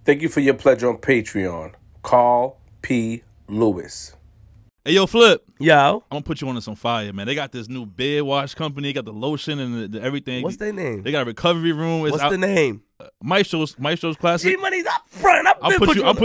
Thank you for your pledge on Patreon. Carl P. Lewis. Hey, yo, Flip. Yo. I'm going to put you on to some fire, man. They got this new beard wash company. They got the lotion and the everything. What's their name? They got a recovery room. What's the name? Maestro's Classic. G-Money's up front. I'll put you on. I've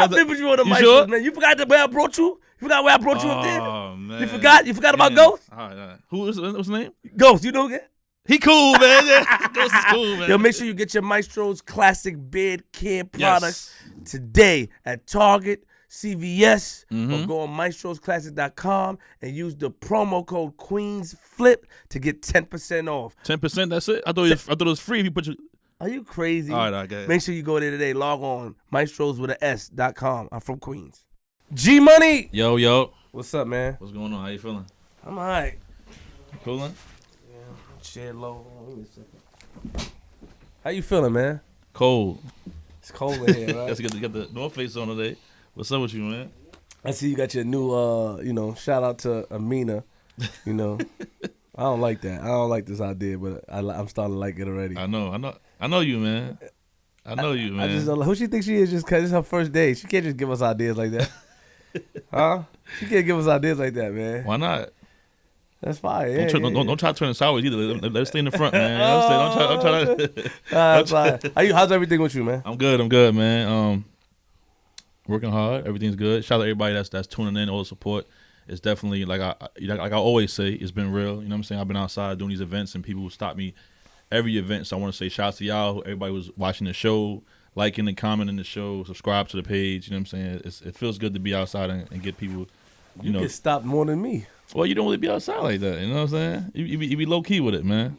been put you on the Maestro's, sure? man. You forgot the way I brought you? You forgot where I brought you up there? Oh, man. You forgot about Ghost? All right. What's his name? Ghost, you know again? He cool, man. Yeah. Ghost is cool, man. Yo, make sure you get your Maestro's Classic beard care products today at Target, CVS, or go on maestrosclassic.com and use the promo code QueensFlip to get 10% off. 10%, that's it? I thought it was free if you put your... Are you crazy? All right, I got it. Make sure you go there today. Log on maestroswithas.com. I'm from Queens. G-Money! Yo. What's up, man? What's going on? How you feeling? I'm all right. You coolin'? Share low. Wait a second. How you feeling, man? Cold. It's cold in here, right? You got the North Face on today. What's up with you, man? I see you got your new, shout out to Amina. I don't like that. I don't like this idea, but I'm starting to like it already. I know you, man. I just don't, who she thinks she is just because it's her first day. She can't just give us ideas like that. Huh? She can't give us ideas like that, man. Why not? That's fine. Don't try to turn it sideways either. Let's stay in the front, man. Don't try to. That's fine. How's everything with you, man? I'm good, man. Working hard. Everything's good. Shout out to everybody that's tuning in, all the support. It's definitely, like I always say, it's been real. You know what I'm saying? I've been outside doing these events, and people stop me every event. So I want to say shout out to y'all. Everybody was watching the show, liking and commenting the show, subscribe to the page. You know what I'm saying? It feels good to be outside and get people, you know. You get stopped more than me. Well, you don't really be outside like that. You know what I'm saying? You be low key with it, man.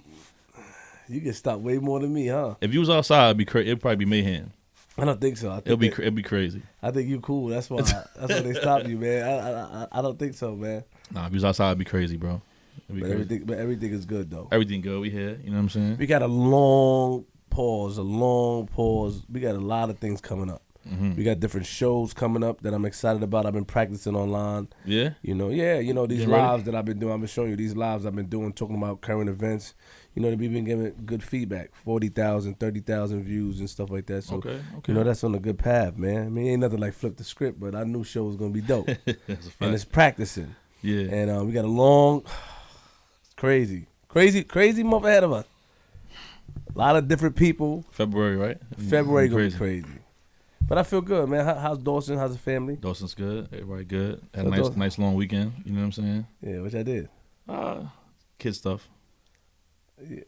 You get stopped way more than me, huh? If you was outside, it'd probably be mayhem. I don't think so. It'd be crazy. I think you cool. That's why they stopped you, man. I don't think so, man. Nah, if you was outside, it'd be crazy, bro. But everything is good though. Everything good. We here. You know what I'm saying? We got a long pause. We got a lot of things coming up. Mm-hmm. We got different shows coming up that I'm excited about. I've been practicing online. Yeah? These lives that I've been doing. I've been showing you these lives I've been doing, talking about current events. We've been getting good feedback, 40,000, 30,000 views and stuff like that. So, okay. That's on a good path, man. I mean, ain't nothing like flip the script, but I knew show was going to be dope. That's a fact. And it's practicing. Yeah. And we got a long, crazy month ahead of us. A lot of different people. February, right? February going to be crazy. But I feel good, man. How's Dawson? How's the family? Dawson's good. Everybody good. Had a nice long weekend. You know what I'm saying? Yeah, which I did. Kid stuff. Yeah.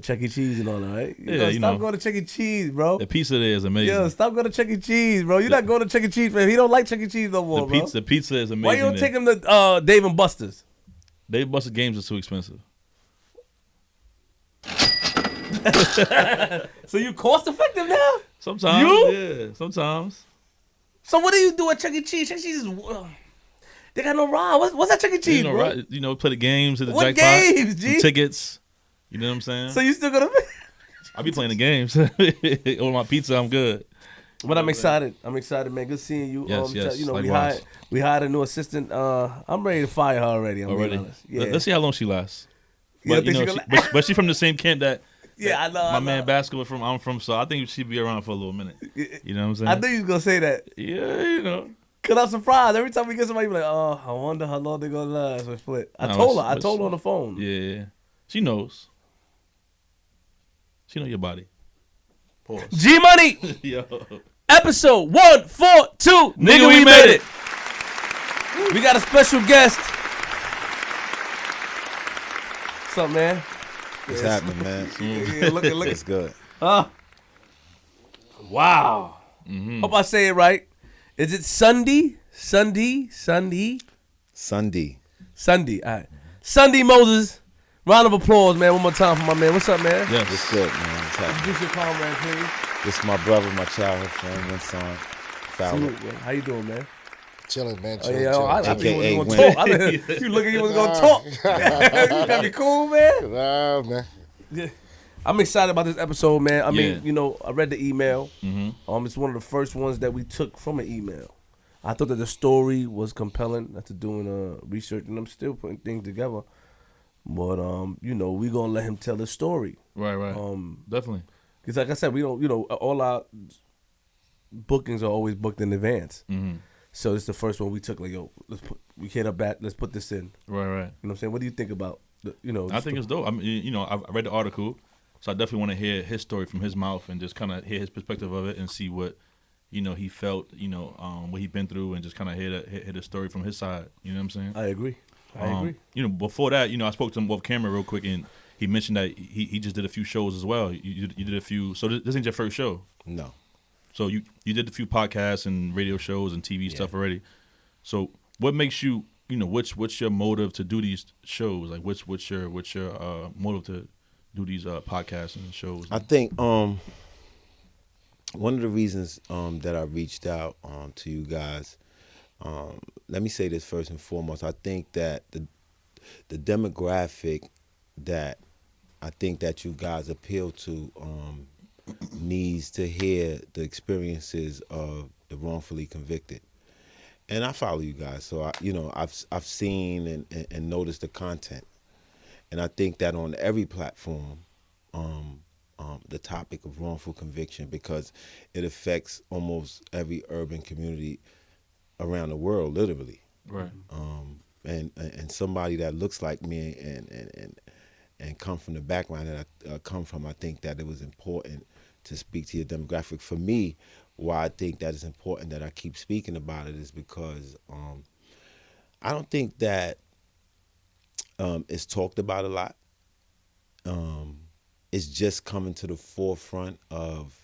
Chuck E. Cheese and all that, right? Stop going to Chuck E. Cheese, bro. The pizza there is amazing. Yo, stop going to Chuck E. Cheese, bro. You're not going to Chuck E. Cheese, man. He don't like Chuck E. Cheese no more, bro. The pizza is amazing. Why you don't take him to Dave & Buster's? Dave & Buster's games are too expensive. So you cost effective now? Sometimes. Yeah, sometimes. So what do you do at Chuck E. Cheese? Chuck E. Cheese is... they got no ride. What's that Chuck E. Cheese, bro? Play the games at the what jackpot. What games, G? Tickets. You know what I'm saying? So you still gonna... I be playing the games. On my pizza, I'm good. But I'm excited. I'm excited, man. Good seeing you. Yes. We hired a new assistant. I'm ready to fire her already. I'm being honest. Yeah. Let's see how long she lasts. But, but she's from the same camp that I know. My man Basco I'm from, so I think she'd be around for a little minute. You know what I'm saying? I knew you was gonna say that. Yeah, Cause I'm surprised every time we get somebody, be like, oh, I wonder how long they're gonna last with Flip. I told her on the phone. Yeah, she knows. She know your body. Pause. G-Money. Yo. Episode 142. Nigga, we made it. We got a special guest. What's up, man? What's happening, man? Yeah, look. It's good. Wow. Mm-hmm. Hope I say it right. Is it Sundhe? Sundhe. All right. Sundhe Moses. Round of applause, man. One more time for my man. What's up, man? Yes. What's good, man? What's happening? Introduce your comrade, please. This is my brother, my childhood friend, Winston Fowler. How you doing, man? Chilling, man. Oh, yeah, I thought you AKA was going to talk. You look like you was going to talk. You got me cool, man. Nah, man. Yeah. I'm excited about this episode, man. I mean, Yeah. I read the email. Mm-hmm. It's one of the first ones that we took from an email. I thought that the story was compelling after doing research, and I'm still putting things together. But we gonna let him tell his story. Right. Definitely. Because like I said, we don't, all our bookings are always booked in advance. Mm-hmm. So this is the first one we took. Like, yo, we hit up bat. Let's put this in. Right. You know what I'm saying? What do you think about? I think it's dope. I mean, I read the article, so I definitely want to hear his story from his mouth and just kind of hear his perspective of it and see what, he felt, what he'd been through and just kind of hear the story from his side. You know what I'm saying? I agree. I agree. Before that, I spoke to him off camera real quick and he mentioned that he just did a few shows as well. You did a few. So this ain't your first show. No. So you did a few podcasts and radio shows and TV stuff already. So what makes you, what's your motive to do these shows? Like what's your motive to do these podcasts and shows? I think one of the reasons that I reached out to you guys, let me say this first and foremost. I think that the demographic that I think that you guys appeal to needs to hear the experiences of the wrongfully convicted. And I follow you guys, so I've seen and noticed the content, and I think that on every platform, the topic of wrongful conviction, because it affects almost every urban community around the world, literally. Right. And somebody that looks like me and come from the background that I come from, I think that it was important to speak to your demographic. For me, why I think that it's important that I keep speaking about it is because I don't think that it's talked about a lot. It's just coming to the forefront of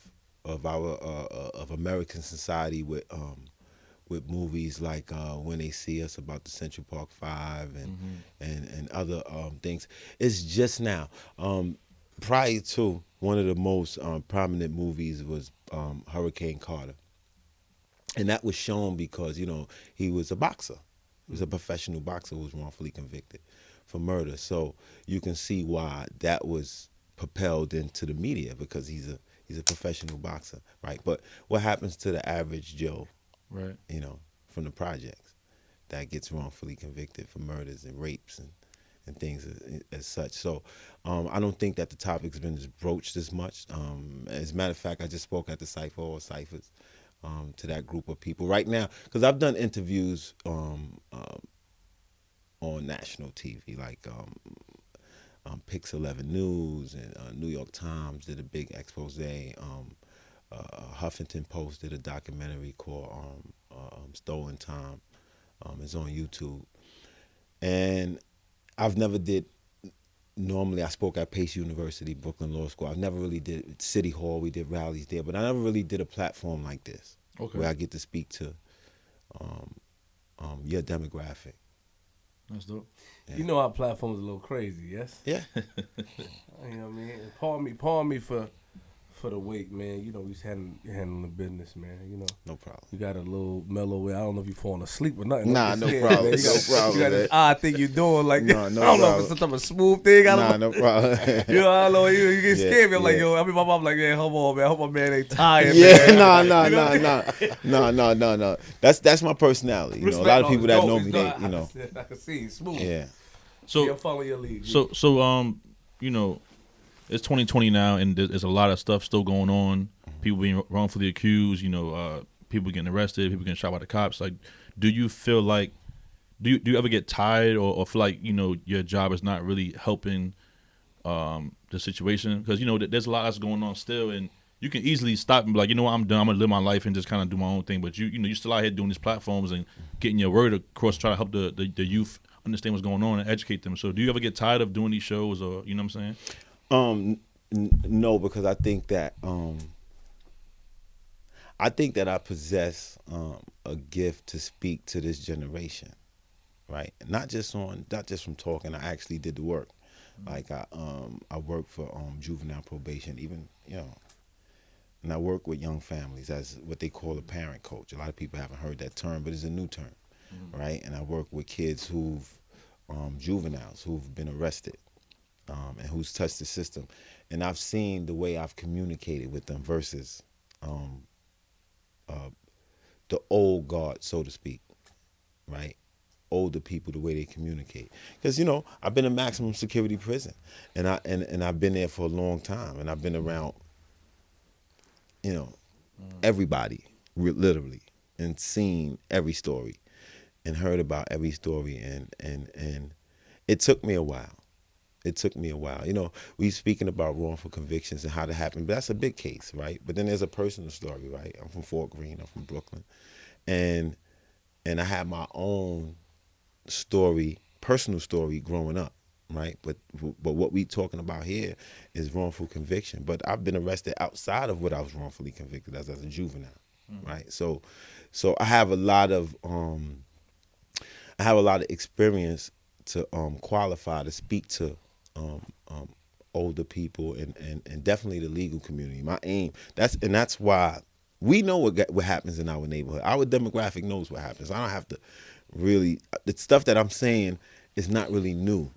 our of American society with movies like When They See Us, about the Central Park Five and other things. It's just now. Prior to, one of the most prominent movies was Hurricane Carter. And that was shown because, he was a boxer. He was a professional boxer who was wrongfully convicted for murder. So you can see why that was propelled into the media, because he's a professional boxer, right? But what happens to the average Joe, right? From the projects that gets wrongfully convicted for murders and rapes and things as such. So I don't think that the topic's been broached as much. As a matter of fact, I just spoke at the Cypher or Cyphers to that group of people right now, because I've done interviews on national TV, like Pix 11 News and New York Times did a big expose. Huffington Post did a documentary called Stolen Time. It's on YouTube. And I've never did, normally I spoke at Pace University, Brooklyn Law School. I never really did City Hall. We did rallies there, but I never really did a platform like this, where I get to speak to your demographic. That's dope. Yeah. Our platform's a little crazy, yes? Yeah. You know what I mean? Pardon me for the wait, man. We just handling the business, man. No problem. You got a little mellow way. I don't know if you're falling asleep or nothing. Nah, no problem. No problem. You got this odd thing you're doing, like no I don't problem. know if it's some type of smooth thing. No problem. I don't know. You get scared. I'm like, yo. I mean, my mom like, yeah, hold on, man. I hope my man ain't tired. Yeah, man. No. That's my personality. A lot of people that know me, I can see smooth. Yeah. So I'm following your lead. So it's 2020 now, and there's a lot of stuff still going on. People being wrongfully accused, people getting arrested, people getting shot by the cops. Like, do you feel like, do you ever get tired or feel like, your job is not really helping the situation? Because, there's a lot that's going on still, and you can easily stop and be like, what, I'm done. I'm going to live my life and just kind of do my own thing. But, you still out here doing these platforms and getting your word across, trying to help the youth understand what's going on and educate them. So do you ever get tired of doing these shows, or, you know what I'm saying? No, because I think that I possess a gift to speak to this generation, right? Not just from talking. I actually did the work. Like I work for juvenile probation, even and I work with young families as what they call a parent coach. A lot of people haven't heard that term, but it's a new term, right? And I work with kids who've juveniles who've been arrested. And who's touched the system, and I've seen the way I've communicated with them versus the old guard, so to speak, right? Older people, the way they communicate, because I've been in maximum security prison, and I've been there for a long time, and I've been around you know, everybody, literally, and seen every story and heard about every story. And it took me a while. It took me a while. You know, we speaking about wrongful convictions and how that happened, but that's a big case, right? But then there's a personal story, right? I'm from Fort Greene. I'm from Brooklyn. And I had my own story, personal story growing up, right? But what we talking about here is wrongful conviction. But I've been arrested outside of what I was wrongfully convicted as a juvenile, right? So I have a lot of experience to qualify to speak to older people and definitely the legal community. My aim, that's why we know what happens in our neighborhood. Our demographic knows what happens. I don't have to really, the stuff that I'm saying is not really new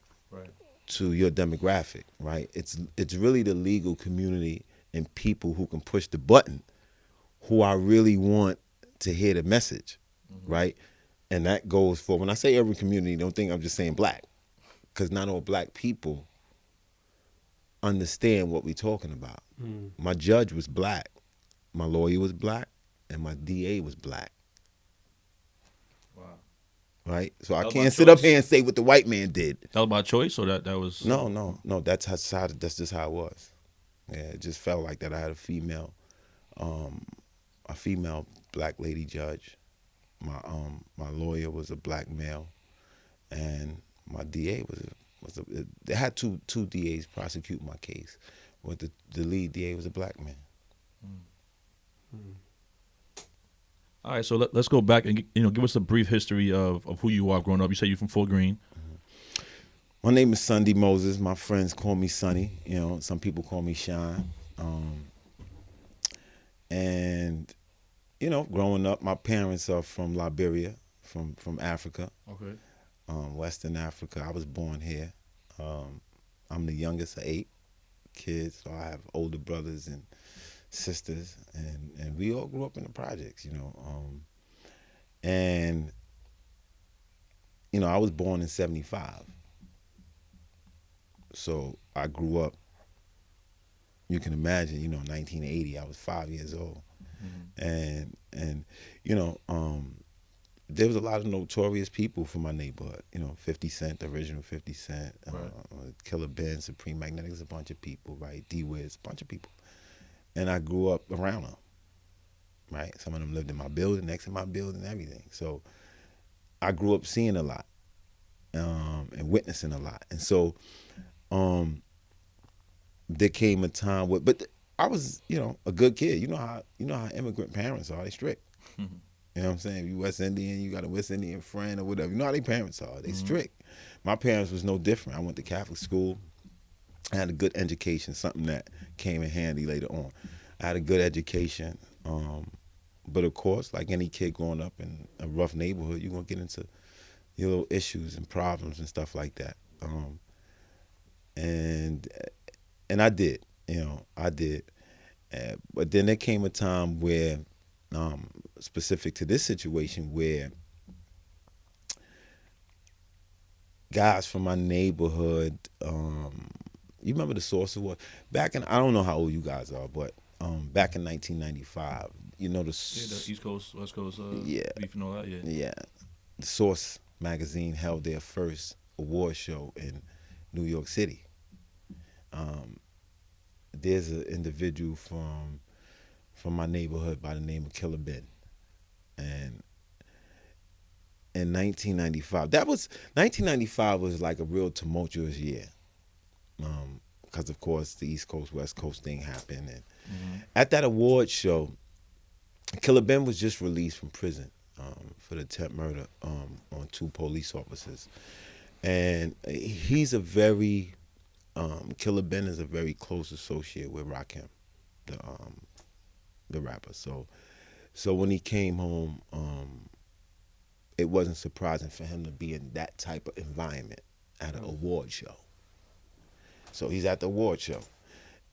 to your demographic, right? It's really the legal community and people who can push the button, who I really want to hear the message, right? And that goes for, when I say every community, don't think I'm just saying black, because not all black people understand what we're talking about. My judge was black, my lawyer was black, and my DA was black. Wow. Right? So I That was can't by sit up choice? here and say what the white man did. That was by choice, or that was No. That's just how it was. Yeah, it just felt like that. I had a female black lady judge. My lawyer was a black male, and my DA was a. They had two DAs prosecute my case, but the lead DA was a black man. All right, so let's go back and give us a brief history of who you are growing up. You say you're from Fort Greene. My name is Sundhe Moses. My friends call me Sonny. You know, some people call me Shine. And you know, growing up, my parents are from Liberia, from Africa, Okay. Western Africa. I was born here. I'm the youngest of 8 kids, so I have older brothers and sisters, and we all grew up in the projects, you know. And you know, I was born in '75, so I grew up. You can imagine, you know, 1980. I was 5 years old, and you know, there was a lot of notorious people from my neighborhood. You know, 50 Cent, the original 50 Cent, Killer Ben, Supreme Magnetics, a bunch of people, right? D-Wiz, a bunch of people. And I grew up around them, right? Some of them lived in my building, next to my building, everything. So I grew up seeing a lot and witnessing a lot. And so there came a time where, but I was, you know, a good kid. You know how immigrant parents are. They strict. You know what I'm saying? If you West Indian, you got a West Indian friend or whatever. You know how their parents are. They strict. My parents was no different. I went to Catholic school. I had a good education, something that came in handy later on. I had a good education. But of course, like any kid growing up in a rough neighborhood, you're going to get into your little issues and problems and stuff like that. And I did, you know, I did. But then there came a time where, specific to this situation, where guys from my neighborhood, you remember the Source Award? Back in, I don't know how old you guys are, but back in 1995, you know, the East Coast, West Coast, yeah, beef and all that, yeah. The Source magazine held their first award show in New York City. There's an individual from my neighborhood by the name of Killer Ben, and in 1995 was like a real tumultuous year, because of course the East Coast West Coast thing happened, and at that award show, Killer Ben was just released from prison for the attempt murder on 2 police officers, and he's a very Killer Ben is a very close associate with Rakim, the rapper. So when he came home, it wasn't surprising for him to be in that type of environment at an award show. So he's at the award show,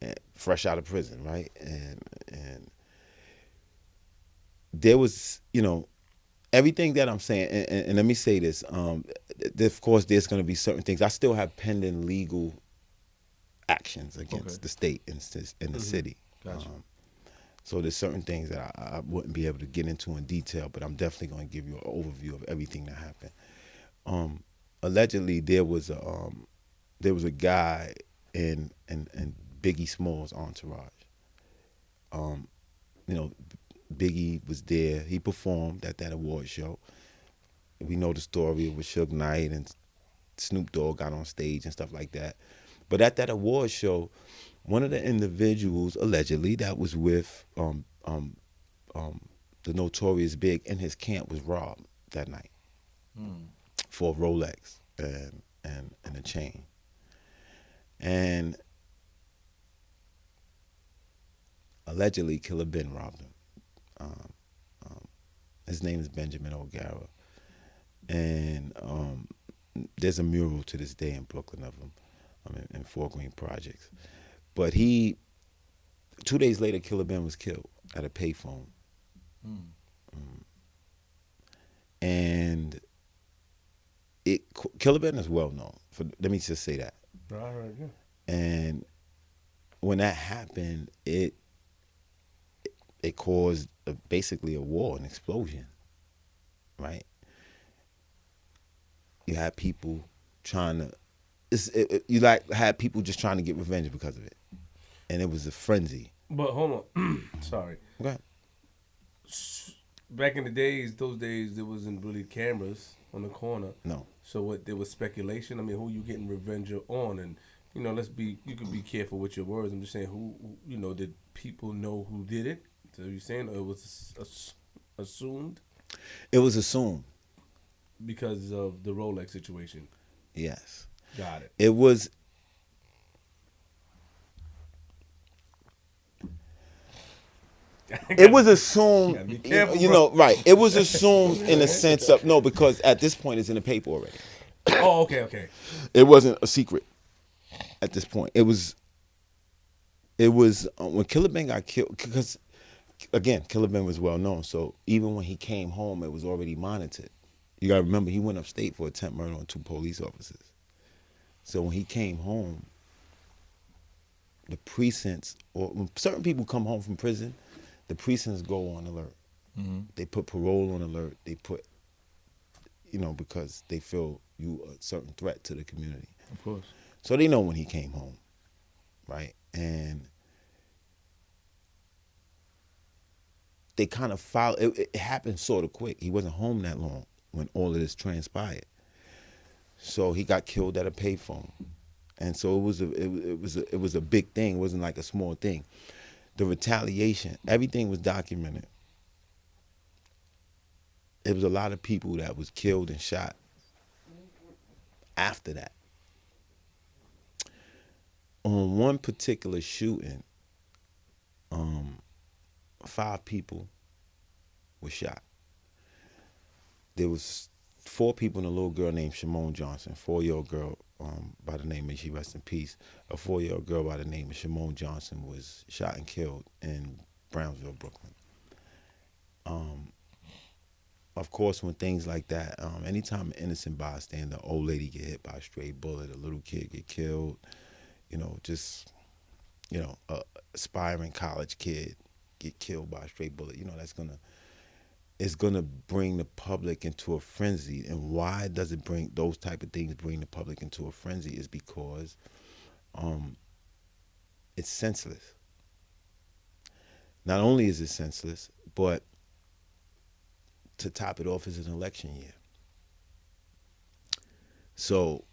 and fresh out of prison, right? And there was, you know, everything that I'm saying, and let me say this, of course there's going to be certain things. I still have pending legal actions against the state and the city. Gotcha. So there's certain things that I wouldn't be able to get into in detail, but I'm definitely going to give you an overview of everything that happened. Allegedly, there was a guy in Biggie Smalls' entourage. You know, Biggie was there. He performed at that award show. We know the story with Suge Knight and Snoop Dogg got on stage and stuff like that. But at that award show, one of the individuals allegedly that was with the Notorious Big in his camp was robbed that night for a Rolex and a chain. And allegedly, Killer Ben robbed him. His name is Benjamin O'Gara. And there's a mural to this day in Brooklyn of him in Fort Greene Projects. But 2 days later, Killer Ben was killed at a payphone. And Killer Ben is well known. Let me just say that. All right, yeah. And when that happened, it caused basically a war, an explosion, right? You had people had people just trying to get revenge because of it, and it was a frenzy. But hold on, sorry. Okay. Back in those days, there wasn't really cameras on the corner. No. So there was speculation. I mean, who you getting revenge on? And you could be careful with your words. I'm just saying, who did people know who did it? So you're saying it was assumed? It was assumed because of the Rolex situation. Yes. Got it. It was. It was assumed, careful, right. It was assumed in a sense of, no, because at this point it's in the paper already. Oh, okay. It wasn't a secret at this point. It was when Killer Ben got killed, because, again, Killer Ben was well known, so even when he came home, it was already monitored. You got to remember, he went upstate for attempt murder on 2 police officers. So when he came home, the precincts, or when certain people come home from prison, the precincts go on alert. Mm-hmm. They put parole on alert. They put, because they feel you a certain threat to the community. Of course. So they know when he came home, right? And they kind of followed. It happened sort of quick. He wasn't home that long when all of this transpired. So he got killed at a payphone, and so it was a big thing. It wasn't like a small thing. The retaliation, everything was documented. It was a lot of people that was killed and shot after that. On one particular shooting, 5 people were shot. There was 4 people and a little girl named Shimon Johnson, 4-year-old girl by the name of, she rest in peace, a 4-year-old girl by the name of Shimon Johnson was shot and killed in Brownsville, Brooklyn. Of course, when things like that, anytime an innocent bystander, old lady get hit by a stray bullet, a little kid get killed, a aspiring college kid get killed by a stray bullet, it's gonna bring the public into a frenzy. And why does it bring those type of things bring the public into a frenzy is because it's senseless. Not only is it senseless, but to top it off is an election year. So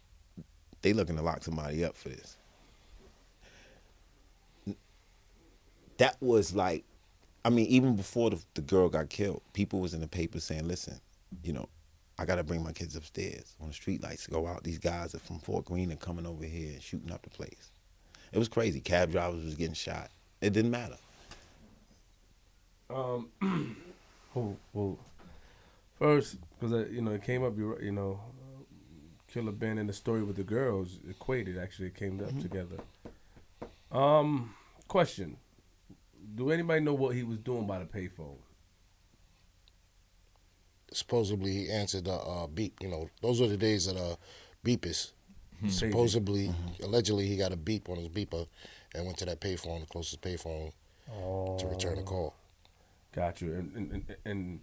they looking to lock somebody up for this. That was like, even before the girl got killed, people was in the paper saying, listen, I got to bring my kids upstairs when the street lights go out. These guys are from Fort Greene and coming over here and shooting up the place. It was crazy. Cab drivers was getting shot. It didn't matter. Well, first, because it came up, Killer Ben and the story with the girls equated. Actually, it came up together. Question: do anybody know what he was doing by the payphone? Supposedly, he answered the beep. Those were the days of the beepers. Supposedly, allegedly, he got a beep on his beeper and went to that payphone, the closest payphone, to return a call. Got you. And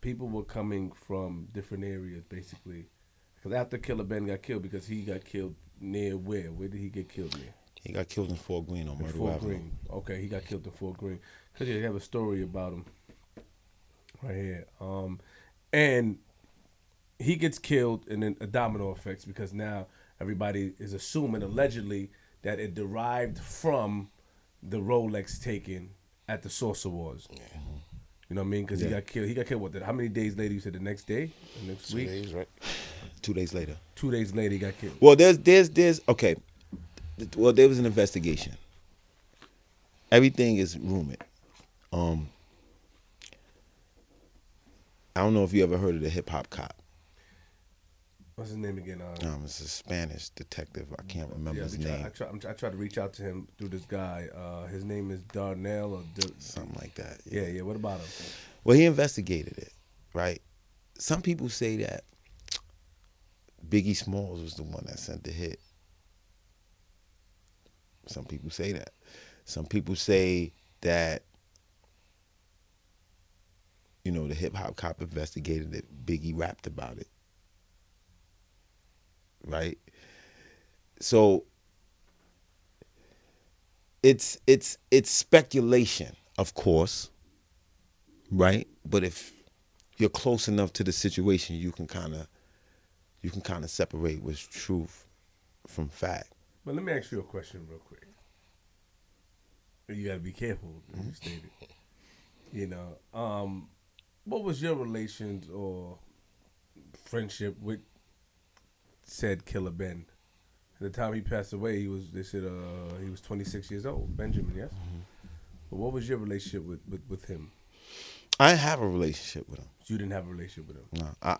people were coming from different areas, basically. Because after Killer Ben got killed, because he got killed near where? Where did he get killed near? He got killed in Fort Greene on In Myrtle Fort Avenue. Greene. Okay, he got killed in Fort Greene. Because you have a story about him right here. And he gets killed, and then a domino effects, because now everybody is assuming, allegedly, that it derived from the Rolex taken at the Source Awards. Yeah. You know what I mean? Because he got killed. He got killed, how many days later? You said the next day? The next 2 week? days, right? 2 days later. 2 days later, he got killed. Well, there's okay. Well, there was an investigation. Everything is rumored. I don't know if you ever heard of the hip hop cop. What's his name again? It's a Spanish detective. I can't remember his name. I tried to reach out to him through this guy. His name is Darnell or Something like that. Yeah. What about him? Well, he investigated it, right? Some people say that Biggie Smalls was the one that sent the hit. Some people say that. Some people say that, the hip hop cop investigated it. Biggie rapped about it. Right? So it's speculation, of course, right? But if you're close enough to the situation, you can kind of separate what's truth from fact. But let me ask you a question real quick. You got to be careful when you state it. What was your relations or friendship with said Killer Ben? At the time he passed away, they said he was 26 years old, Benjamin, yes? Mm-hmm. But what was your relationship with him? I didn't have a relationship with him. You didn't have a relationship with him? No. I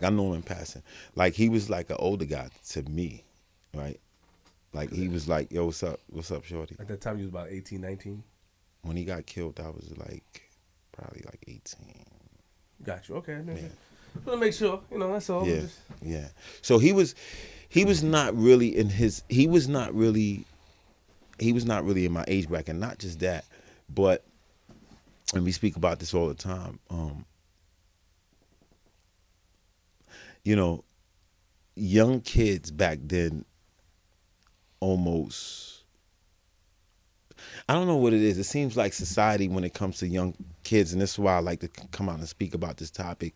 know him in passing. Like, he was like an older guy to me, right? Like, he was like, yo, what's up, shorty? At that time, you was about 18, 19? When he got killed, I was probably 18. Got you. Okay. Yeah. Just want to make sure, that's all. Yeah. So he was not really he was not really in my age bracket. Not just that, but, and we speak about this all the time, young kids back then almost, I don't know what it is. It seems like society, when it comes to young kids, and this is why I like to come out and speak about this topic,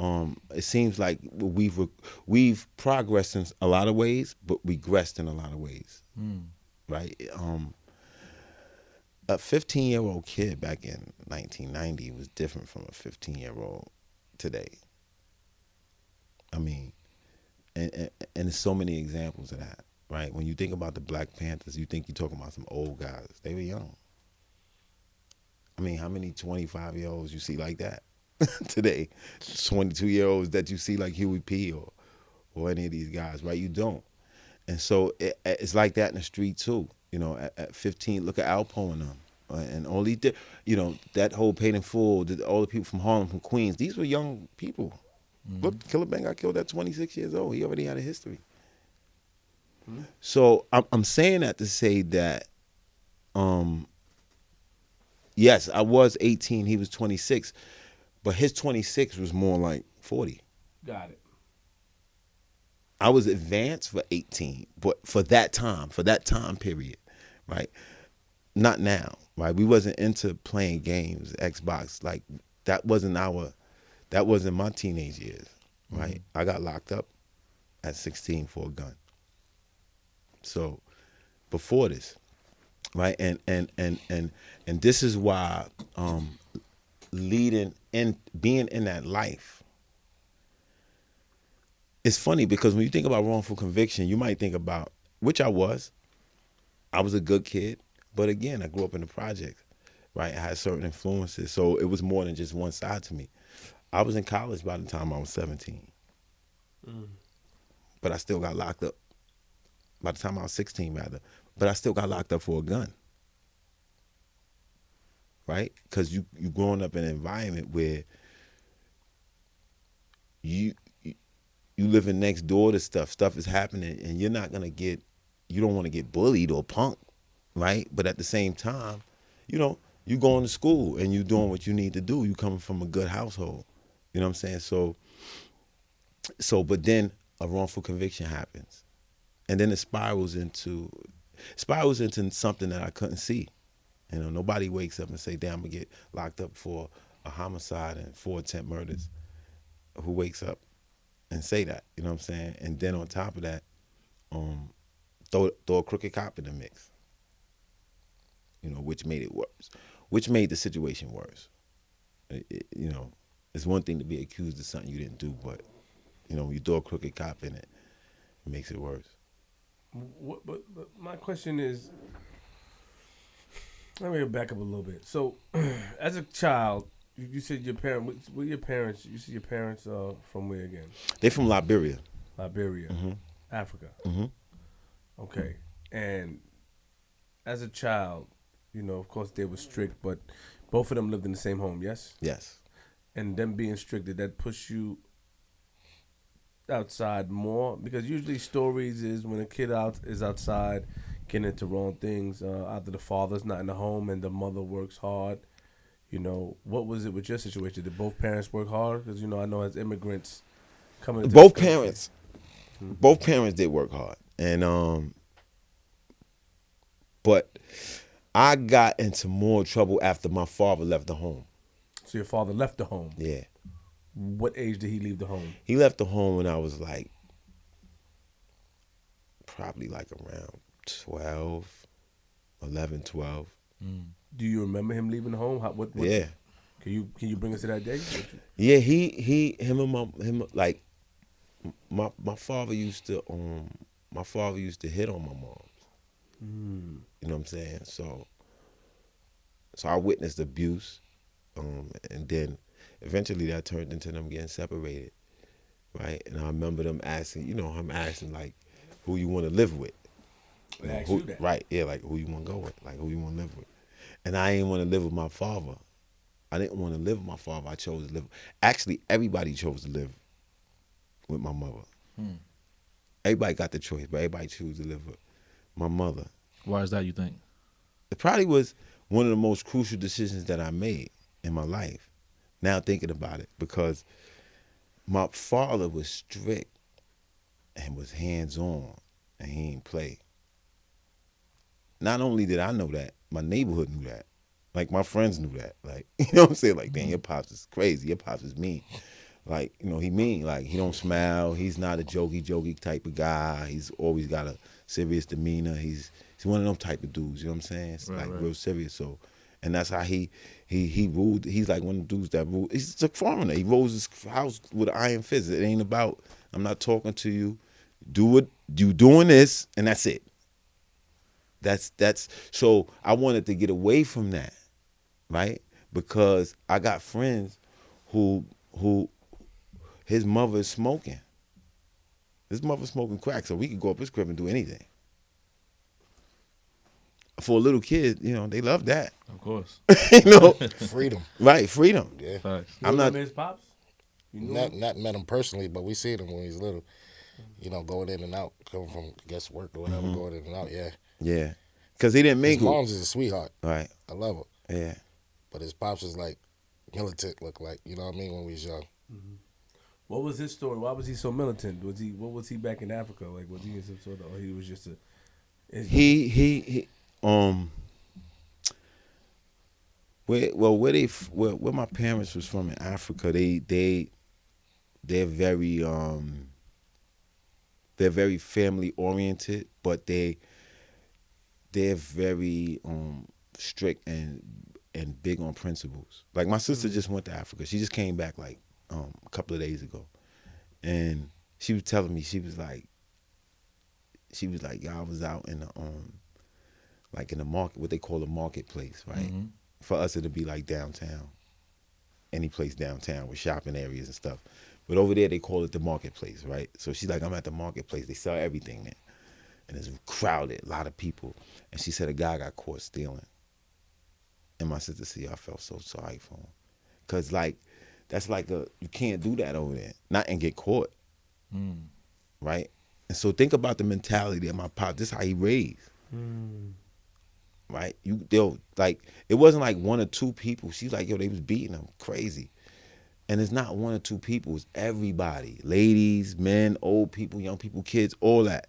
it seems like we've progressed in a lot of ways, but regressed in a lot of ways, right? A 15-year-old kid back in 1990 was different from a 15-year-old today. I mean, and there's so many examples of that, right? When you think about the Black Panthers, you think you're talking about some old guys. They were young. I mean, how many 25-year-olds you see like that today? 22-year-olds that you see like Huey P. or any of these guys, right? You don't. And so it's like that in the street too. At 15, look at Alpo and them. And all these, that whole Paid in Full, all the people from Harlem, from Queens, these were young people. Mm-hmm. Look, Killer Ben got killed at 26 years old. He already had a history. Mm-hmm. So I'm saying that to say that, yes, I was 18, he was 26, but his 26 was more like 40. Got it. I was advanced for 18, but for that time period, right? Not now, right? We wasn't into playing games, Xbox, like that wasn't my teenage years, right? Mm-hmm. I got locked up at 16 for a gun. So before this, right? And this is why being in that life, it's funny because when you think about wrongful conviction, you might think about, which I was a good kid, but again, I grew up in the projects, right? I had certain influences, so it was more than just one side to me. I was in college by the time I was 17, but I still got locked up. By the time I was 16, rather, but I still got locked up for a gun, right? Because you growing up in an environment where living next door to stuff. Stuff is happening, and you don't want to get bullied or punked, right? But at the same time, you going to school and you doing what you need to do. You coming from a good household. You know what I'm saying? But then a wrongful conviction happens. And then it spirals into something that I couldn't see. Nobody wakes up and say, damn, I'm gonna get locked up for a homicide and 4 attempt murders. Who wakes up and say that? You know what I'm saying? And then on top of that, throw a crooked cop in the mix. Which made it worse. Which made the situation worse. It's one thing to be accused of something you didn't do, but when you throw a crooked cop in it, it makes it worse. But my question is, let me back up a little bit. So, as a child, you said your parents. You said your parents are from where again? They're from Liberia. Liberia, Africa. Mm-hmm. Okay, and as a child, of course they were strict, but both of them lived in the same home. Yes. Yes. And them being strict, did that push you outside more? Because usually stories is when a kid is outside getting into wrong things, either the father's not in the home and the mother works hard. What was it with your situation? Did both parents work hard? Because I know as immigrants coming into both this country, parents, both parents did work hard, and but I got into more trouble after my father left the home. So your father left the home. Yeah. What age did he leave the home? He left the home when I was probably around 11, 12. Do you remember him leaving the home? What? Yeah. Can you bring us to that day? Yeah, my father used to hit on my mom. You know what I'm saying? So I witnessed abuse, and then eventually that turned into them getting separated, right? And I remember them asking, him asking who you want to live with. You that. Right, yeah, who you want to go with, who you want to live with. And I didn't want to live with my father. I didn't want to live with my father. I chose to live. Actually, everybody chose to live with my mother. Everybody got the choice, but everybody chose to live with my mother. Why is that, you think? It probably was one of the most crucial decisions that I made in my life. Now thinking about it, because my father was strict and was hands-on, and he didn't play. Not only did I know that, my neighborhood knew that. My friends knew that. You know what I'm saying? Damn, your pops is crazy. Your pops is mean. He mean. He don't smile. He's not a jokey type of guy. He's always got a serious demeanor. He's one of them type of dudes. You know what I'm saying? It's right. real serious. So, and that's how he ruled. He's one of the dudes that ruled. He's a foreigner. He rules his house with an iron fist. It ain't about, I'm not talking to you. Do it. You doing this, and that's it. That's so I wanted to get away from that, right? Because I got friends who his mother is smoking. His mother's smoking crack, so we could go up his crib and do anything. For a little kid, they love that. Of course. Freedom. Right, freedom. Yeah. Facts. I'm not his pops. Not met him personally, but we seen him when he was little. Going in and out, coming from work or whatever, going in and out. Yeah. Yeah, because he didn't His mingle. mom's is a sweetheart. Right. I love her. Yeah. But his pops was militant, look like, you know what I mean, when we was young. What was his story? Why was he so militant? What was he back in Africa? Was he in some sort of, or he was just a? Where my parents was from in Africa, they're very family oriented, but they're very strict and big on principles. My sister just went to Africa. She just came back a couple of days ago, and she was telling me, she was like, y'all was out in the in the market, what they call a marketplace, right? Mm-hmm. For us, it'd be downtown, any place downtown with shopping areas and stuff. But over there, they call it the marketplace, right? So she's like, I'm at the marketplace. They sell everything there. And it's crowded, a lot of people. And she said a guy got caught stealing. And my sister said, I felt so sorry for him. Because, that's you can't do that over there. Not and get caught. right? And so think about the mentality of my pop. This is how he raised, right? Like it wasn't like one or two people. She's like, yo, they was beating him crazy. And it's not one or two people. It's everybody, ladies, men, old people, young people, kids, all that.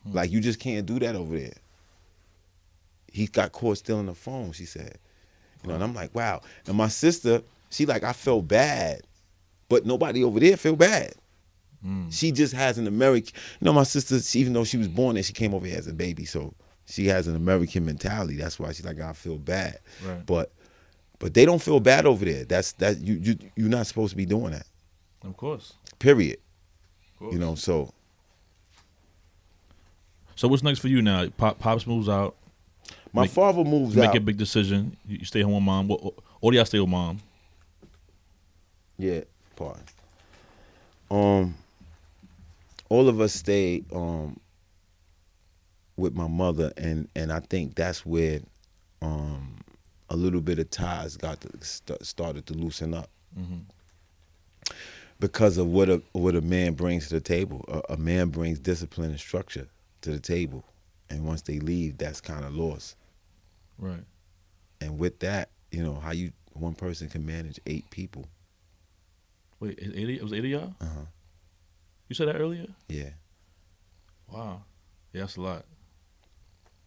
Like you just can't do that over there. He got caught stealing the phone, she said. And I'm like, wow. And my sister, she like, I felt bad, but nobody over there feel bad. She just has an American, my sister, even though she was born there, she came over here as a baby, so she has an American mentality. That's why she's like, I feel bad. Right. But they don't feel bad over there. You're not supposed to be doing that. Of course. Period. Of course. So. So what's next for you now? Pops moves out. My father moves out. Make a big decision. You stay home with mom. Or do y'all stay with mom? Yeah, pardon. All of us stayed with my mother, and I think that's where a little bit of ties started to loosen up. Because of what a man brings to the table. A man brings discipline and structure to the table, and once they leave, that's kind of lost. Right. And with that, how one person can manage 8 people. Wait, it was 8 of y'all? Uh-huh. You said that earlier? Yeah. Wow. Yeah, that's a lot.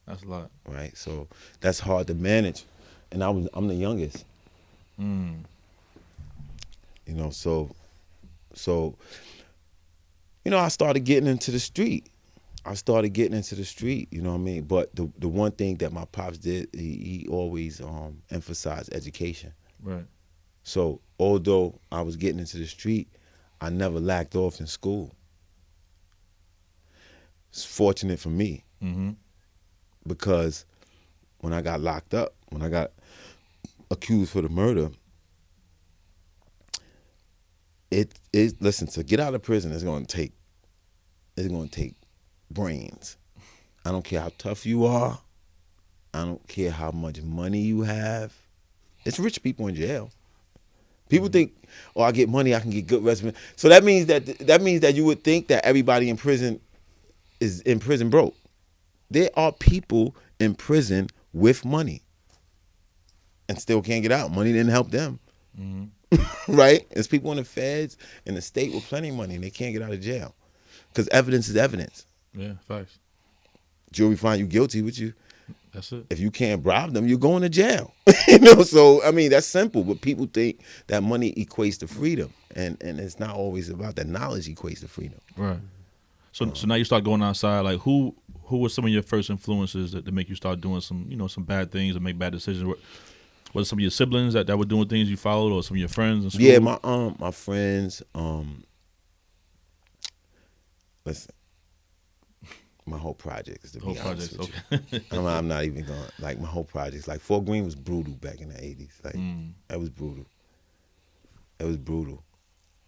That's a lot. Right. So that's hard to manage, and I'm the youngest. So I started getting into the street. You know what I mean? But the one thing that my pops did, he always emphasized education. Right. So although I was getting into the street, I never lacked off in school. It's fortunate for me. Because when I got locked up, when I got accused for the murder, listen, to get out of prison it's gonna take brains. I don't care how tough you are. I don't care how much money you have. It's rich people in jail. People think, I get money, I can get good resume. So that means that you would think that everybody in prison is in prison broke. There are people in prison with money and still can't get out. Money didn't help them. Right? There's people in the feds in the state with plenty of money and they can't get out of jail. Because evidence is evidence. Yeah, facts. Jury find you guilty with you. That's it. If you can't bribe them, you're going to jail. So I mean that's simple, but people think that money equates to freedom. And it's not always about that. Knowledge equates to freedom. Right. So now you start going outside. Like who were some of your first influences that make you start doing some bad things and make bad decisions? Was it some of your siblings that were doing things you followed, or some of your friends in school? Yeah, my friends. Listen, my whole projects. To be honest with you, I'm not even going. Like my whole projects. Like Fort Greene was brutal back in the '80s. Like that was brutal. It was brutal,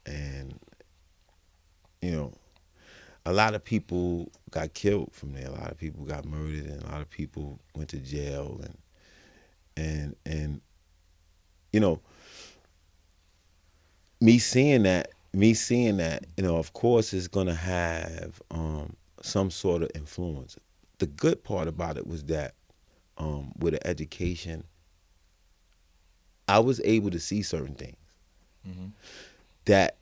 and a lot of people got killed from there. A lot of people got murdered, and a lot of people went to jail, and me seeing that, of course, it's gonna have some sort of influence. The good part about it was that with the education, I was able to see certain things that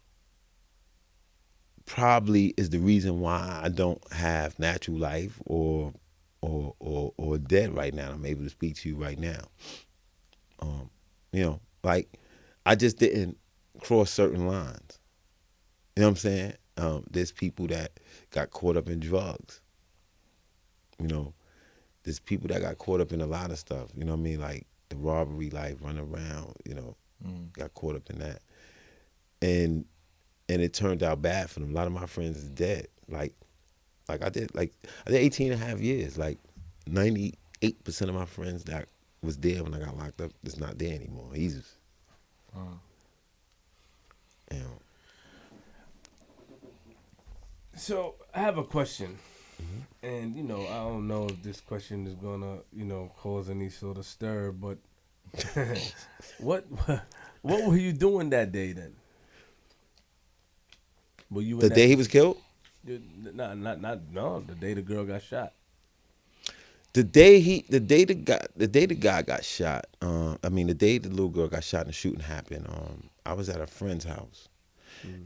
probably is the reason why I don't have natural life or dead right now. I'm able to speak to you right now. Like I just didn't cross certain lines. You know what I'm saying? There's people that got caught up in drugs. There's people that got caught up in a lot of stuff. You know what I mean? Like the robbery life, run around, got caught up in that. And it turned out bad for them. A lot of my friends is dead. Like I did 18 and a half years. Like 98% of my friends that was there when I got locked up is not there anymore. Jesus. So I have a question, and I don't know if this question is gonna cause any sort of stir, but what were you doing that day then? Were you in The that day he was killed? No, the day the girl got shot. The day the guy got shot. The day the little girl got shot and the shooting happened. I was at a friend's house,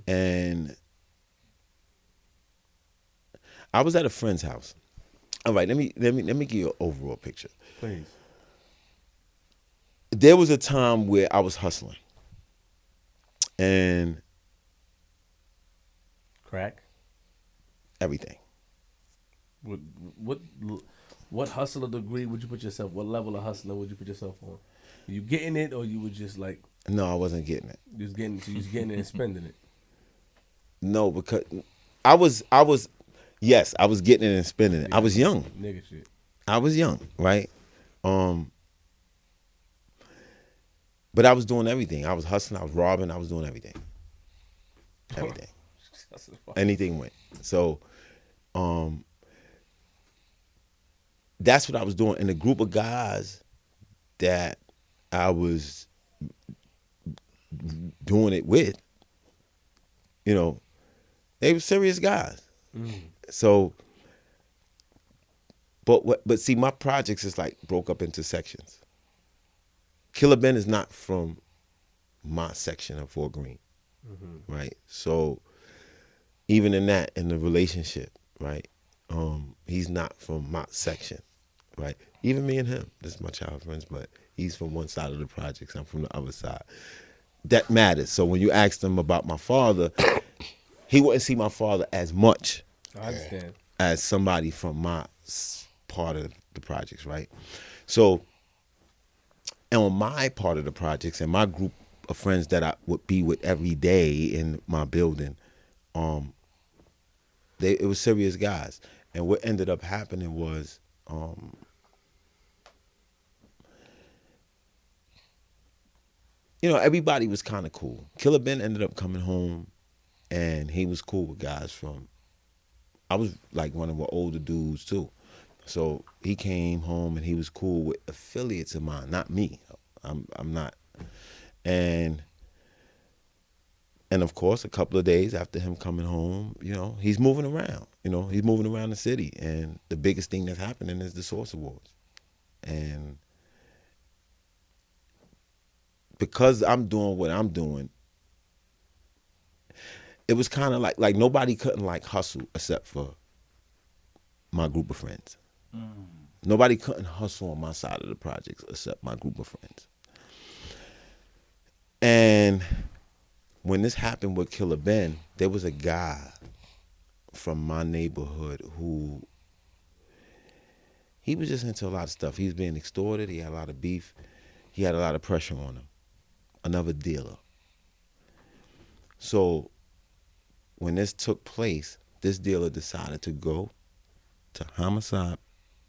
and I was at a friend's house. All right, let me give you an overall picture. Please. There was a time where I was hustling, and Crack. everything. What hustler degree would you put yourself? What level of hustler would you put yourself on? Were you getting it, or you were just like No, I wasn't getting it. you was getting it and spending it? No, because I was yes, I was getting it and spending it. I was young. Nigga shit. I was young, right? But I was doing everything. I was hustling, I was robbing, I was doing everything. Everything. Anything went. So that's what I was doing. And the group of guys that I was doing it with, they were serious guys. So, but see, my projects is like broke up into sections. Killer Ben is not from my section of Fort Greene, right? So, even in the relationship, right? He's not from my section, right? Even me and him, this is my child friends, but he's from one side of the projects. I'm from the other side. That matters. So when you asked him about my father, he wouldn't see my father as much. I understand. As somebody from my part of the projects, right? So, and on my part of the projects and my group of friends that I would be with every day in my building, it was serious guys. And what ended up happening was, everybody was kind of cool. Killer Ben ended up coming home, and he was cool with guys I was like one of the older dudes too. So he came home and he was cool with affiliates of mine, not me. I'm not. And of course, a couple of days after him coming home, he's moving around. He's moving around the city. And the biggest thing that's happening is the Source Awards. And because I'm doing what I'm doing, it was kind of like nobody couldn't like hustle except for my group of friends. Nobody couldn't hustle on my side of the projects except my group of friends. And when this happened with Killer Ben, there was a guy from my neighborhood who, he was just into a lot of stuff. He was being extorted. He had a lot of beef. He had a lot of pressure on him. Another dealer. So when this took place, this dealer decided to go to homicide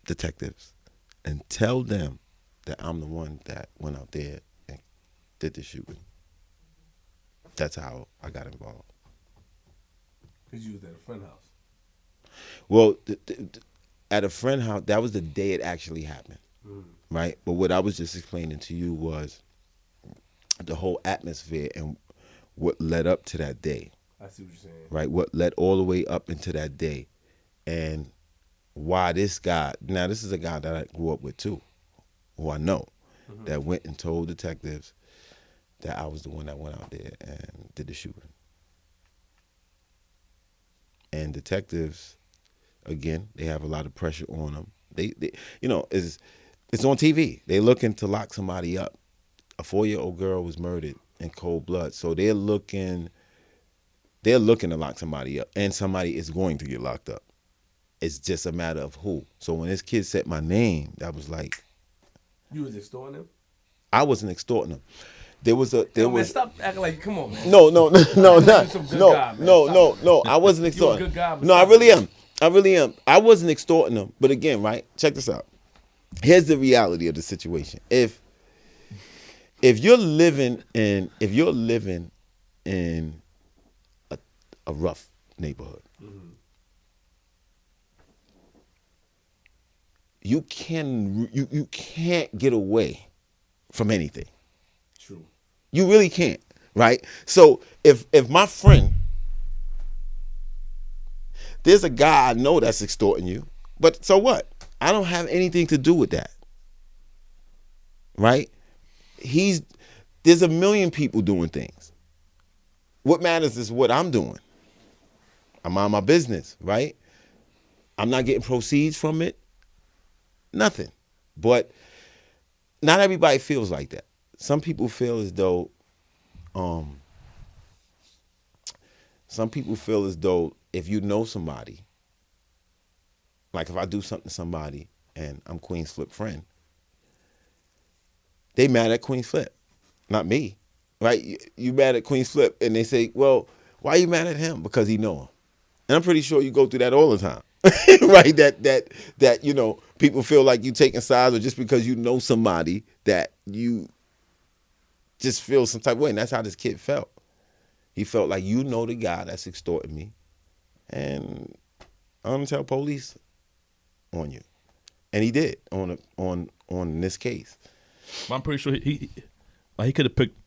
detectives and tell them that I'm the one that went out there and did the shooting. That's how I got involved. Because you was at a friend's house. Well, at a friend's house, that was the day it actually happened, right? But what I was just explaining to you was the whole atmosphere and what led up to that day. I see what you're saying. Right? What led all the way up into that day. And why this guy, now this is a guy that I grew up with too, who I know, that went and told detectives that I was the one that went out there and did the shooting. And detectives, again, they have a lot of pressure on them. They it's on TV. They looking to lock somebody up. A 4-year-old girl was murdered in cold blood. So they're looking to lock somebody up, and somebody is going to get locked up. It's just a matter of who. So when this kid said my name, that was like, you was extorting him? I wasn't extorting him. There was. Man, stop acting like, come on, man. No, I wasn't extorting. You a good guy, but no, I really am. I wasn't extorting him. But again, right? Check this out. Here's the reality of the situation. If you're living in a rough neighborhood, you can't get away from anything. True. You really can't, right? So if my friend there's a guy I know that's extorting you. But so what? I don't have anything to do with that. Right? There's a million people doing things. What matters is what I'm doing. I'm on my business, right? I'm not getting proceeds from it. Nothing. But not everybody feels like that. Some people feel as though if you know somebody, like if I do something to somebody and I'm Queen's Flip friend, they mad at Queen's Flip, not me, right? You mad at Queen's Flip and they say, well, why are you mad at him? Because he know him. And I'm pretty sure you go through that all the time, right? That you know, people feel like you taking sides, or just because you know somebody that you just feel some type of way. And that's how this kid felt. He felt like, you know, the guy that's extorting me, and I'm gonna tell police on you, and he did on this case. But I'm pretty sure he could have picked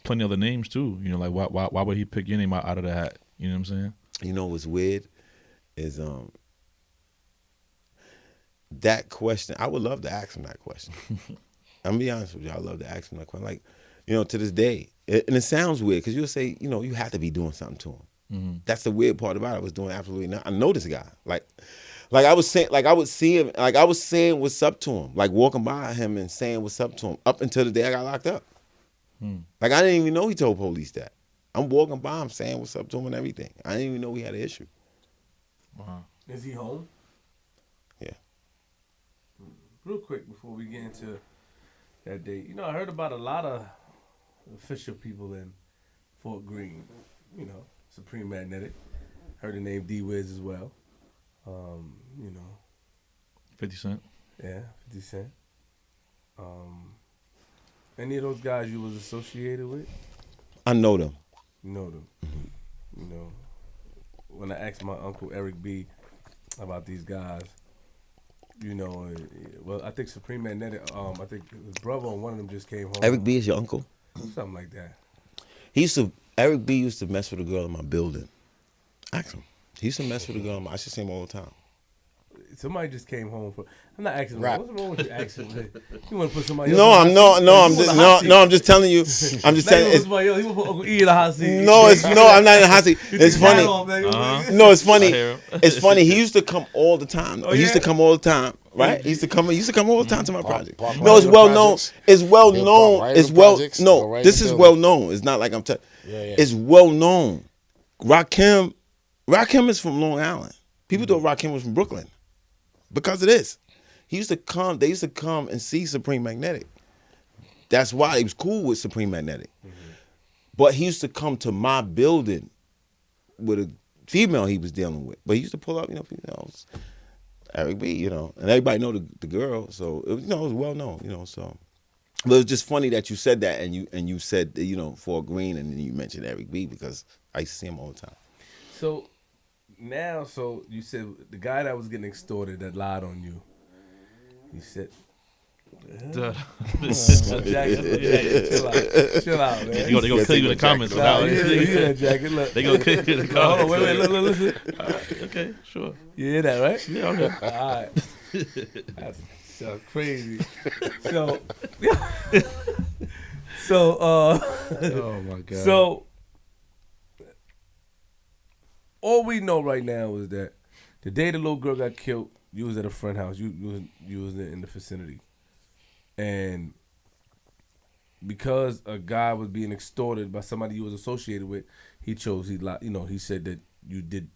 plenty other names too. You know, like why would he pick your name out of the hat? You know what I'm saying? You know what's weird is that question. I would love to ask him that question. I'm gonna be honest with you. I love to ask him that question. Like, you know, to this day, and it sounds weird because you'll say, you know, you have to be doing something to him. Mm-hmm. That's the weird part about it. I was doing absolutely nothing. I know this guy. Like I was saying, like I would see him, like I was saying what's up to him, like walking by him and saying what's up to him, up until the day I got locked up. Like I didn't even know he told police that. I'm walking by him saying what's up to him and everything. I didn't even know we had an issue. Wow. Is he home? Yeah. Real quick before we get into that date, you know, I heard about a lot of official people in Fort Greene. You know, Supreme Magnetic. Heard the name D-Wiz as well. You know, 50 Cent. Yeah, 50 Cent. Any of those guys you was associated with? I know them. You know them. Mm-hmm. You know, when I asked my uncle Eric B about these guys, you know, well, I think Supreme Magnetic, I think his brother on one of them just came home. Eric B is your uncle? Something like that. Eric B used to mess with a girl in my building. Ask him. He used to mess with a girl I should see him all the time. Somebody just came home from. I'm not asking. What's wrong with you asking? You want to put somebody? No, I'm just telling you. I'm just telling you. He want to put Uncle E in the hot seat. No, I'm not in the hot seat. It's funny. No, it's funny. It's funny. He used to come all the time. He used to come all the time. Right? He used to come all the time to my project. No, it's well known. It's well known. It's well. No, this is well known. It's not like I'm telling. It's well known. Rakim is from Long Island. People thought Rakim was from Brooklyn because of this. They used to come and see Supreme Magnetic. That's why he was cool with Supreme Magnetic. Mm-hmm. But he used to come to my building with a female he was dealing with. But he used to pull up, you know, females, Eric B, you know, and everybody know the girl, so it was, you know, it was well known, you know. So, but it was just funny that you said that, and you said, you know, Fort Greene, and then you mentioned Eric B because I used to see him all the time. So now, you said the guy that was getting extorted that lied on you. He said, Chill out, man. They gonna kill you in the comments. Jacket. Look. They gonna kill you in the comments. Hold on, wait, look, listen. Okay, sure. You hear that, right? Yeah, okay. All right. That's so crazy. Oh my God. So, all we know right now is that the day the little girl got killed, you was at a friend's house. You was in the vicinity. And because a guy was being extorted by somebody you was associated with, he said that you did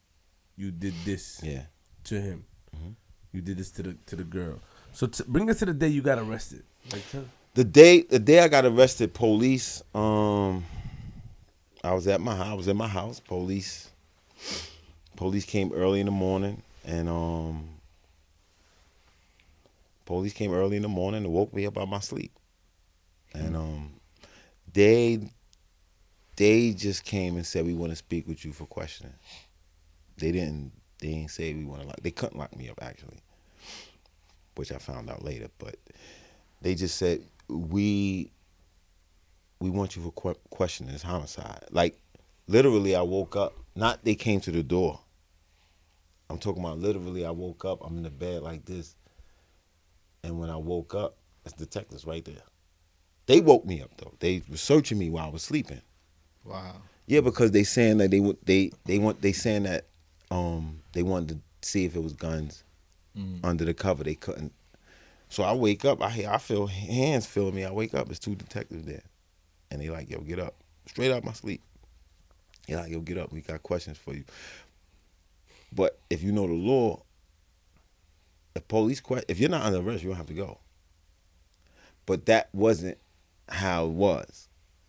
this to him. Mm-hmm. You did this to the girl. So bring us to the day you got arrested. The day I got arrested, police. I was in my house. Police came early in the morning, and police came early in the morning and woke me up out of my sleep. And they just came and said, we want to speak with you for questioning. They didn't say we want to they couldn't lock me up actually, which I found out later, but they just said, we want you for questioning. It's homicide. Like literally I woke up, not they came to the door. I'm talking about literally. I woke up. I'm in the bed like this, and when I woke up, it's detectives right there. They woke me up though. They were searching me while I was sleeping. Wow. Yeah, because they saying that they saying that they wanted to see if it was guns under the cover. They couldn't. So I wake up. I feel hands feeling me. I wake up. It's two detectives there, and they like, yo, get up, straight out my sleep. They like, yo, get up. We got questions for you. But if you know the law, the police if you're not under arrest, you don't have to go. But that wasn't how it was.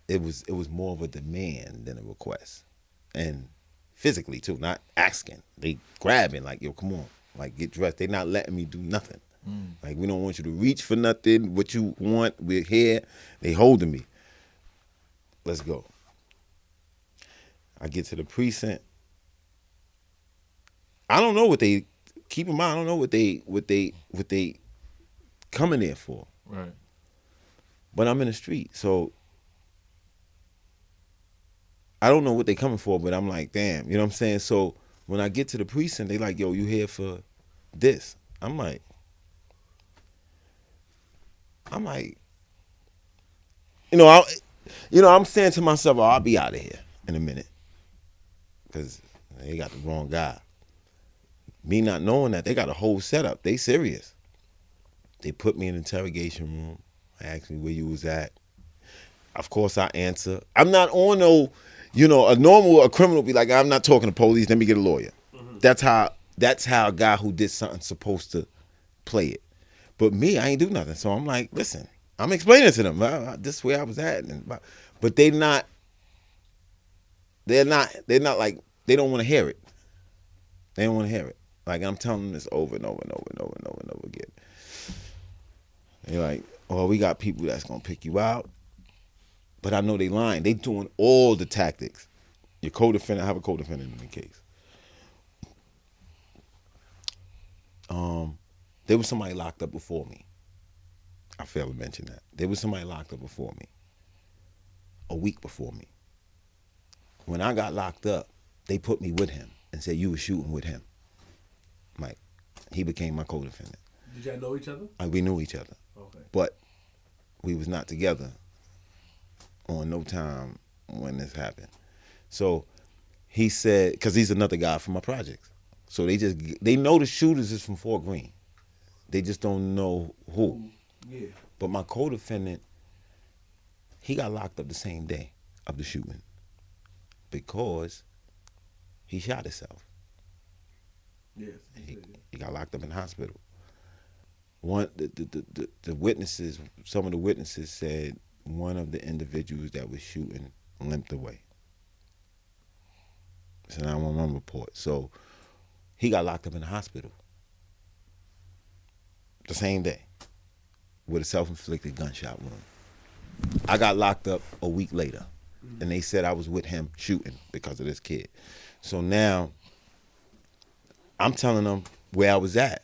It was more of a demand than a request, and physically too, not asking. They grabbing like, yo, come on, like get dressed. They not letting me do nothing. Like, we don't want you to reach for nothing. What you want, we're here. They holding me. Let's go. I get to the precinct. I don't know what they keep in mind. I don't know what they coming there for. Right. But I'm in the street, so I don't know what they coming for. But I'm like, damn, you know what I'm saying? So when I get to the precinct, they like, yo, you here for this? I'm like, I'm saying to myself, oh, I'll be out of here in a minute, because they got the wrong guy. Me not knowing that, they got a whole setup. They serious. They put me in an interrogation room. They asked me where you was at. Of course I answer. I'm not on no, a criminal be like, I'm not talking to police, let me get a lawyer. Mm-hmm. That's how a guy who did something supposed to play it. But me, I ain't do nothing. So I'm like, listen, I'm explaining to them, this is where I was at. But they're not like, they don't want to hear it. They don't want to hear it. Like, I'm telling them this over and over and over and over and over and over again. They're like, oh, we got people that's going to pick you out. But I know they lying. They doing all the tactics. Your co-defendant, I have a co-defendant in the case. There was somebody locked up before me. I failed to mention that. There was somebody locked up before me. A week before me. When I got locked up, they put me with him and said, you were shooting with him. Like, he became my co-defendant. Did y'all know each other? We knew each other. Okay. But we was not together on no time when this happened. So he said, because he's another guy from my projects. So they know the shooters is from Fort Greene. They just don't know who. Yeah. But my co-defendant, he got locked up the same day of the shooting because he shot himself. Yes. He got locked up in the hospital. The witnesses, some of the witnesses said one of the individuals that was shooting limped away. It's a 911 report. So he got locked up in the hospital the same day with a self-inflicted gunshot wound. I got locked up a week later, and they said I was with him shooting because of this kid. So now I'm telling them where I was at.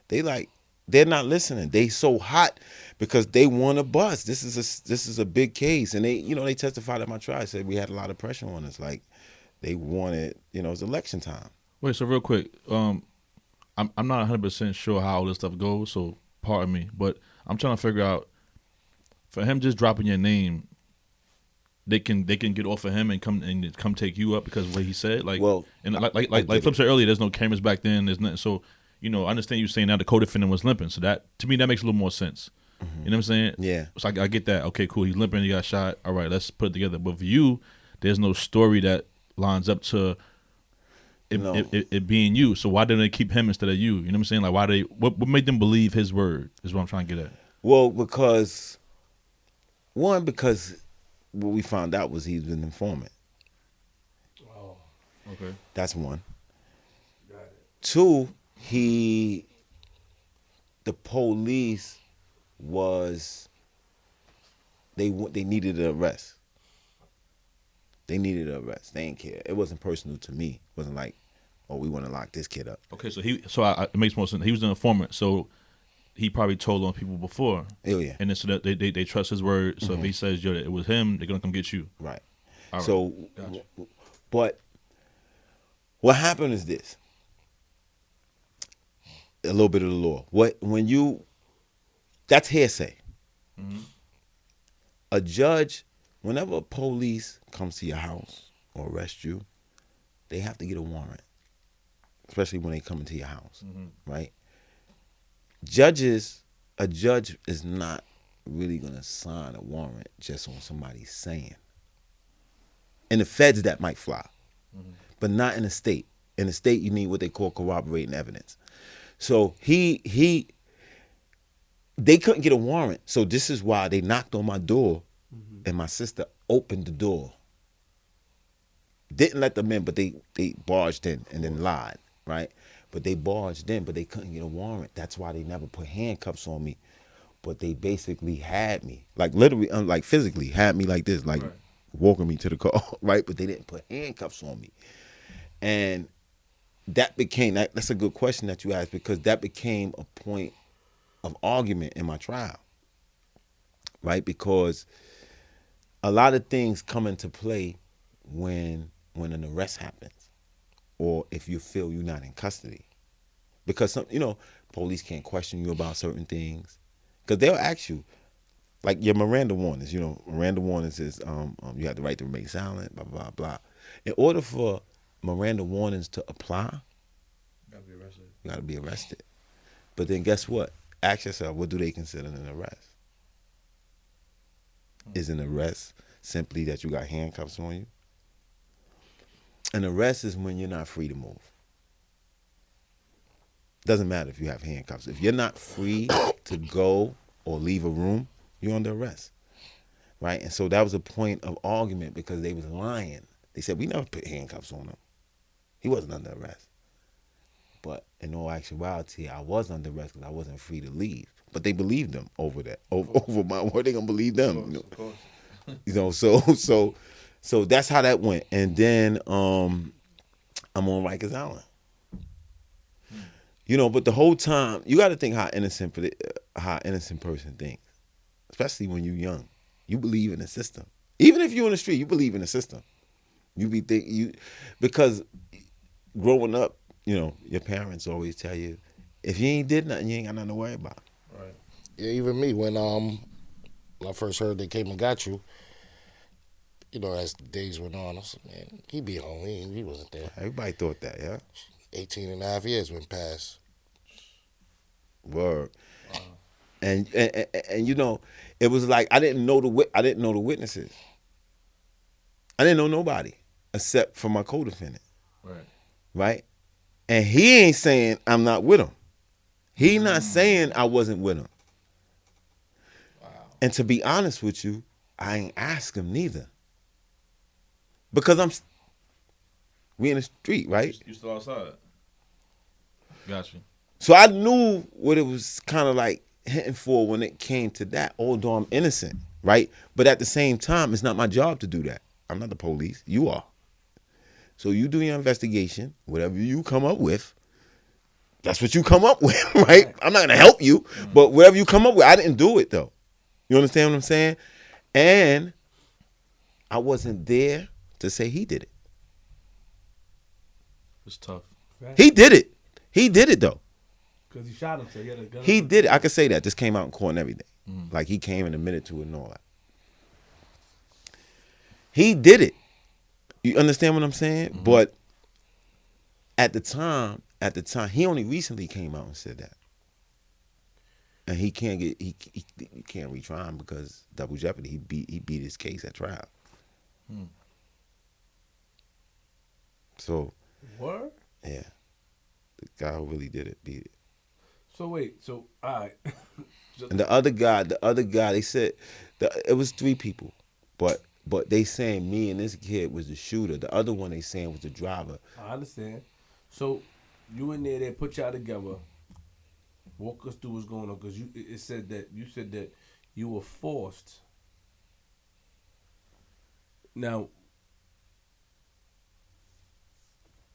They're not listening. They so hot because they want a bust. This is a big case, and they testified at my trial. Said we had a lot of pressure on us. Like, they wanted, it's election time. Wait, so real quick, I'm not 100% sure how all this stuff goes, so pardon me, but I'm trying to figure out, for him just dropping your name, they can get off of him and come take you up because of what he said. Like, well, and like Flip said earlier, there's no cameras back then. There's nothing. So, I understand you saying now the co-defendant was limping. So that, to me, that makes a little more sense. Mm-hmm. You know what I'm saying? Yeah. So I get that. Okay, cool. He's limping. He got shot. All right, let's put it together. But for you, there's no story that lines up to it being you. So why didn't they keep him instead of you? You know what I'm saying? Like, what made them believe his word is what I'm trying to get at. Well, because what we found out was he's an informant. Oh. Okay. That's one. Got it. Two, the police they needed an arrest. They needed an arrest. They didn't care. It wasn't personal to me. It wasn't like, oh, we want to lock this kid up. Okay, so it makes more sense. He was an informant, so he probably told on people before. Oh yeah. And then so that they trust his word. So if he says, yo, it was him, they're gonna come get you. Right. All right. So, gotcha. But What happened is this. A little bit of the law. That's hearsay. Mm-hmm. A judge, whenever police comes to your house or arrest you, they have to get a warrant, especially when they come into your house, right? A judge is not really gonna sign a warrant just on somebody saying. In the feds, that might fly, but not in the state. In the state, you need what they call corroborating evidence. So they couldn't get a warrant. So this is why they knocked on my door, and my sister opened the door. Didn't let them in, but they barged in and then lied, right? But they barged in, but they couldn't get a warrant. That's why they never put handcuffs on me. But they basically had me, like literally, like physically had me like this, like walking me to the car, right? But they didn't put handcuffs on me. And that became, that's a good question that you asked, because that became a point of argument in my trial, right? Because a lot of things come into play when an arrest happens, or if you feel you're not in custody, because police can't question you about certain things, because they'll ask you, like your Miranda warnings. Miranda warnings is you have the right to remain silent, blah blah blah. In order for Miranda warnings to apply, you gotta be arrested. But then guess what? Ask yourself, what do they consider an arrest? Is an arrest simply that you got handcuffs on you? An arrest is when you're not free to move. Doesn't matter if you have handcuffs. If you're not free to go or leave a room, you're under arrest, right? And so that was a point of argument, because they was lying. They said, we never put handcuffs on him. He wasn't under arrest. But in all actuality, I was under arrest because I wasn't free to leave. But they believed them over that. Over my word, they gonna believe them. Of course. So that's how that went. And then I'm on Rikers Island. But the whole time, you got to think how innocent person thinks, especially when you're young. You believe in the system. Even if you're in the street, you believe in the system. Because growing up, your parents always tell you, if you ain't did nothing, you ain't got nothing to worry about. Right. Yeah, even me, when I first heard they came and got you, as the days went on, I said, man, he be home. He wasn't there. Everybody thought that, yeah. 18 and a half years went past. Word. Wow. And it was like I didn't know the witnesses. I didn't know nobody except for my co-defendant. Right. Right? And he ain't saying I'm not with him. He not saying I wasn't with him. Wow. And to be honest with you, I ain't ask him neither. Because we in the street, right? You still outside. Got you. So I knew what it was kind of like hitting for when it came to that, although I'm innocent, right? But at the same time, it's not my job to do that. I'm not the police. You are. So you do your investigation. Whatever you come up with, that's what you come up with, right? I'm not going to help you, but whatever you come up with, I didn't do it, though. You understand what I'm saying? And I wasn't there to say he did it. It's tough. Right? He did it. He did it, though. Because he shot him, so he had a gun. He did it. I could say that. This came out in court and everything. Like, he came and admitted to it and all that. He did it. You understand what I'm saying? But at the time, he only recently came out and said that. And he can't you can't retry him because double jeopardy. He beat his case at trial. So, What? yeah. The guy who really did it beat it. So wait, all right. And the other guy, they said it was 3 people, but they saying me and this kid was the shooter. The other one they saying was the driver. I understand. So you in there, they put y'all together. Walk us through what's going on, because you said that you were forced. Now,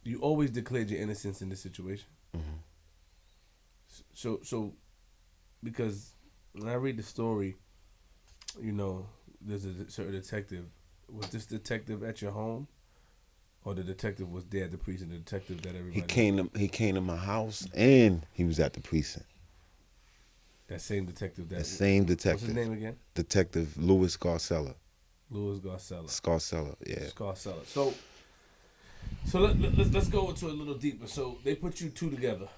you always declared your innocence in this situation. So, because when I read the story, there's a certain detective. Was this detective at your home? Or the detective was there at the precinct. The detective that everybody. He came to my house and he was at the precinct. That same detective. The same detective. What's his name again? Detective Louis Garcella. Louis Garcella. Scarcella, yeah. Scarcella. So let's go into a little deeper. So they put you two together,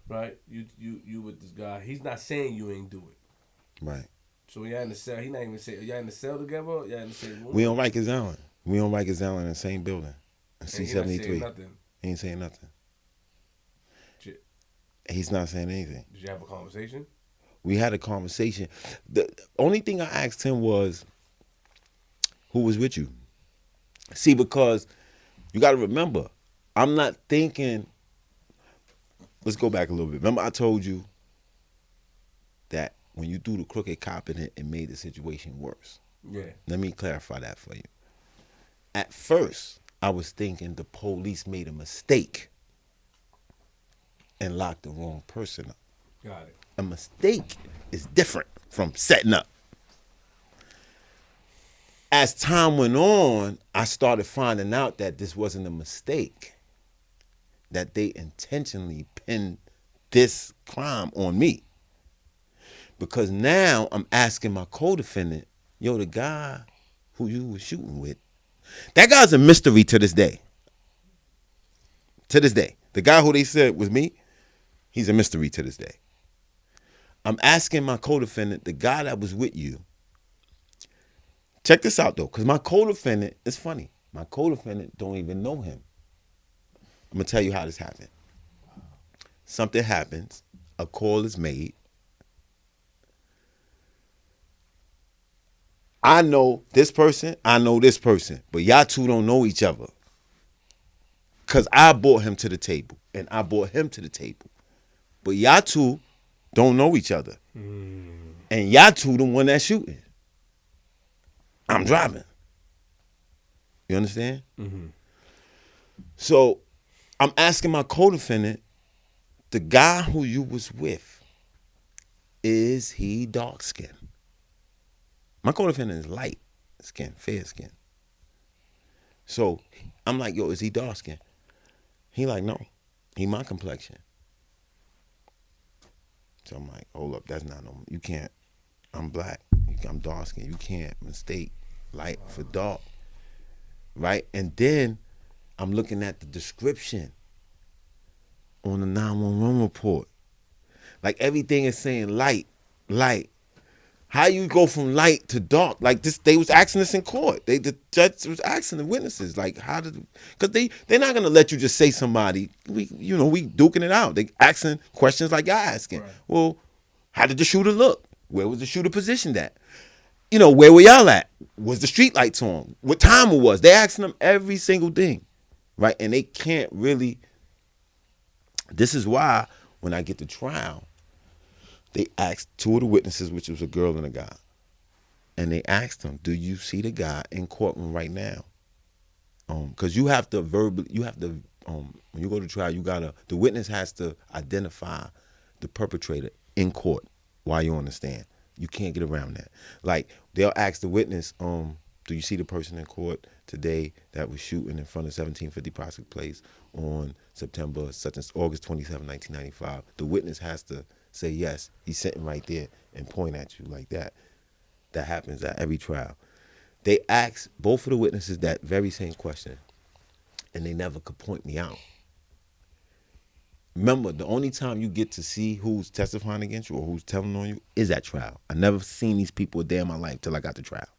right? You with this guy. He's not saying you ain't do it, Right. So y'all in the cell. He not even saying y'all in the cell together. Y'all in the same room. We on Rikers Island. We on Rikers Island in the same building. C-73. He not saying nothing. He ain't saying nothing. Shit. He's not saying anything. Did you have a conversation? We had a conversation. The only thing I asked him was, who was with you? See, because you got to remember, I'm not thinking, let's go back a little bit. Remember I told you that when you threw the crooked cop in it made the situation worse. Yeah. Let me clarify that for you. At first, I was thinking the police made a mistake and locked the wrong person up. Got it. A mistake is different from setting up. As time went on, I started finding out that this wasn't a mistake, that they intentionally pinned this crime on me. Because now I'm asking my co-defendant, yo, the guy who you were shooting with, that guy's a mystery to this day. To this day. The guy who they said was me, he's a mystery to this day. I'm asking my co-defendant, the guy that was with you, check this out though, because my co-defendant, it's funny, my co-defendant don't even know him. I'm going to tell you how this happened. Something happens, a call is made. I know this person, but y'all two don't know each other. Because I brought him to the table, and I brought him to the table. But y'all two don't know each other. And y'all two the one that's shooting. I'm driving. You understand? Mm-hmm. So I'm asking my co-defendant, the guy who you was with, is he dark skinned? My co-defendant is light skin, fair skin. So I'm like, yo, is he dark skinned? He like, no, he my complexion. So I'm like, hold up, that's not normal. You can't, I'm black, I'm dark skinned. You can't mistake light for dark, right? And then I'm looking at the description on the 911 report. Like everything is saying light, light. How you go from light to dark? Like this, they was asking this in court. The judge was asking the witnesses, like, how did? Because they're not gonna let you just say somebody. We duking it out. They asking questions like y'all asking. Right. Well, how did the shooter look? Where was the shooter positioned at? Where were y'all at? Was the street lights on? What time it was? They asking them every single thing, right? And they can't really. This is why when I get to trial, they asked two of the witnesses, which was a girl and a guy, and they asked them, "Do you see the guy in courtroom right now?" Because you have to when you go to trial, the witness has to identify the perpetrator in court while you're on the stand. You can't get around that. Like they'll ask the witness, "Do you see the person in court today that was shooting in front of 1750 Prospect Place on August 27, 1995?" The witness has to say yes, he's sitting right there and point at you like that. That happens at every trial. They asked both of the witnesses that very same question, and they never could point me out. Remember, the only time you get to see who's testifying against you or who's telling on you is at trial. I never seen these people a day in my life till I got to trial.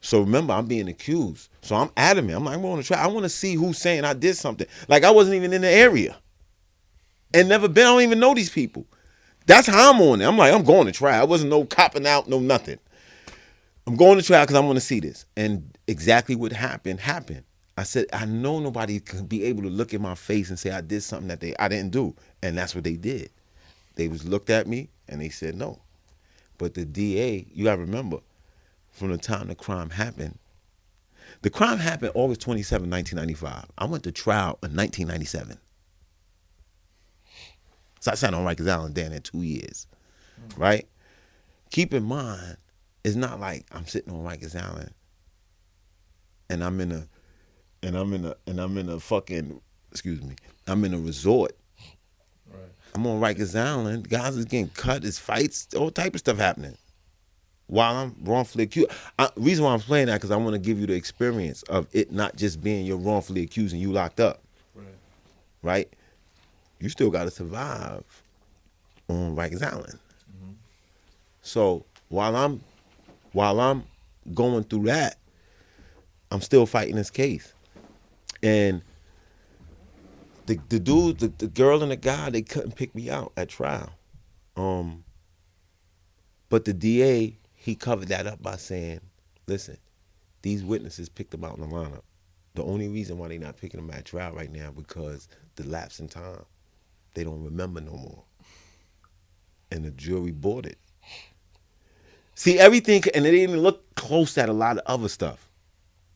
So remember, I'm being accused. So I'm adamant. I'm like, I'm going to trial. I want to see who's saying I did something. Like I wasn't even in the area. And never been, I don't even know these people. That's how I'm on it. I'm like, I'm going to trial. It wasn't no copping out, no nothing. I'm going to trial because I want to see this. And exactly what happened. I said, I know nobody can be able to look at my face and say I did something that I didn't do. And that's what they did. They looked at me and they said no. But the DA, you got to remember, from the time the crime happened August 27, 1995. I went to trial in 1997. So I sat on Rikers Island down there 2 years, right? Keep in mind, it's not like I'm sitting on Rikers Island and I'm in and I'm in a fucking, excuse me, I'm in a resort. Right. I'm on Rikers Island. Guys is getting cut. There's fights. All type of stuff happening while I'm wrongfully accused. Reason why I'm playing that because I want to give you the experience of it not just being you're wrongfully accused and you locked up, Right. right? You still got to survive on Rikers Island. Mm-hmm. So while I'm going through that, I'm still fighting this case. And the dude, the girl and the guy, they couldn't pick me out at trial. But the DA, he covered that up by saying, listen, these witnesses picked them out in the lineup. The only reason why they're not picking them at trial right now because the lapse in time. They don't remember no more. And the jury bought it. See, everything, and it didn't look close at a lot of other stuff,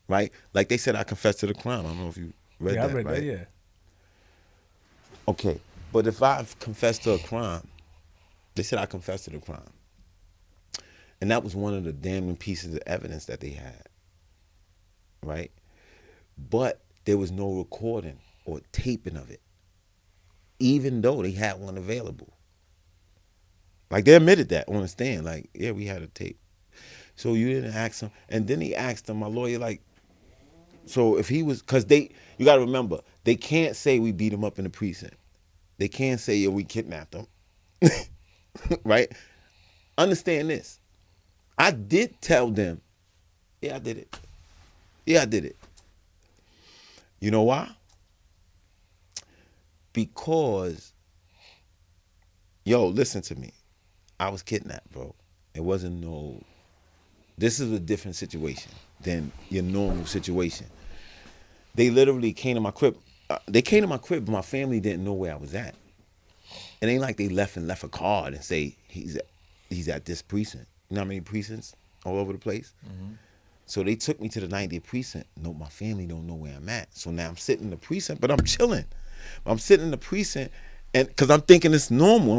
right? Like they said, I confessed to the crime. I don't know if you read that, I read right? that, yeah. Okay, but if I've confessed to a crime, they said I confessed to the crime. And that was one of the damning pieces of evidence that they had, right? But there was no recording or taping of it, even though they had one available. Like, they admitted that on the stand. Like, yeah, we had a tape. So you didn't ask him. And then he asked him, my lawyer, like, so if he was, because you got to remember, they can't say we beat him up in the precinct. They can't say, yeah, we kidnapped him. Right? Understand this. I did tell them, yeah, I did it. Yeah, I did it. You know why? Because, yo, listen to me. I was kidnapped, bro. It wasn't this is a different situation than your normal situation. They literally came to my crib. They came to my crib, but my family didn't know where I was at. It ain't like they left a card and say he's at this precinct. You know how many precincts all over the place? Mm-hmm. So they took me to the 90th precinct. No, my family don't know where I'm at. So now I'm sitting in the precinct, but I'm chilling. I'm sitting in the precinct, and because I'm thinking it's normal.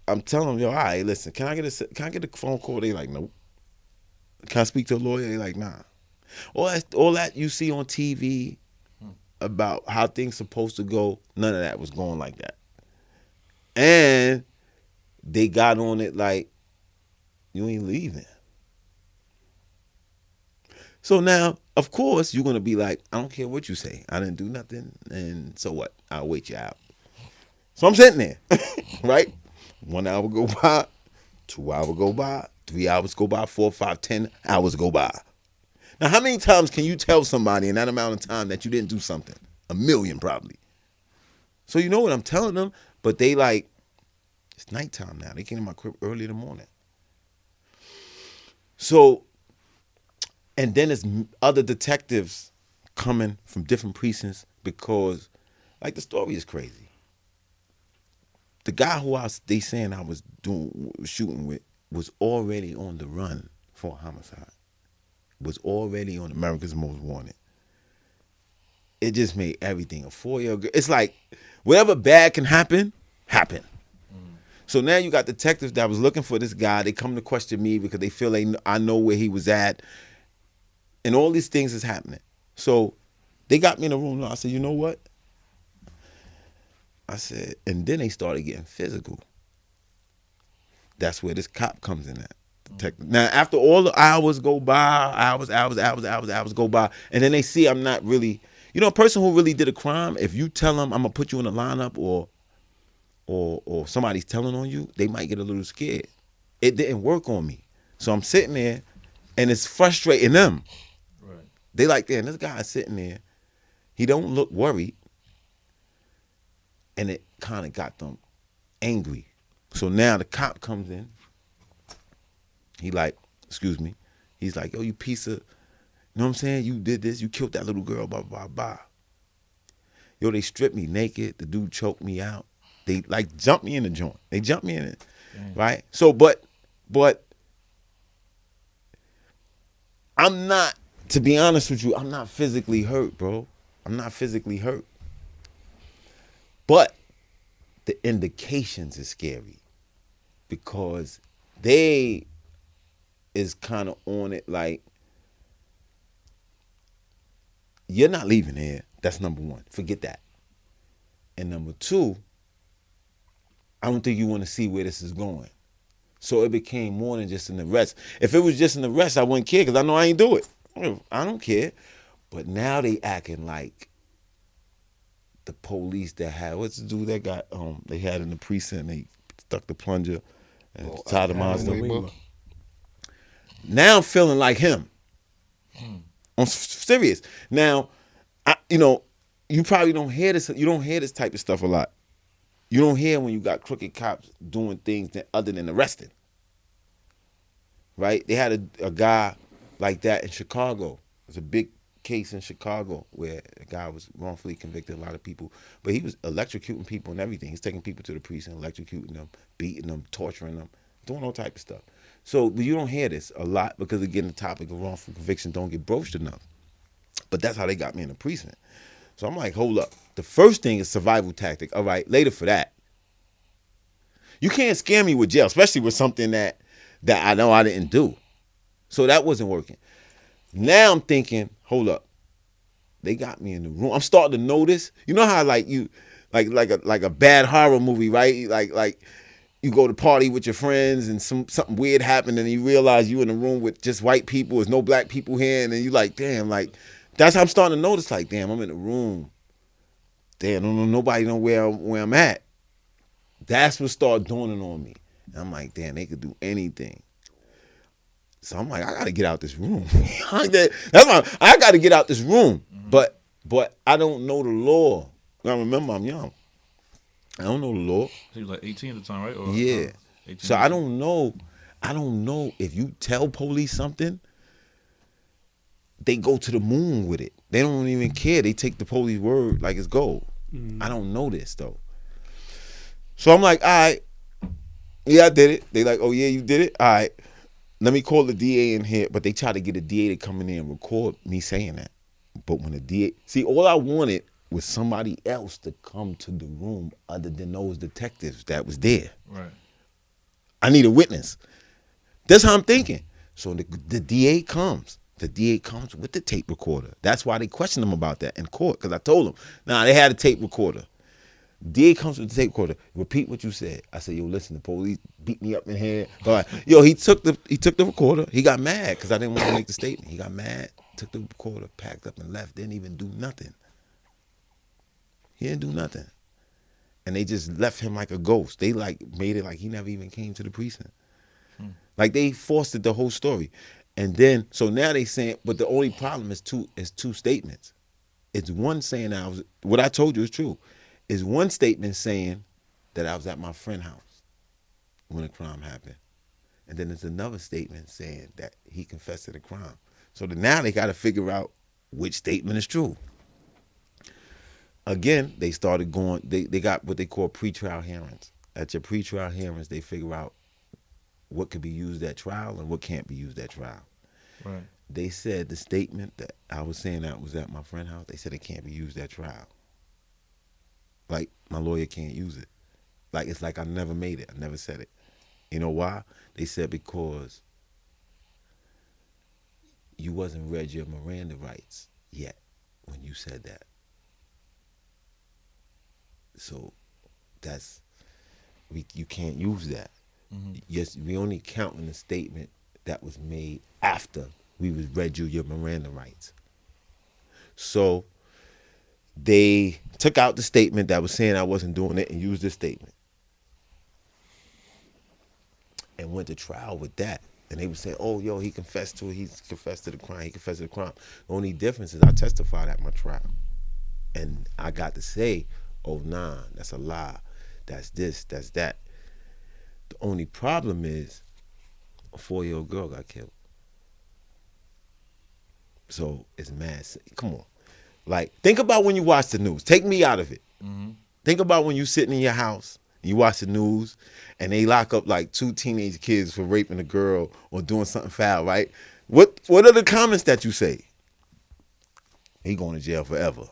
I'm telling them, yo, all right, listen, can I get a phone call? They like, nope. Can I speak to a lawyer? They like, nah. All that you see on TV about how things supposed to go, none of that was going like that. And they got on it like, you ain't leaving. So now, of course, you're going to be like, I don't care what you say. I didn't do nothing, and so what? I'll wait you out. So I'm sitting there, right? 1 hour go by, 2 hours go by, 3 hours go by, 4, 5, 10 hours go by. Now, how many times can you tell somebody in that amount of time that you didn't do something? 1 million probably. So you know what I'm telling them, but they like, it's nighttime now. They came to my crib early in the morning. So, and then there's other detectives coming from different precincts because, like, the story is crazy. The guy who they saying I was shooting with was already on the run for a homicide. Was already on America's Most Wanted. It just made everything a 4-year girl. It's like whatever bad can happen, happen. So now you got detectives that was looking for this guy. They come to question me because they feel I know where he was at. And all these things is happening. So they got me in a room. I said, you know what? I said, and then they started getting physical. That's where this cop comes in at. Now, after all the hours go by, hours go by, and then they see I'm not really, a person who really did a crime, if you tell them I'm going to put you in a lineup or somebody's telling on you, they might get a little scared. It didn't work on me. So I'm sitting there, and it's frustrating them. Right. They like, damn, this guy's sitting there. He don't look worried. And it kind of got them angry. So now the cop comes in. He like, excuse me. He's like, yo, you piece of, you know what I'm saying? You did this. You killed that little girl, blah, blah, blah. Yo, they stripped me naked. The dude choked me out. They like jumped me in the joint. They jumped me in it, right? So, but I'm not, to be honest with you, I'm not physically hurt, bro. I'm not physically hurt. But the indications is scary because they is kind of on it like, you're not leaving here. That's number one. Forget that. And number two, I don't think you want to see where this is going. So it became more than just an arrest. If it was just an arrest, I wouldn't care because I know I ain't do it. I don't care. But now they acting like the police that had, what's the dude that got, they had in the precinct, they stuck the plunger and tied him out. Now I'm feeling like him. I'm serious. Now, you probably don't hear this. You don't hear this type of stuff a lot. You don't hear when you got crooked cops doing things other than arresting. Right? They had a guy like that in Chicago. There's a big case in Chicago where a guy was wrongfully convicted, a lot of people. But he was electrocuting people and everything. He's taking people to the precinct, electrocuting them, beating them, torturing them, doing all type of stuff. So but you don't hear this a lot because, again, the topic of wrongful conviction don't get broached enough. But that's how they got me in the precinct. So I'm like, hold up. The first thing is survival tactic. All right, later for that. You can't scare me with jail, especially with something that I know I didn't do. So that wasn't working. Now I'm thinking, hold up. They got me in the room. I'm starting to notice. You know how like a bad horror movie, right? Like you go to party with your friends and something weird happened and you realize you in a room with just white people, there's no black people here, and then you like, damn, like that's how I'm starting to notice, like, damn, I'm in a room. Damn, nobody know where I'm at. That's what started dawning on me. And I'm like, damn, they could do anything. So I'm like, I gotta get out this room. That's why I gotta get out this room. Mm-hmm. But I don't know the law. Now remember, I'm young. I don't know the law. He was like 18 at the time, right? Or, yeah. 18, so 18. I don't know if you tell police something, they go to the moon with it. They don't even care. They take the police word like it's gold. I don't know this though. So I'm like, all right, yeah, I did it. They like, oh yeah, you did it? All right, let me call the DA in here. But they try to get a DA to come in there and record me saying that. But when the DA, see, all I wanted was somebody else to come to the room other than those detectives that was there. Right. I need a witness. That's how I'm thinking. So the DA comes. The DA comes with the tape recorder. That's why they questioned him about that in court, because I told them, nah, they had a tape recorder. DA comes with the tape recorder. Repeat what you said. I said, yo, listen, the police beat me up in here. But yo, he took the recorder. He got mad because I didn't want to make the statement. He got mad, took the recorder, packed up and left. Didn't even do nothing. He didn't do nothing. And they just left him like a ghost. They like made it like he never even came to the precinct. Like they forced the whole story. And then, so now they saying, but the only problem is two statements. It's one saying what I told you is true. Is one statement saying that I was at my friend's house when the crime happened. And then there's another statement saying that he confessed to the crime. So now they got to figure out which statement is true. Again, they started going, they got what they call pretrial hearings. At your pretrial hearings, they figure out what could be used at trial and what can't be used at trial. Right. They said the statement that I was saying that was at my friend's house, they said it can't be used at trial. Like, my lawyer can't use it. Like, it's like I never made it. I never said it. You know why? They said because you wasn't read your Miranda rights yet when you said that. So you can't use that. Mm-hmm. Yes, we only counting the statement that was made after we was read you your Miranda rights. So they took out the statement that was saying I wasn't doing it and used this statement. And went to trial with that. And they would say, oh, yo, he confessed to the crime. The only difference is I testified at my trial. And I got to say, oh, nah, that's a lie. That's this, that's that. The only problem is a 4-year-old girl got killed. So it's mad. Come on. Like, think about when you watch the news. Take me out of it. Mm-hmm. Think about when you sitting in your house, you watch the news, and they lock up like 2 teenage kids for raping a girl or doing something foul, right? What are the comments that you say? He going to jail forever.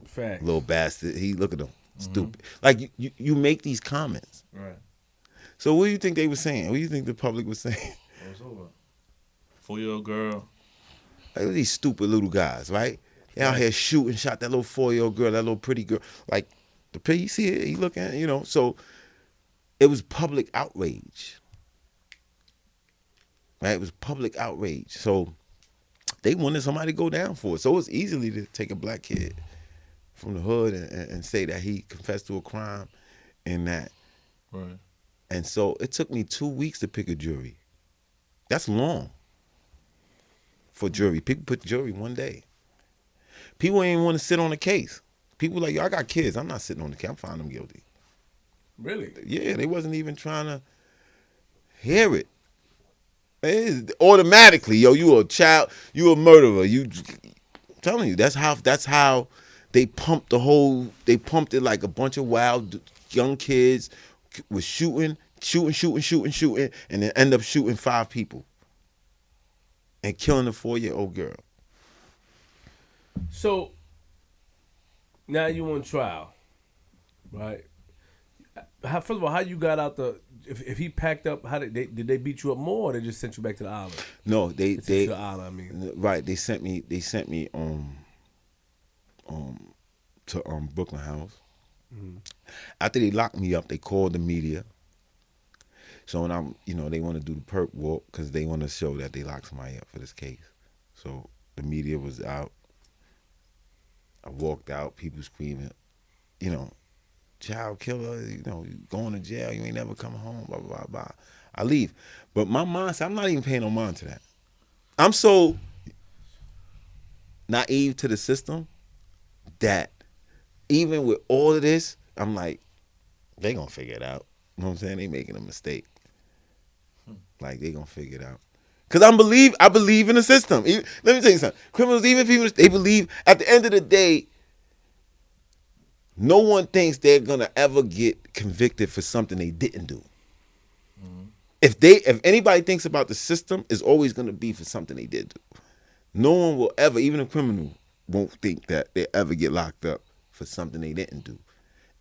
Fact. Little bastard. Look at him. Stupid. Like, you make these comments. Right. So what do you think they were saying? What do you think the public was saying? It was over. 4-year-old girl. Like, these stupid little guys, right? Out here shooting, shot that little 4-year-old girl, that little pretty girl. Like, the pretty, you see it, he looking at it, you know. So, it was public outrage. Right? It was public outrage. So, they wanted somebody to go down for it. So, it was easily to take a black kid from the hood and say that he confessed to a crime and that. Right. And so, it took me 2 weeks to pick a jury. That's long for jury. People put jury one day. People ain't want to sit on the case. People like, yo, I got kids. I'm not sitting on the case. I'm finding them guilty. Really? Yeah, they wasn't even trying to hear it. Automatically, yo, you a child, you a murderer. I'm telling you, that's how they pumped they pumped it like a bunch of wild young kids was shooting, and then end up shooting 5 people and killing a 4-year-old girl. So now you on trial, right? First of all, how you got out the? If he packed up, how did they beat you up more, or they just sent you back to the island? No, they To the island, I mean. Right, they sent me to Brooklyn House. Mm-hmm. After they locked me up, they called the media. So when they want to do the perp walk because they want to show that they locked somebody up for this case. So the media was out. I walked out, people screaming, child killer, you going to jail, you ain't never coming home, blah, blah, blah. I leave. But my mindset, I'm not even paying no mind to that. I'm so naive to the system that even with all of this, I'm like, they gonna figure it out. You know what I'm saying? They making a mistake. Like, they gonna figure it out. Because I believe in the system. Let me tell you something. Criminals, even people, they believe, at the end of the day, no one thinks they're gonna ever get convicted for something they didn't do. Mm-hmm. If anybody thinks about the system, it's always gonna be for something they did do. No one will ever, even a criminal, won't think that they ever get locked up for something they didn't do.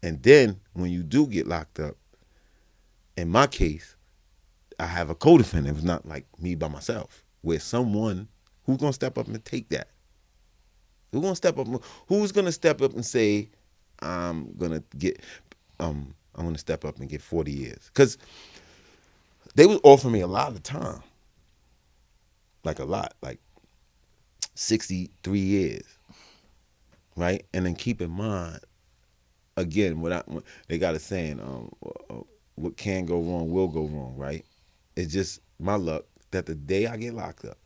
And then when you do get locked up, in my case, I have a co-defendant. It's not like me by myself, where someone who's gonna step up and take that. Who's gonna step up and say, I'm gonna step up and get 40 years? Because they was offering me a lot of time. Like a lot, like 63 years. Right? And then keep in mind, again, they got a saying, what can go wrong will go wrong, right? It's just my luck that the day I get locked up,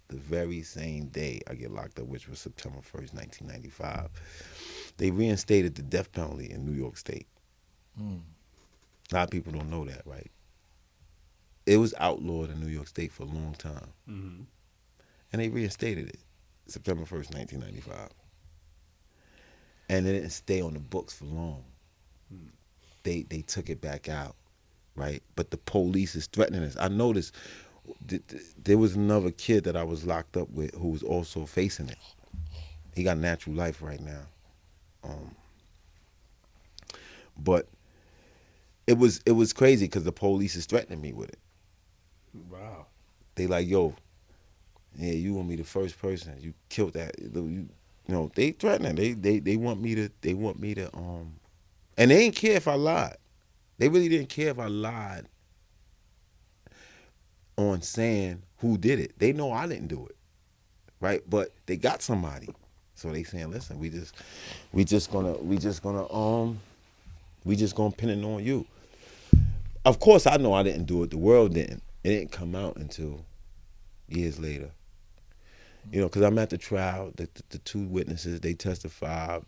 the very same day I get locked up, which was September 1st, 1995, they reinstated the death penalty in New York State. A lot of people don't know that, right? It was outlawed in New York State for a long time. Mm-hmm. And they reinstated it September 1st, 1995. And it didn't stay on the books for long. They took it back out, right? But the police is threatening us. I noticed there was another kid that I was locked up with who was also facing it. He got natural life right now. But it was crazy because the police is threatening me with it. Wow. They like, yo, yeah, you want me the first person. You killed that. They threatening. They want me to. And they didn't care if I lied. They really didn't care if I lied on saying who did it. They know I didn't do it, right? But they got somebody, so they saying, listen, we just gonna pin it on you. Of course, I know I didn't do it. The world didn't. It didn't come out until years later. Because I'm at the trial. The 2 witnesses, they testified.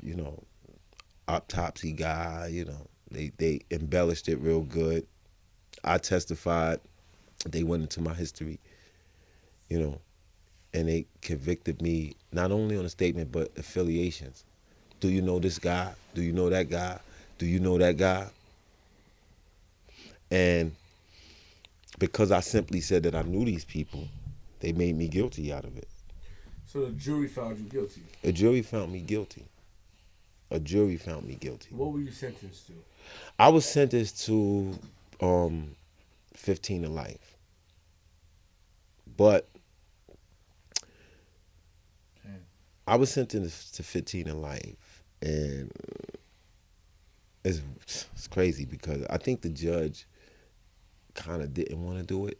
Autopsy guy. They embellished it real good. I testified. They went into my history. And they convicted me not only on a statement but affiliations. Do you know this guy? Do you know that guy? Do you know that guy? And because I simply said that I knew these people, they made me guilty out of it. So the jury found you guilty? A jury found me guilty. What were you sentenced to? I was sentenced to 15 to life. But I was sentenced to 15 in life, and it's crazy because I think the judge kind of didn't want to do it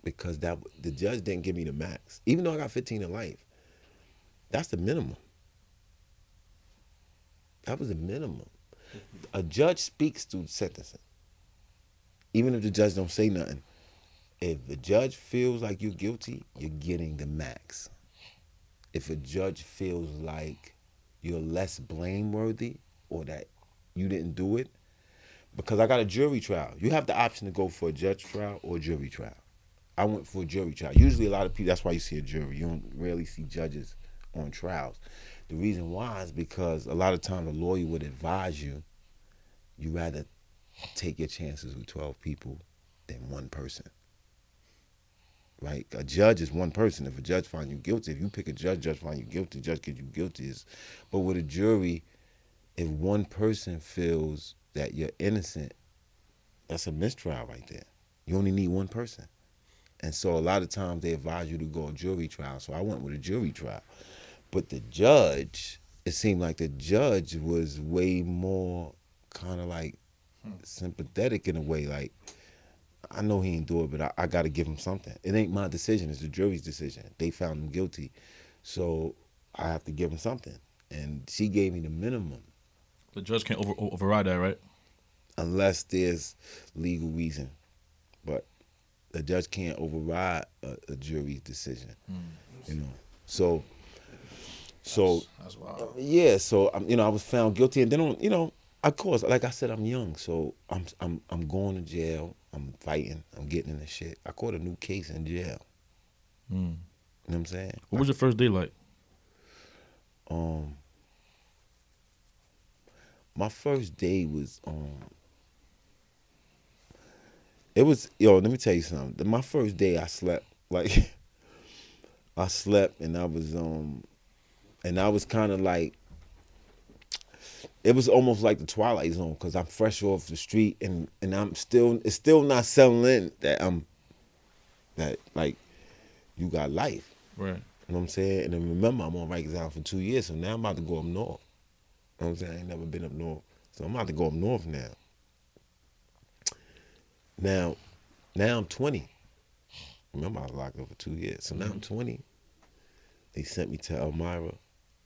because the judge didn't give me the max. Even though I got 15 in life, that's the minimum. That was the minimum. A judge speaks through sentencing. Even if the judge don't say nothing, if the judge feels like you're guilty, you're getting the max. If a judge feels like you're less blameworthy or that you didn't do it, because I got a jury trial. You have the option to go for a judge trial or a jury trial. I went for a jury trial. Usually a lot of people, that's why you see a jury. You don't rarely see judges on trials. The reason why is because a lot of times a lawyer would advise you, you rather take your chances with 12 people than one person. Right? A judge is one person. If a judge finds you guilty, if you pick a judge finds you guilty, judge gives you guilty. But with a jury, if one person feels that you're innocent, that's a mistrial right there. You only need one person. And so a lot of times they advise you to go a jury trial. So I went with a jury trial. But the judge, it seemed like the judge was way more kind of like sympathetic in a way. Like, I know he ain't do it, but I got to give him something. It ain't my decision. It's the jury's decision. They found him guilty. So I have to give him something. And she gave me the minimum. The judge can't override that, right? Unless there's legal reason. But the judge can't override a jury's decision. You know. So that's wild. yeah, so I was found guilty, and then of course, like I said, I'm young, so I'm going to jail. I'm fighting. I'm getting in the shit. I caught a new case in jail. You know what I'm saying? What was your first day like? My first day was it was let me tell you something. My first day I slept I slept and I was kind of like, it was almost like the Twilight Zone because I'm fresh off the street and it's still not settling in that like you got life. Right. You know what I'm saying? And then remember, I'm on Rikers Island for 2 years, so now I'm about to go up north. You know what I'm saying? I ain't never been up north. So I'm about to go up north now. Now I'm 20. Remember, I was locked up for 2 years. So now I'm 20. They sent me to Elmira,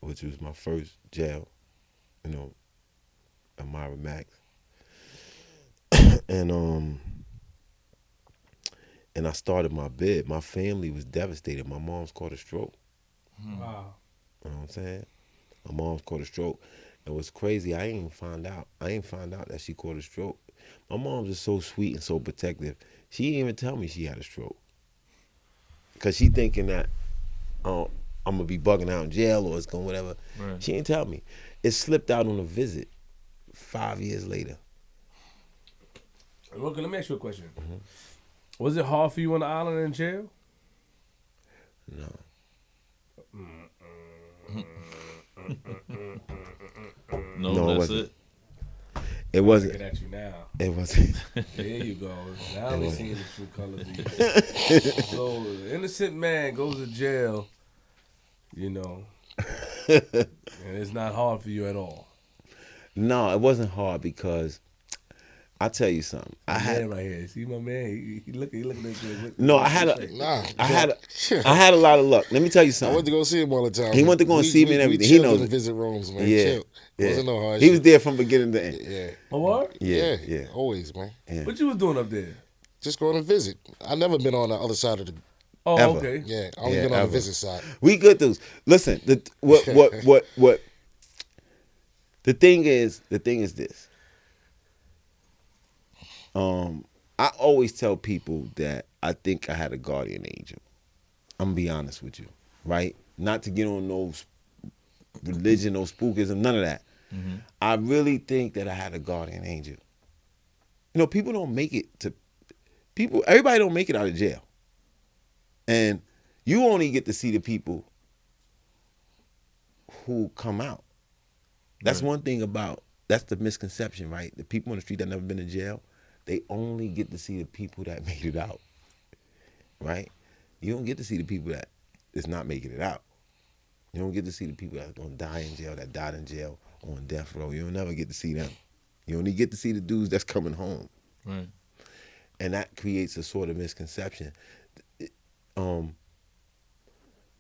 which was my first jail, Elmira Max. And I started my bid. My family was devastated. My mom's caught a stroke. Wow. You know what I'm saying? My mom's caught a stroke. It was crazy. I ain't find out that she caught a stroke. My mom's just so sweet and so protective. She didn't even tell me she had a stroke. Because she thinking that I'm going to be bugging out in jail or it's going whatever. Right. She didn't tell me. It slipped out on a visit 5 years later. Look, let me ask you a question. Was it hard for you on the island in jail? No. No, it that's wasn't. it. It wasn't. Looking at you now. It wasn't. There you go. Now we're seeing the true colors of you. So, innocent man goes to jail, and it's not hard for you at all. No, it wasn't hard because I'll tell you something. I had right here. See my man? He looking at you. No, I had a lot of luck. Let me tell you I something. went to go see him all the time. He went to go and see me and everything. He chilled knows in it. visit rooms, man. Yeah, Chill. yeah. Wasn't no hard He shit. was there from beginning to end. Yeah. Oh, what? Yeah. Always, man. Yeah. What you was doing up there? Just going to visit. I never been on the other side of the. Oh, Ever. okay. Yeah, I only Yeah, been on ever. the visit side. We good dudes. Listen, what the thing is this. I always tell people that I think I had a guardian angel. I'm gonna be honest with you, right? Not to get on no religion, no spookism, none of that. Mm-hmm. I really think that I had a guardian angel. People don't make it to everybody don't make it out of jail. And you only get to see the people who come out. That's Right. one thing that's the misconception, right? The people on the street that never been to jail, they only get to see the people that made it out, right? You don't get to see the people that is not making it out. You don't get to see the people that are gonna die in jail, that died in jail on death row. You don't never get to see them. You only get to see the dudes that's coming home. Right. And that creates a sort of misconception.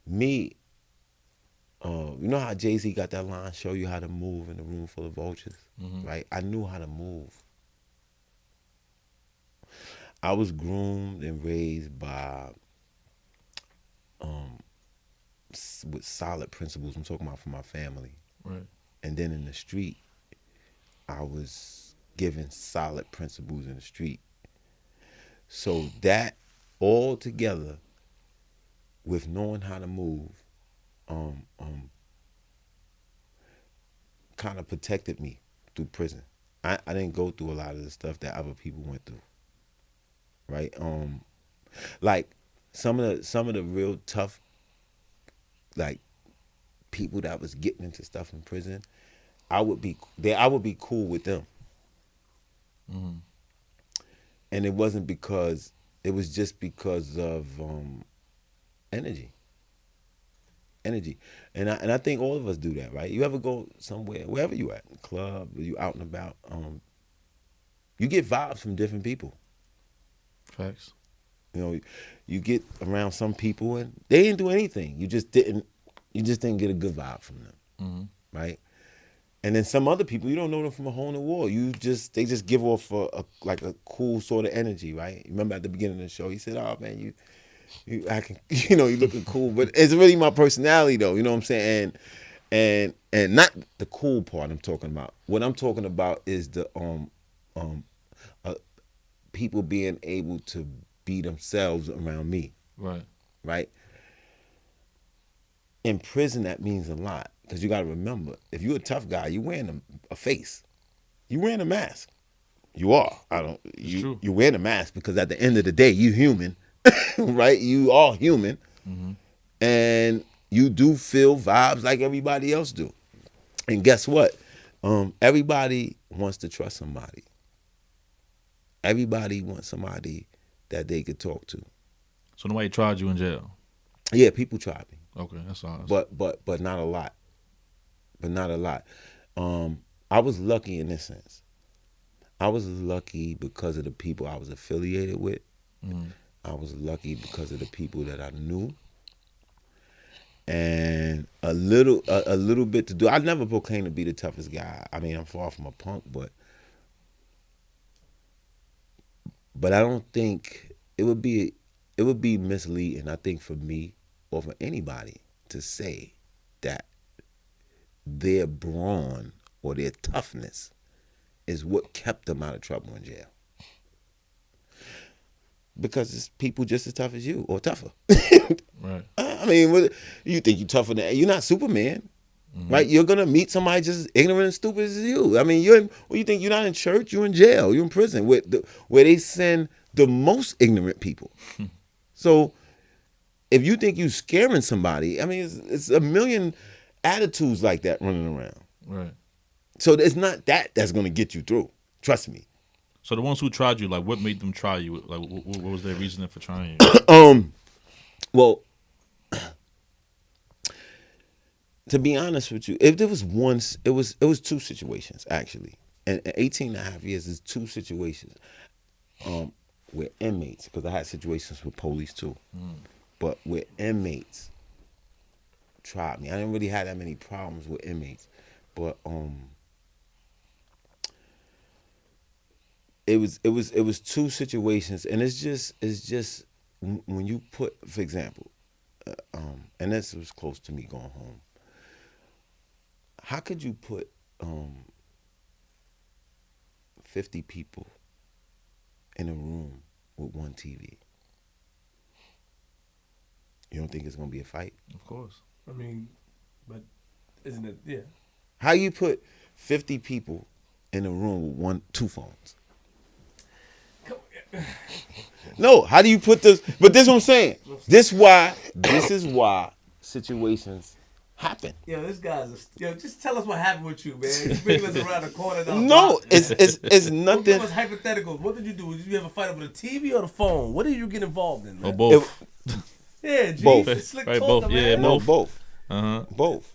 Me, you know how Jay-Z got that line, show you how to move in a room full of vultures, right? I knew how to move. I was groomed and raised by, with solid principles. I'm talking about from my family. Right. And then in the street, I was given solid principles in the street. So that all together with knowing how to move, kind of protected me through prison. I didn't go through a lot of the stuff that other people went through. Right? Like some of the real tough, like, people that was getting into stuff in prison, I would be cool with them. And it wasn't because, it was just because of energy. And I think all of us do that, right? You ever go somewhere, wherever you at, club, or you out and about, you get vibes from different people. Facts. You know, you get around some people and they didn't do anything. You just didn't get a good vibe from them, right? And then some other people, you don't know them from a hole in the wall. They just give off a cool sort of energy, right? Remember at the beginning of the show, he said, "Oh man, you acting, you looking cool," but it's really my personality, though. You know what I'm saying? And not the cool part I'm talking about. What I'm talking about is the people being able to be themselves around me. Right? In prison, that means a lot, because you got to remember, if you're a tough guy, you're wearing a face. You're wearing a mask. You are. You're wearing a mask because at the end of the day, you're human, right? You are human, and you do feel vibes like everybody else do. And guess what? Everybody wants to trust somebody. Everybody wants somebody that they could talk to. So nobody tried you in jail? Yeah, people tried me. Okay, that's all. But not a lot. I was lucky in this sense. I was lucky because of the people I was affiliated with. I was lucky because of the people that I knew. And a little bit to do. I never proclaimed to be the toughest guy. I mean, I'm far from a punk, but I don't think it would be misleading, I think, for me or for anybody to say that their brawn or their toughness is what kept them out of trouble in jail. Because it's people just as tough as you or tougher. Right. I mean, you think you're tougher than, you're not Superman. Right? You're going to meet somebody just as ignorant and stupid as you. I mean, you think you're not in church, you're in jail, you're in prison where they send the most ignorant people. So if you think you're scaring somebody, I mean, it's a million attitudes like that running around. Right. So it's not that's going to get you through. Trust me. So the ones who tried you, like, what made them try you? Like, what was their reasoning for trying you? Well, to be honest with you, if there was once, it was two situations, actually. And 18 and a half years is two situations where inmates, because I had situations with police too, but where inmates tried me. I didn't really have that many problems with inmates, but it was two situations, and it's just when you put, for example, and this was close to me going home. How could you put 50 people in a room with one TV? You don't think it's gonna be a fight? Of course. I mean, but isn't it? Yeah. How you put 50 people in a room with two phones? No, how do you put this? But this is what I'm saying. This is why situations happen. Yo, this guy's just tell us what happened with you, man. You bringing us around the corner. No, it's nothing. Give us hypotheticals. What did you do? Did you have a fight over the TV or the phone? What did you get involved in, man? Or both. Yeah, G, both. Slick Right, talker, both. man. Yeah, No, both. Both.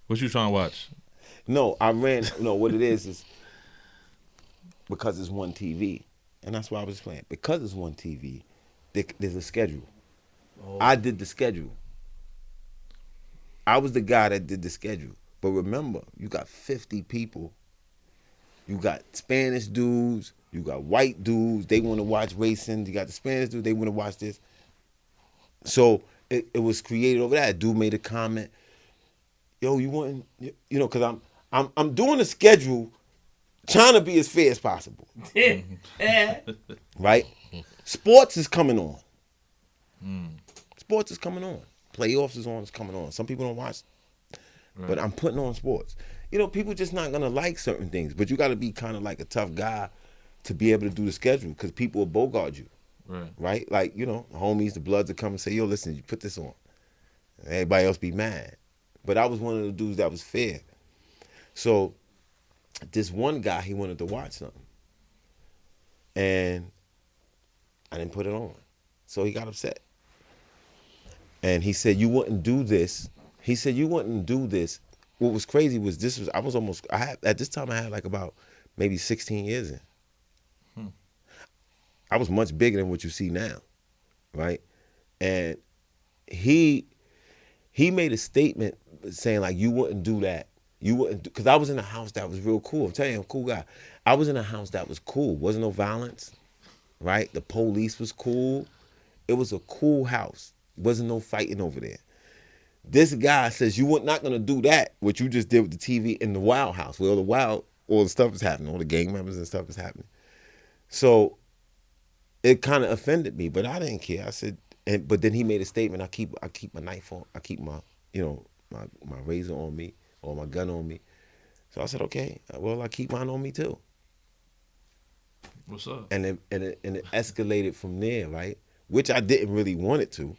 What you trying to watch? No, what it is because it's one TV. And that's why I was playing. Because it's one TV, there's a schedule. I did the schedule. I was the guy that did the schedule. But remember, you got 50 people. You got Spanish dudes. You got white dudes. They want to watch racing. You got the Spanish dudes. They want to watch this. So it was created over that. A dude made a comment. Yo, you want, because I'm doing the schedule, trying to be as fair as possible. Right? Sports is coming on. Sports is coming on. Playoffs is on. It's coming on. Some people don't watch, but I'm putting on sports. People just not gonna like certain things, but you got to be kind of like a tough guy to be able to do the schedule because people will bogart you. Right? Like, homies, the Bloods will come and say, yo, listen, you put this on. And everybody else be mad. But I was one of the dudes that was fair. So this one guy, he wanted to watch something. And I didn't put it on. So he got upset. And he said, you wouldn't do this. He said, you wouldn't do this. What was crazy was at this time I had like about maybe 16 years in. I was much bigger than what you see now, right? And he made a statement saying like, you wouldn't do that. You wouldn't, because I was in a house that was real cool. I'm telling you, I'm a cool guy. I was in a house that was cool. Wasn't no violence, right? The police was cool. It was a cool house. Wasn't no fighting over there. This guy says, you were not going to do that, what you just did with the TV in the Wild House, where all the stuff is happening, all the gang members and stuff is happening. So it kind of offended me, but I didn't care. I said, but then he made a statement. I keep my knife on. I keep my my razor on me or my gun on me. So I said, okay, well, I keep mine on me too. What's up? And it escalated from there, right? Which I didn't really want it to,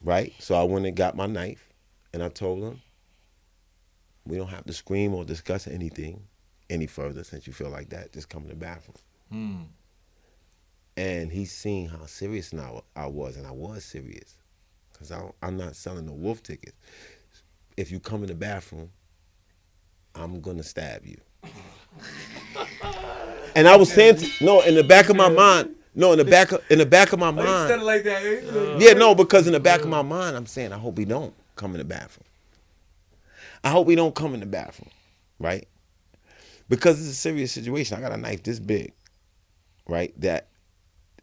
right? So I went and got my knife, and I told him, we don't have to scream or discuss anything any further since you feel like that. Just come to the bathroom. And he's seen how serious now I was, and I was serious. Because I'm not selling no wolf tickets. If you come in the bathroom, I'm going to stab you. And I was saying, in the back of my mind, in the back of my mind. Said it like that. Yeah, no, because in the back of my mind, I'm saying, I hope he don't come in the bathroom. I hope he don't come in the bathroom, right? Because it's a serious situation. I got a knife this big, right? That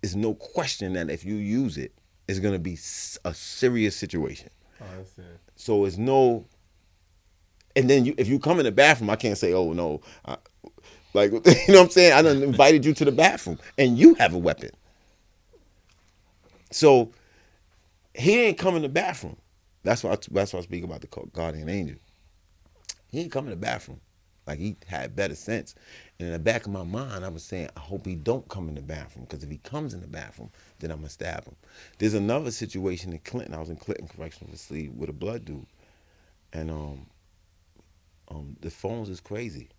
is no question that if you use it, it's going to be a serious situation. Oh, that's it. So it's no, and then if you come in the bathroom, I can't say, oh, no. Like, you know what I'm saying? I done invited you to the bathroom, and you have a weapon. So he didn't come in the bathroom. That's why I speak about the guardian angel. He didn't come in the bathroom. Like, he had better sense. And in the back of my mind, I was saying, I hope he don't come in the bathroom, because if he comes in the bathroom, then I'm going to stab him. There's another situation in Clinton. I was in Clinton Correctional Facility with a blood dude. And the phones is crazy.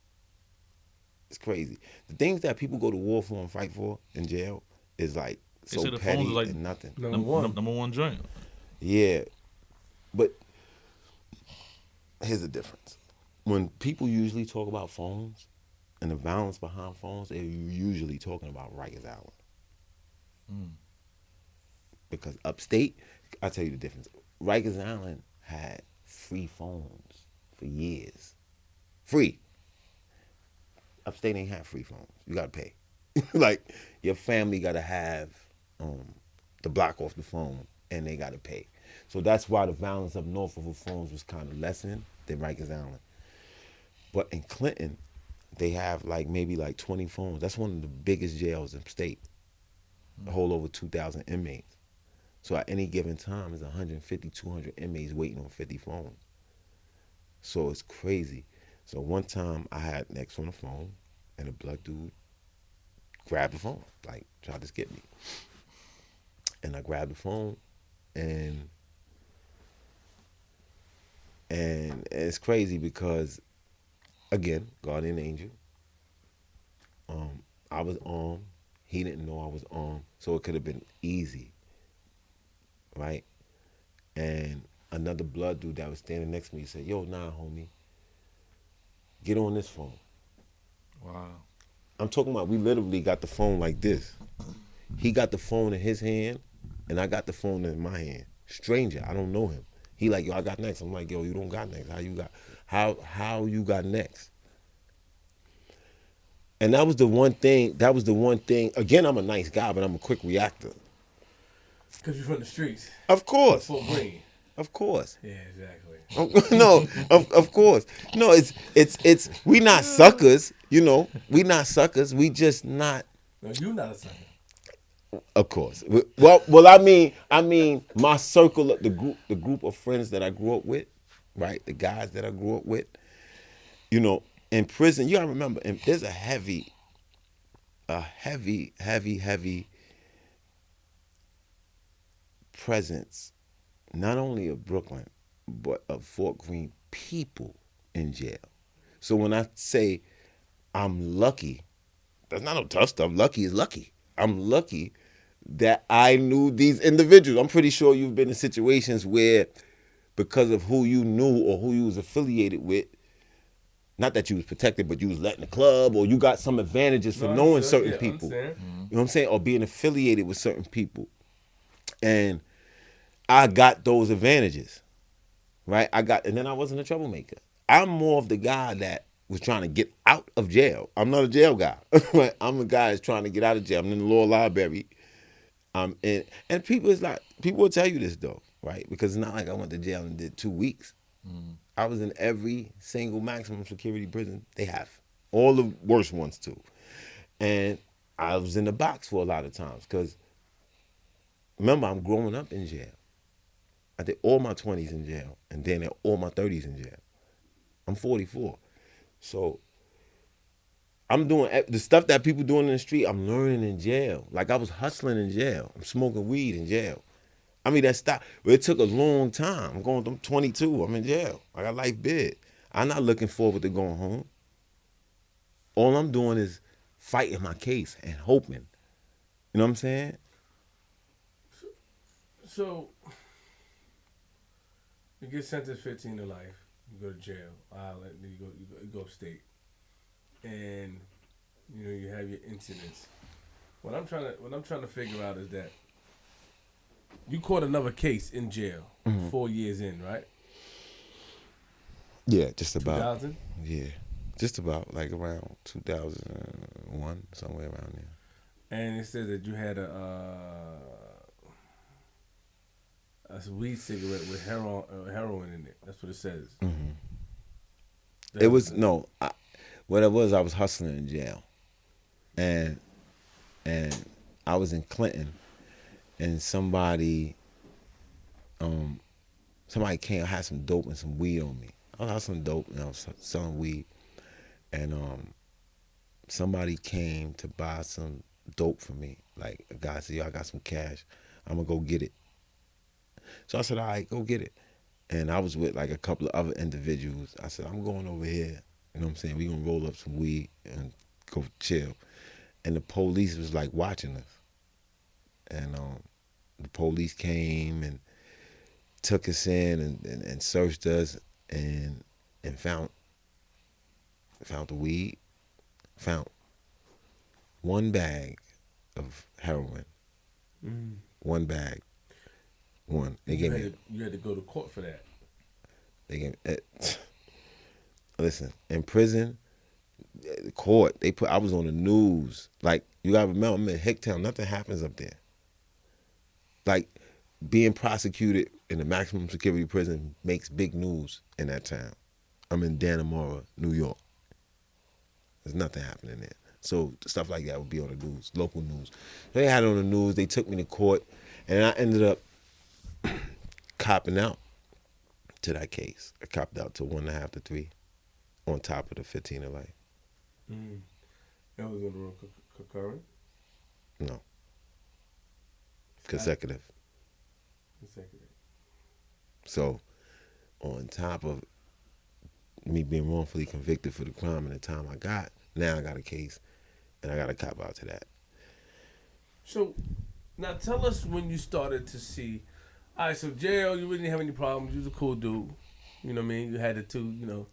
It's crazy. The things that people go to war for and fight for in jail is like so petty like and nothing. Number one joint. Yeah. But here's the difference. When people usually talk about phones and the violence behind phones, they're usually talking about Rikers Island. Because upstate, I'll tell you the difference. Rikers Island had free phones for years. Free. Upstate ain't have free phones. You gotta pay. Like, your family gotta have the block off the phone, and they gotta pay. So that's why the violence up north of the phones was kind of lessened than Rikers Island. But in Clinton, they have maybe 20 phones. That's one of the biggest jails in the state. Hold over 2,000 inmates. So at any given time, there's 150, 200 inmates waiting on 50 phones. So it's crazy. So one time I had Next on the phone, and a blood dude grabbed the phone, tried to skip me. And I grabbed the phone, and it's crazy because, again, guardian angel. I was armed. He didn't know I was armed, so it could have been easy, right? And another blood dude that was standing next to me said, "Yo, nah, homie, get on this phone." Wow. I'm talking about we literally got the phone like this. He got the phone in his hand, and I got the phone in my hand. Stranger, I don't know him. He like, "Yo, I got next." I'm like, "Yo, you don't got next. How you got next?" And that was the one thing. Again, I'm a nice guy, but I'm a quick reactor. Because you're from the streets. Of course. Full green. Of course. Yeah, exactly. No, of course. No, it's we not suckers, you know. We not suckers. We just not. No, you're not a sucker. Of course. Well, I mean, my circle, the group of friends that I grew up with, right? The guys that I grew up with, you know, in prison. You gotta remember, there's a heavy presence, not only of Brooklyn, but of Fort Greene people in jail. So when I say I'm lucky, that's not no tough stuff. Lucky is lucky. I'm lucky that I knew these individuals. I'm pretty sure you've been in situations where, because of who you knew or who you was affiliated with, not that you was protected, but you was letting the club, or you got some advantages for knowing certain people. You know what I'm saying? Or being affiliated with certain people. And I got those advantages, right? And then I wasn't a troublemaker. I'm more of the guy that was trying to get out of jail. I'm not a jail guy. Right? I'm a guy that's trying to get out of jail. I'm in the law library. And people will tell you this though, right? Because it's not like I went to jail and did 2 weeks. I was in every single maximum security prison they have, all the worst ones too. And I was in the box for a lot of times because, remember, I'm growing up in jail. I did all my 20s in jail, and then all my 30s in jail. I'm 44. So I'm doing the stuff that people doing in the street, I'm learning in jail. Like I was hustling in jail. I'm smoking weed in jail. I mean, that stopped. But it took a long time. I'm 22. I'm in jail. I got life bid. I'm not looking forward to going home. All I'm doing is fighting my case and hoping. You know what I'm saying? So you get sentenced 15 to life. You go to jail, island, then you go upstate, and you know you have your incidents. What I'm trying to figure out is that you caught another case in jail 4 years in, right? Yeah, just about. 2000? Yeah, just about, like around 2001, somewhere around there. And it says that you had a weed cigarette with heroin in it. That's what it says. It was what it was. I was hustling in jail, and I was in Clinton, and somebody came. I had some dope and some weed on me. I was hustling dope and I was selling weed, and somebody came to buy some dope from me. Like a guy said, "Yo, I got some cash. I'm gonna go get it." So I said, "All right, go get it." And I was with like a couple of other individuals. I said, "I'm going over here. You know what I'm saying? We gonna roll up some weed and go chill." And the police was like watching us. And the police came and took us in and searched us and found the weed, found one bag of heroin. One bag. One. They gave me. You had to go to court for that. They gave listen, in prison, the court, I was on the news. Like, you gotta remember, I'm in Hicktown, nothing happens up there. Like, being prosecuted in a maximum security prison makes big news in that town. I'm in Dannemora, New York. There's nothing happening there. So stuff like that would be on the news, local news. They had it on the news, they took me to court, and I ended up copping out to that case. I copped out to 1.5 to 3 on top of the 15 to life. That was in the room concurrent? No. Consecutive. So, on top of me being wrongfully convicted for the crime and the time I got, now I got a case, and I got to cop out to that. So, now tell us when you started to see, All right, so jail, you really didn't have any problems. You was a cool dude. You know what I mean? You had the two, you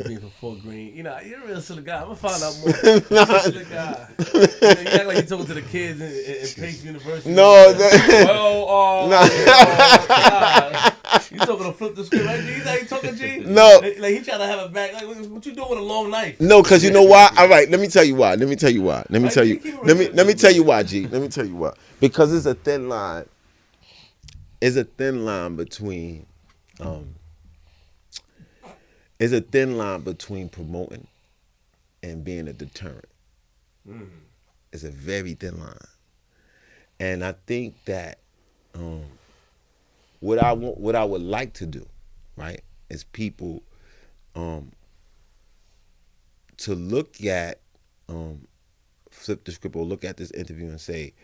being from Fort Greene. You're a real silly guy. I'm going to find out more. You're a silly guy. You act like you're talking to the kids in Pace University. No, God. You talking to flip the script, right, G? Is that how you talking, G? No. Like he trying to have it back. Like, what you doing with a long knife? No, because you know why? All right, let me tell you why. Let me tell you why. Let me Right, tell G, you. keep it Let me real. let me tell you why, G. Let me tell you why. Because it's a thin line. It's a thin line between promoting and being a deterrent. It's a very thin line. And I think that what I would like to do, right, is people to look at flip the script or look at this interview and say,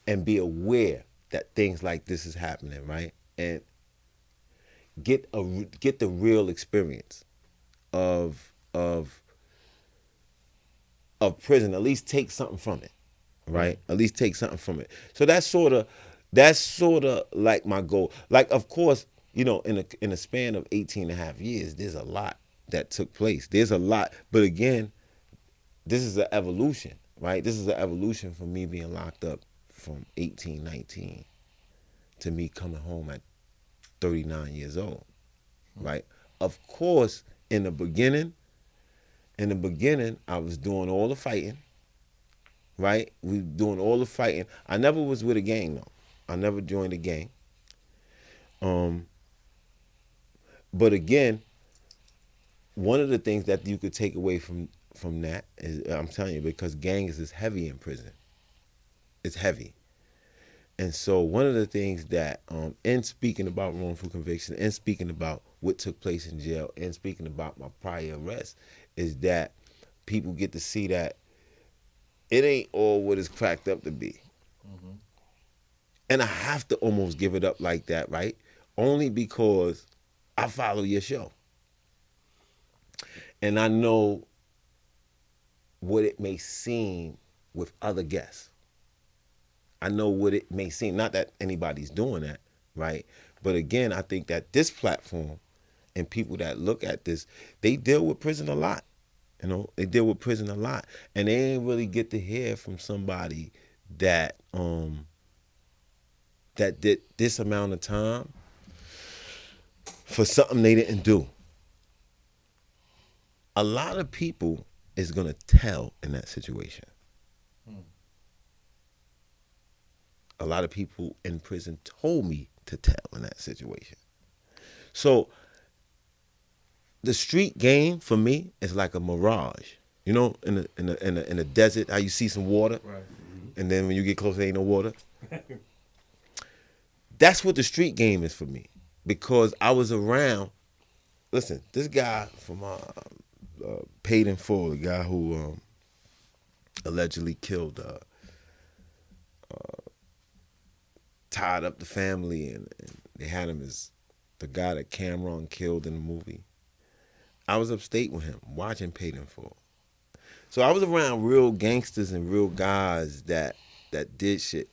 and be aware that things like this is happening, right? And get the real experience of prison. At least take something from it, right? At least take something from it. So that's sort of like my goal. Like, of course, in a span of 18 and a half years, there's a lot that took place. There's a lot, but again, this is an evolution, right? This is an evolution from me being locked up from 18, 19 to me coming home at 39 years old, right? Of course, in the beginning, I was doing all the fighting, right? We were doing all the fighting. I never was with a gang, though. I never joined a gang. But again, one of the things that you could take away from that is, I'm telling you, because gangs is heavy in prison. It's heavy. And so one of the things that, in speaking about wrongful conviction, and speaking about what took place in jail, and speaking about my prior arrest, is that people get to see that it ain't all what it's cracked up to be. Mm-hmm. And I have to almost give it up like that, right? Only because I follow your show. And I know what it may seem with other guests. I know what it may seem. Not that anybody's doing that, right? But again, I think that this platform and people that look at this, they deal with prison a lot. They deal with prison a lot. And they ain't really get to hear from somebody that that did this amount of time for something they didn't do. A lot of people is gonna tell in that situation. A lot of people in prison told me to tell in that situation. So the street game for me is like a mirage. In the desert, how you see some water, right? Mm-hmm. And then when you get close, there ain't no water. That's what the street game is for me, because I was around. Listen, this guy from Paid in Full, the guy who allegedly killed, tied up the family, and they had him as the guy that Cameron killed in the movie. I was upstate with him watching Paid in Full. So I was around real gangsters and real guys that did shit.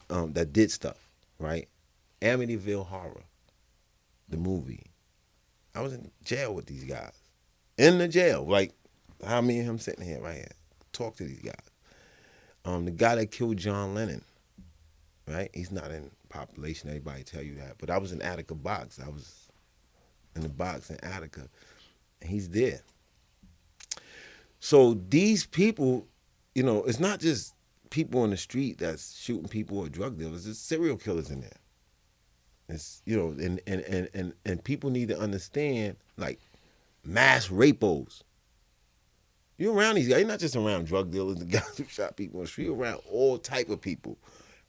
That did stuff, right? Amityville Horror, the movie. I was in jail with these guys. In the jail, like how me and him sitting here right here, talk to these guys. The guy that killed John Lennon, right? He's not in population. Everybody tell you that, but I was in Attica box. I was in the box in Attica, and he's there. So these people, it's not just people on the street that's shooting people or drug dealers. There's serial killers in there. It's and people need to understand, like, mass rapos. You're around these guys. You're not just around drug dealers, the guys who shot people on the street. You're around all type of people.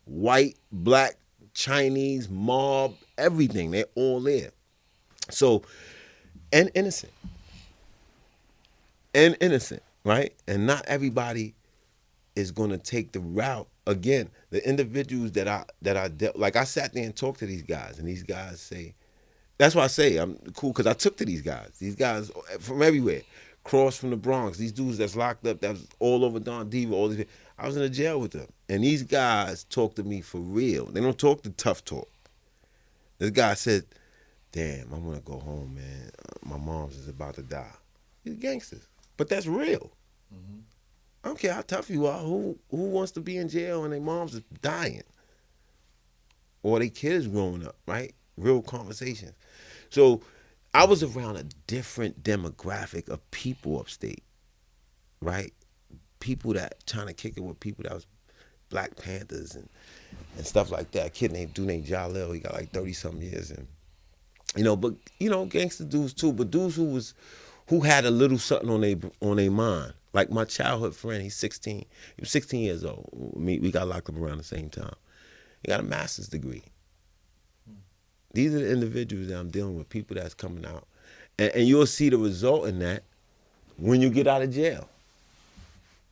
White, black, Chinese, mob, everything. They're all there. So, and innocent. Right? And not everybody is going to take the route. Again, the individuals that I dealt, like, I sat there and talked to these guys, and these guys say, that's why I say I'm cool, because I took to these guys from everywhere, cross from the Bronx, these dudes that's locked up, that's all over Don Diva, all these. I was in the jail with them And these guys talk to me for real. They don't talk the tough talk. This guy said, damn, I want to go home, man. My mom's is about to die. These gangsters. But that's real. Mm-hmm. I don't care how tough you are. Who wants to be in jail and their mom's is dying? Or their kids growing up, right? Real conversations. So I was around a different demographic of people upstate, right? People that trying to kick it with people that was Black Panthers and stuff like that. A kid named Dune Jalil, he got like 30-something years. And, but, gangster dudes too. But dudes who had a little something on their mind. Like my childhood friend, he's 16. He was 16 years old. We got locked up around the same time. He got a master's degree. These are the individuals that I'm dealing with, people that's coming out. And you'll see the result in that when you get out of jail.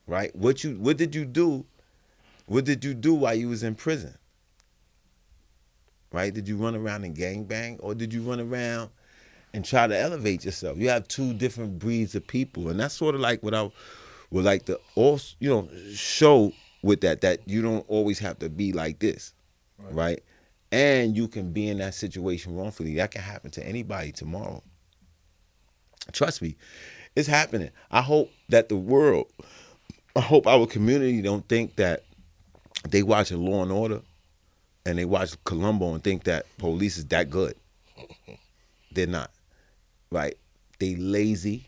Right? What did you do? What did you do while you was in prison? Right? Did you run around and gangbang, or did you run around and try to elevate yourself? You have two different breeds of people, and that's sort of like what I would like to also, show with that you don't always have to be like this, right? And you can be in that situation wrongfully. That can happen to anybody tomorrow. Trust me, it's happening. I hope our community don't think that they watch Law and Order and they watch Columbo and think that police is that good. They're not, right? They lazy.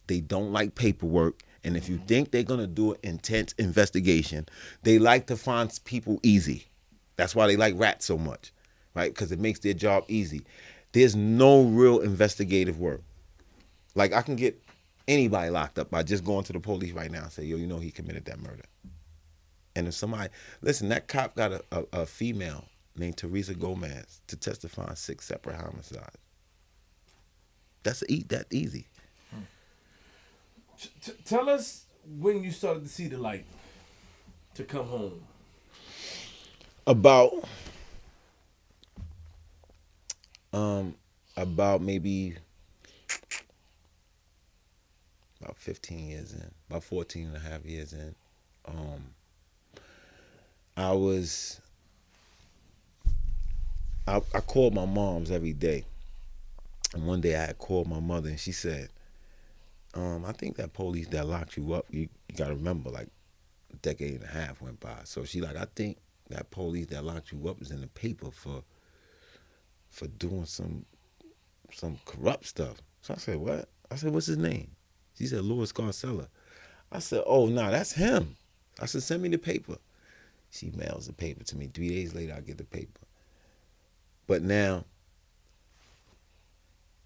They don't like paperwork. And if you think they're going to do an intense investigation, they like to find people easy. That's why they like rats so much, right? Because it makes their job easy. There's no real investigative work. Like, I can get anybody locked up by just going to the police right now and say, yo, he committed that murder. And if somebody, listen, that cop got a female named Teresa Gomez to testify on 6 separate homicides. That's that easy. Tell us when you started to see the light to come home. About maybe about 15 years in, about 14 and a half years in. I called my moms every day. And one day I had called my mother and she said, I think that police that locked you up, you got to remember, like a decade and a half went by. So she like, I think that police that locked you up is in the paper for doing some corrupt stuff. So I said, what? I said, what's his name? She said, Louis Garcella. I said, oh, nah, that's him. I said, send me the paper. She mails the paper to me. 3 days later, I get the paper. But now,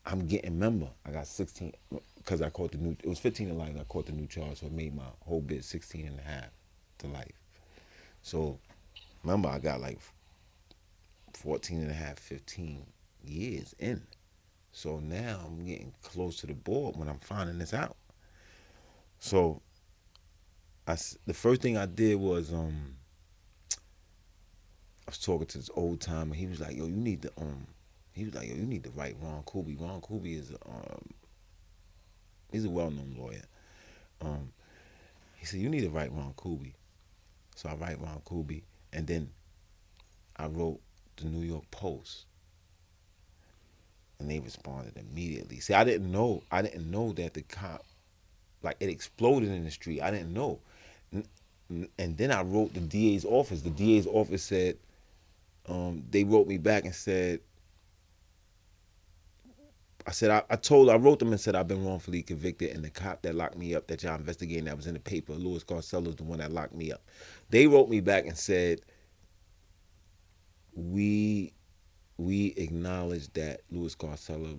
I'm getting, remember, I got 16, because I caught it was 15 to life, I caught the new charge, so it made my whole bit 16 and a half to life. So, remember, I got like 14 and a half, 15 years in. So now I'm getting close to the board when I'm finding this out. So, the first thing I did was, I was talking to this old timer. He was like, yo, you need to write Ron Kuby. Ron Kuby is he's a well-known lawyer. He said, you need to write Ron Kuby. So I write Ron Kuby, and then I wrote the New York Post, and they responded immediately. See, I didn't know that the cop, like, it exploded in the street. I didn't know. And then I wrote the DA's office. The DA's office said, they wrote me back and said, I wrote them and said, I've been wrongfully convicted, and the cop that locked me up that y'all investigating that was in the paper, Louis Garcella, is the one that locked me up. They wrote me back and said, we acknowledge that Louis Garcella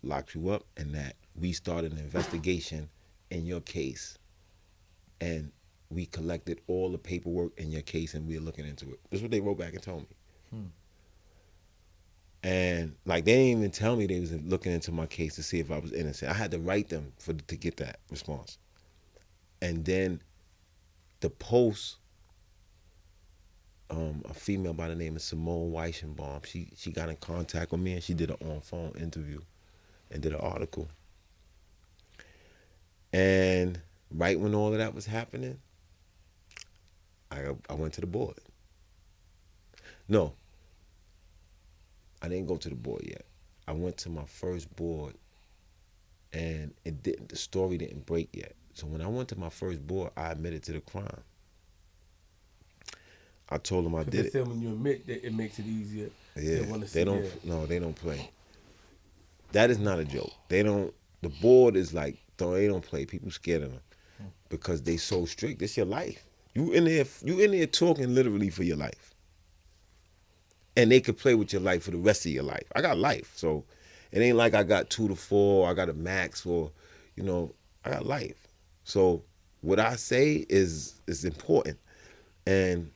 locked you up and that we started an investigation in your case, and we collected all the paperwork in your case and we're looking into it. That's what they wrote back and told me. And like, they didn't even tell me they was looking into my case to see if I was innocent. I had to write them to get that response. And then the Post, a female by the name of Simone Weishenbaum, she got in contact with me and she did an on-phone interview and did an article. And right when all of that was happening, I went to the board. No, I didn't go to the board yet. I went to my first board, and the story didn't break yet. So when I went to my first board, I admitted to the crime. I told them I did it. When you admit that, it makes it easier. Yeah, They don't. No, they don't play. That is not a joke. They don't. The board is like, they don't play. People scared of them because they so strict. It's your life. You in there talking literally for your life, and they could play with your life for the rest of your life. I got life, so it ain't like I got 2 to 4. I got a max, or I got life. So what I say is important, and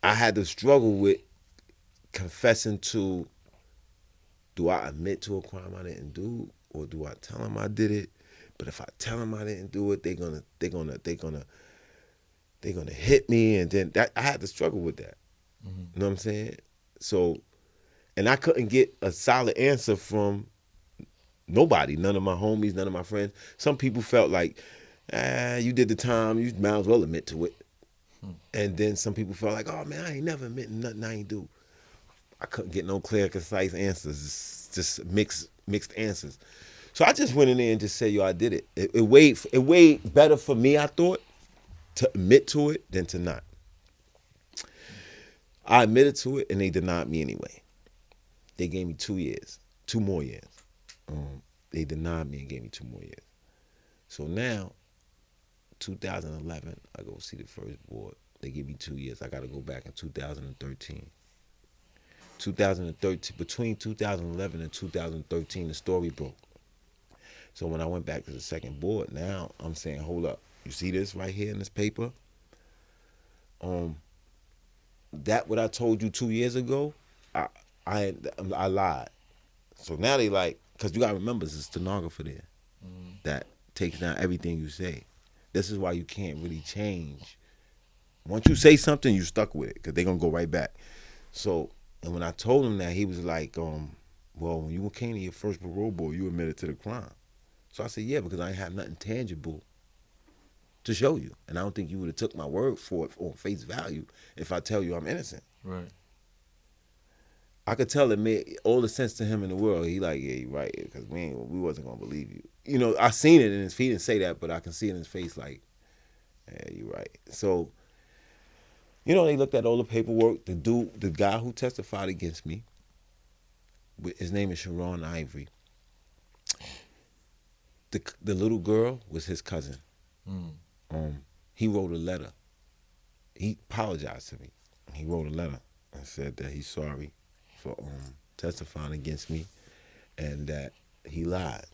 I had to struggle with confessing to, do I admit to a crime I didn't do, or do I tell them I did it? But if I tell them I didn't do it, they're gonna hit me, and then I had to struggle with that. Mm-hmm. You know what I'm saying? So, and I couldn't get a solid answer from nobody, none of my homies, none of my friends. Some people felt like, you did the time, you might as well admit to it. And then some people felt like, oh man, I ain't never admitting nothing I ain't do. I couldn't get no clear, concise answers. It's just mixed answers. So I just went in there and just said, yo, I did it. It weighed better for me, I thought, to admit to it than to not. I admitted to it, and they denied me anyway. They gave me 2 more years. They denied me and gave me 2 more years. So now, 2011, I go see the first board. They give me 2 years. I got to go back in 2013. 2013, between 2011 and 2013, the story broke. So when I went back to the second board, now I'm saying, hold up. You see this right here in this paper? That what I told you 2 years ago, I lied. So now they like, because you got to remember, there's a stenographer there that takes down everything you say. This is why you can't really change. Once you say something, you stuck with it, because they're going to go right back. So, and when I told him that, he was like, well, when you came to your first parole board, you admitted to the crime. So I said, yeah, because I ain't have nothing tangible to show you. And I don't think you would have took my word for it on face value if I tell you I'm innocent. Right. I could tell it made all the sense to him in the world. He like, yeah, you're right, because we wasn't going to believe you. I seen it in his, he didn't say that, but I can see it in his face like, yeah, you're right. So, they looked at all the paperwork. The guy who testified against me, his name is Sharon Ivory. The little girl was his cousin. He wrote a letter. He apologized to me. He wrote a letter and said that he's sorry for testifying against me, and that he lied.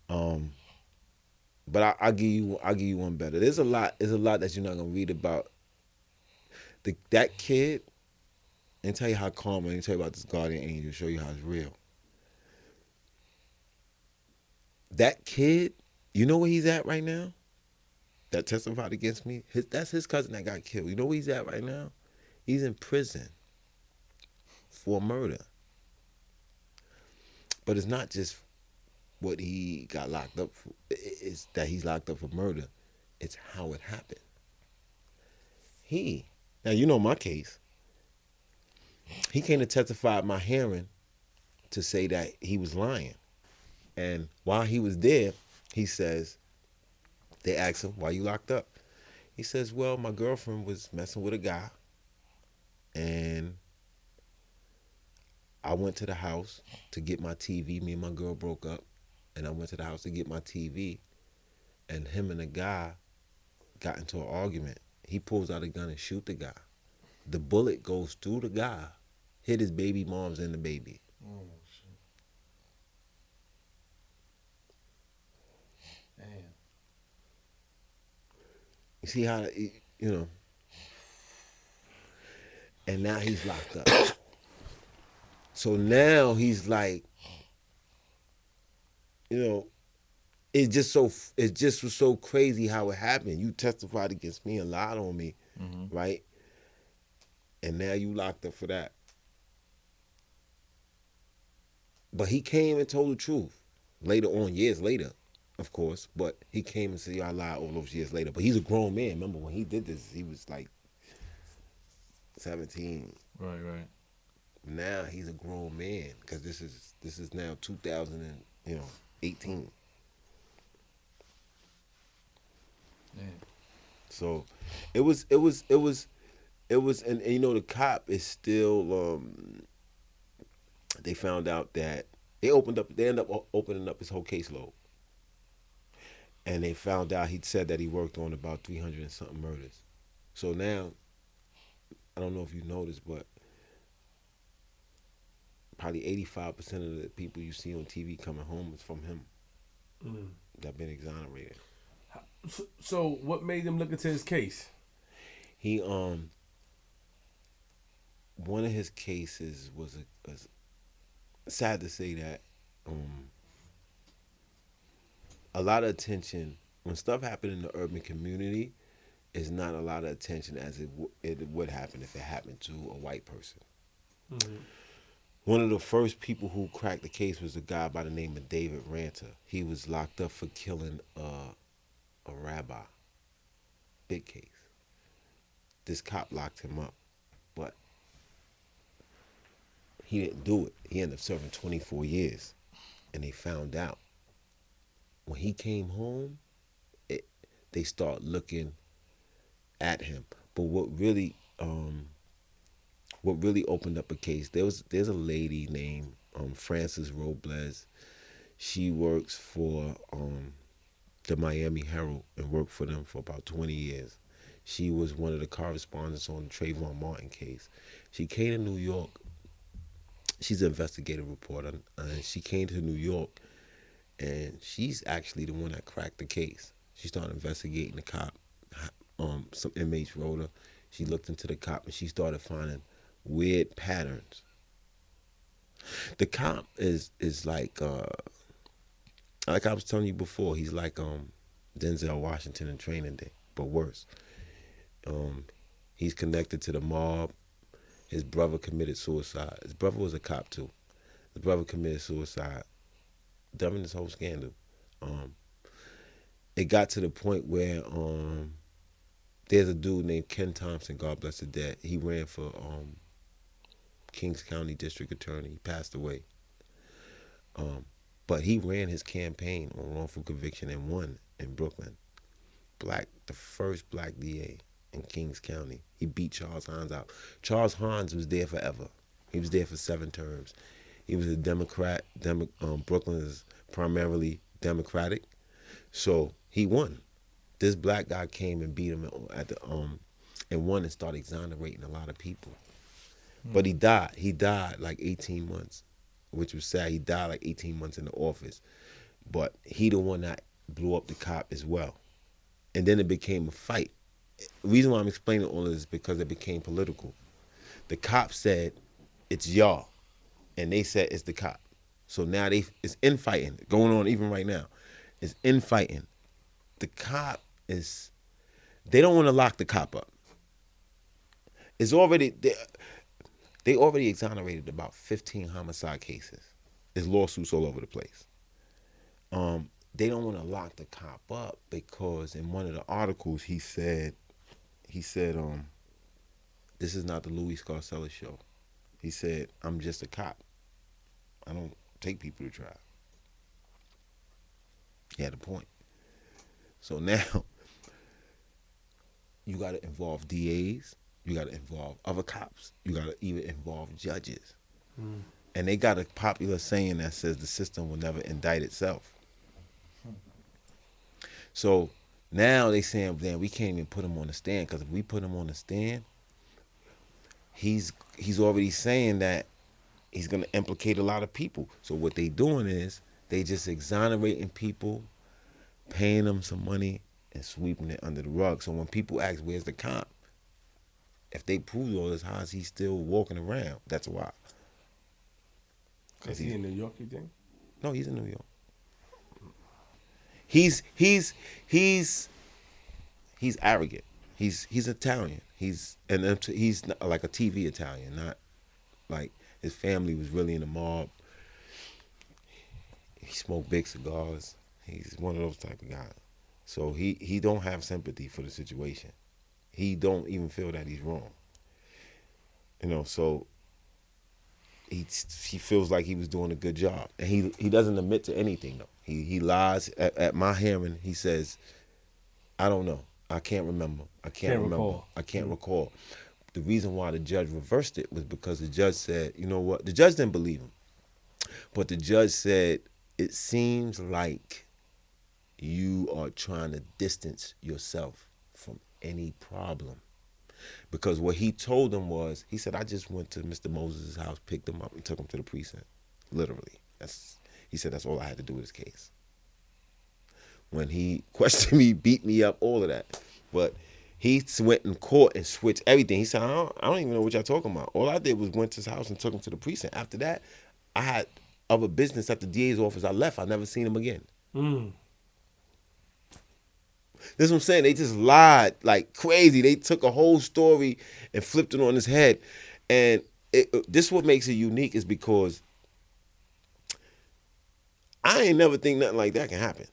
But I'll give you one better. There's a lot that you're not gonna read about. That kid, and tell you how calm, and tell you about this guardian angel, show you how it's real. That kid, you know where he's at right now? That testified against me? That's his cousin that got killed. You know where he's at right now? He's in prison for murder. But it's not just what he got locked up for. It's that he's locked up for murder. It's how it happened. Now you know my case. He came to testify at my hearing to say that he was lying. And while he was there, he says, they asked him, why you locked up? He says, well, my girlfriend was messing with a guy, and I went to the house to get my TV. Me and my girl broke up, and I went to the house to get my TV, and him and the guy got into an argument. He pulls out a gun and shoot the guy. The bullet goes through the guy, hit his baby moms and the baby. Oh, shit. Damn. You see how, and now he's locked up. So now he's like, it just was so crazy how it happened. You testified against me and lied on me, right? And now you locked up for that. But he came and told the truth later on, years later. of course, but he came and said, "Yo, I lied," all those years later. But he's a grown man. Remember when he did this, he was like 17. Right. Now he's a grown man because this is now 2018. Man. So it was, and you know the cop is still. They found out that they ended up opening up his whole caseload, and they found out he'd said that he worked on about 300 and something murders. So now, I don't know if you noticed, but probably 85% of the people you see on TV coming home is from him that been exonerated. So what made them look into his case? He one of his cases was sad to say that a lot of attention when stuff happened in the urban community is not a lot of attention as it would happen if it happened to a white person. Mm-hmm. One of the first people who cracked the case was a guy by the name of David Ranter. He was locked up for killing a rabbi. Big case. This cop locked him up, but he didn't do it. He ended up serving 24 years, and they found out. When he came home, they start looking at him. But what really opened up a case, there's a lady named Frances Robles. She works for the Miami Herald and worked for them for about 20 years. She was one of the correspondents on the Trayvon Martin case. She came to New York. She's an investigative reporter, and she came to New York, and she's actually the one that cracked the case. She started investigating the cop. Some inmates wrote her. She looked into the cop, and she started finding weird patterns. The cop is like I was telling you before, he's like Denzel Washington in Training Day, but worse. He's connected to the mob. His brother committed suicide. His brother was a cop too. His brother committed suicide during this whole scandal. It got to the point where there's a dude named Ken Thompson, God bless the dead. He ran for Kings County District Attorney. He passed away. But he ran his campaign on wrongful conviction and won in Brooklyn. The first black DA in Kings County. He beat Charles Hines out. Charles Hines was there forever. He was there for 7 terms. He was a Democrat. Brooklyn is primarily Democratic, so he won. This black guy came and beat him at the and won and started exonerating a lot of people. But he died. He died like 18 months, which was sad. He died like 18 months in the office. But he the one that blew up the cop as well. And then it became a fight. The reason why I'm explaining all of this is because it became political. The cop said, "It's y'all." And they said, "It's the cop." So now it's infighting going on even right now. It's infighting. The cop they don't want to lock the cop up. It's already, they already exonerated about 15 homicide cases. There's lawsuits all over the place. They don't want to lock the cop up because in one of the articles he said, this is not the Louis Scarcella show. He said, "I'm just a cop. I don't take people to trial." He had a point. So now you got to involve DAs. You got to involve other cops. You got to even involve judges. And they got a popular saying that says the system will never indict itself. So now they saying, "Damn, we can't even put him on the stand because if we put him on the stand, he's already saying that he's going to implicate a lot of people." So what they doing is they just exonerating people, paying them some money, and sweeping it under the rug. So when people ask, "Where's the cop?" If they prove all this, how is he still walking around? That's why. Is he in New York, you think? No, he's in New York. He's arrogant. He's Italian. He's like a TV Italian, not like his family was really in the mob. He smoked big cigars. He's one of those type of guys. So he don't have sympathy for the situation. He don't even feel that he's wrong. So he feels like he was doing a good job, and he doesn't admit to anything though. He lies at my hearing. He says, "I don't know. I can't remember. I can't remember. Recall. I can't recall." The reason why the judge reversed it was because the judge said, "You know what?" The judge didn't believe him, but the judge said, "It seems like you are trying to distance yourself from any problem." Because what he told him was, he said, "I just went to Mr. Moses' house, picked him up, and took him to the precinct." Literally. He said, "That's all I had to do with his case." When he questioned me, beat me up, all of that. But he went in court and switched everything. He said, I don't even know what y'all talking about. All I did was went to his house and took him to the precinct. After that, I had other business at the DA's office. I left. I never seen him again. This is what I'm saying. They just lied like crazy. They took a whole story and flipped it on his head. And this what makes it unique is because I ain't never think nothing like that can happen.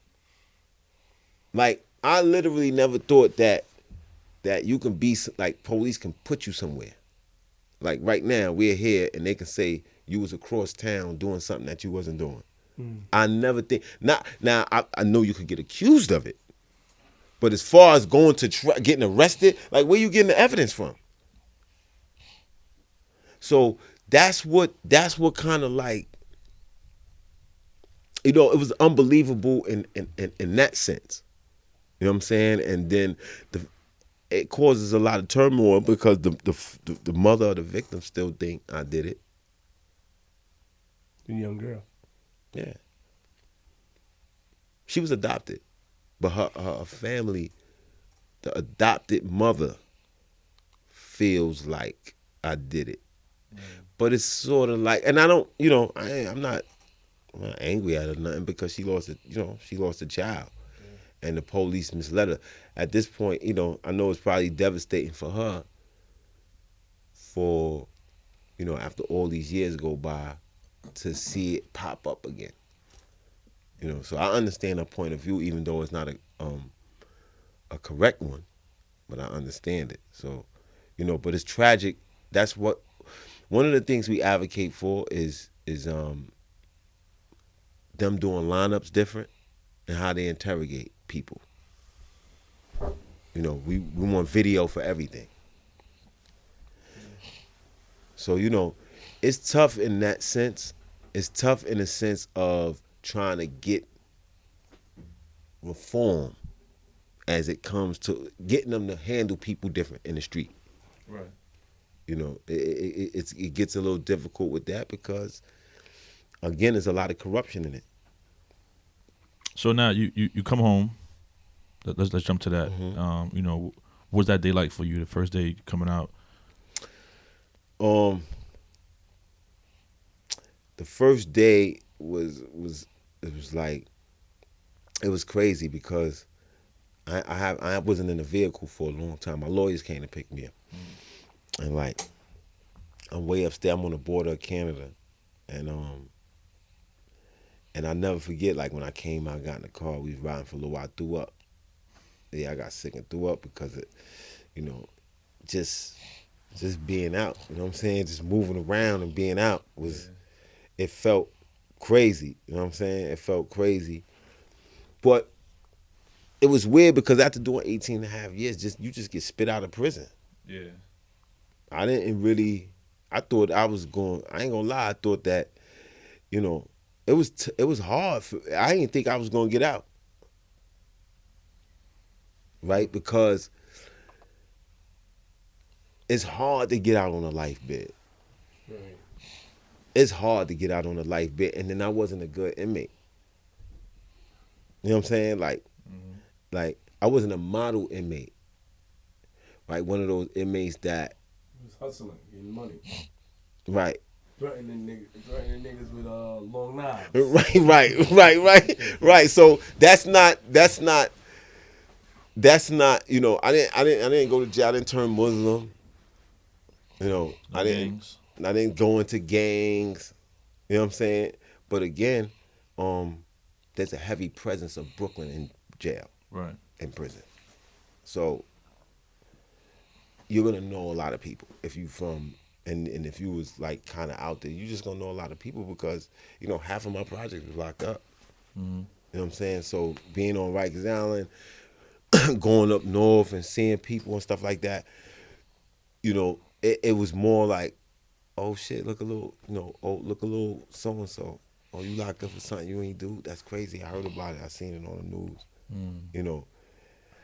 Like, I literally never thought that you can be, like, police can put you somewhere. Like, right now, we're here, and they can say you was across town doing something that you wasn't doing. I never think. Now, I know you could get accused of it. But as far as going to getting arrested, like, where you getting the evidence from? So that's what kind of like, it was unbelievable in that sense. You know what I'm saying? And then it causes a lot of turmoil because the mother of the victim still think I did it. The young girl. Yeah. She was adopted, but her family, the adopted mother, feels like I did it. But it's sort of like, and I don't, I'm not angry at her or nothing because she lost a child. And the police misled her. At this point, I know it's probably devastating for her for, after all these years go by, to see it pop up again. So I understand her point of view, even though it's not a correct one, but I understand it. So, but it's tragic. That's what, one of the things we advocate for is them doing lineups different and how they interrogate people. We want video for everything. So, it's tough in that sense. It's tough in the sense of trying to get reform as it comes to getting them to handle people different in the street. Right. It gets a little difficult with that because, again, there's a lot of corruption in it. So now you come home. Let's jump to that. Mm-hmm. What was that day like for you? The first day coming out. The first day was crazy because I wasn't in the vehicle for a long time. My lawyers came to pick me up, and like I'm way upstairs. I'm on the border of Canada, and I never forget, like, when I came out, got in the car, we was riding for a little while, I threw up. Yeah, I got sick and threw up because it, just being out, you know what I'm saying? Just moving around and being out was, it felt crazy, you know what I'm saying? It felt crazy. But it was weird because after doing 18 and a half years, you just get spit out of prison. Yeah. I didn't really, I thought I was going, I ain't gonna lie, I thought that, it was hard. I didn't think I was gonna get out. Right? Because it's hard to get out on a life bid. Right. It's hard to get out on a life bid, and then I wasn't a good inmate. You know what I'm saying? Like I wasn't a model inmate. Right? One of those inmates that He was hustling, getting money. Right. Threatening niggas with long knives. Right. So that's not. I didn't go to jail. I didn't turn Muslim. I didn't go into gangs. You know what I'm saying? But again, there's a heavy presence of Brooklyn in jail, Right. in prison. So you're gonna know a lot of people if you from and if you was like kind of out there, you just gonna know a lot of people because half of my projects was locked up. Mm-hmm. You know what I'm saying? So being on Rikers Island, going up north and seeing people and stuff like that, it was more like, oh shit, look a little, look a little so and so. Oh, you locked up for something you ain't do? That's crazy. I heard about it. I seen it on the news. Mm.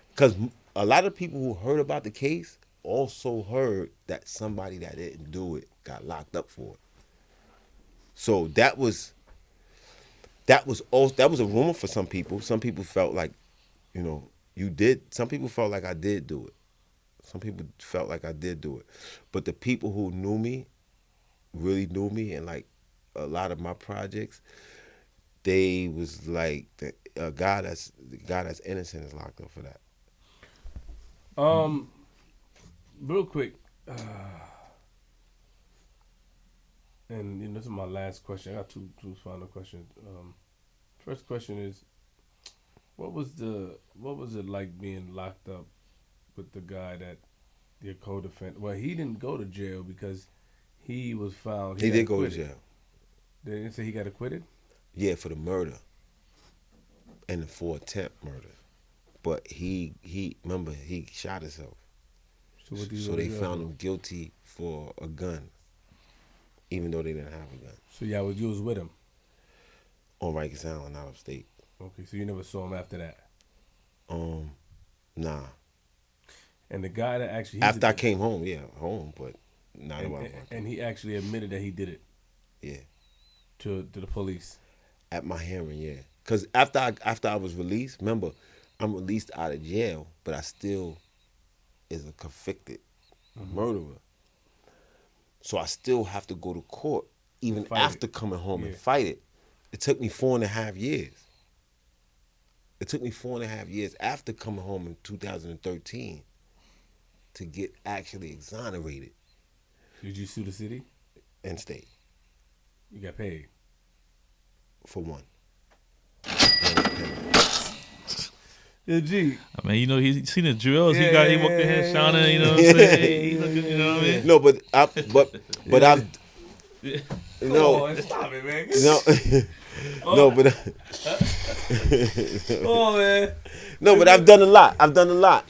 Because a lot of people who heard about the case also heard that somebody that didn't do it got locked up for it. So that was a rumor for some people. Some people felt like, you did. Some people felt like I did do it. Some people felt like I did do it. But the people who knew me, really knew me, and like a lot of my projects, they was like, a guy that's innocent is locked up for that. Real quick, and this is my last question. I got two final questions. First question is, what was it like being locked up with the guy that your co-defendant? Well, he didn't go to jail because he was found. He did got go to acquitted. jail. They didn't say he got acquitted. Yeah, for the murder and for attempt murder. But he remember he shot himself. So they found him guilty for a gun, even though they didn't have a gun. So you was with him. On Rikers Island, out of state. Okay, so you never saw him after that. Nah. And the guy that actually After I came home, but not and he actually admitted that he did it. Yeah. To the police. At my hearing, yeah. Because after I was released, remember, I'm released out of jail, but I still is a convicted murderer. So I still have to go to court even after coming home and fight it. It took me 4.5 years. It took me 4.5 years after coming home in 2013 to get actually exonerated. Did you sue the city? And state. You got paid? For one. Yeah, G. I mean, he's seen the drills. He walked in here shining. You know what I'm saying? He looking, you know what I mean? No, but I've. No, stop it, man. No, no, but. Oh man. No, but I've done a lot. I've done a lot.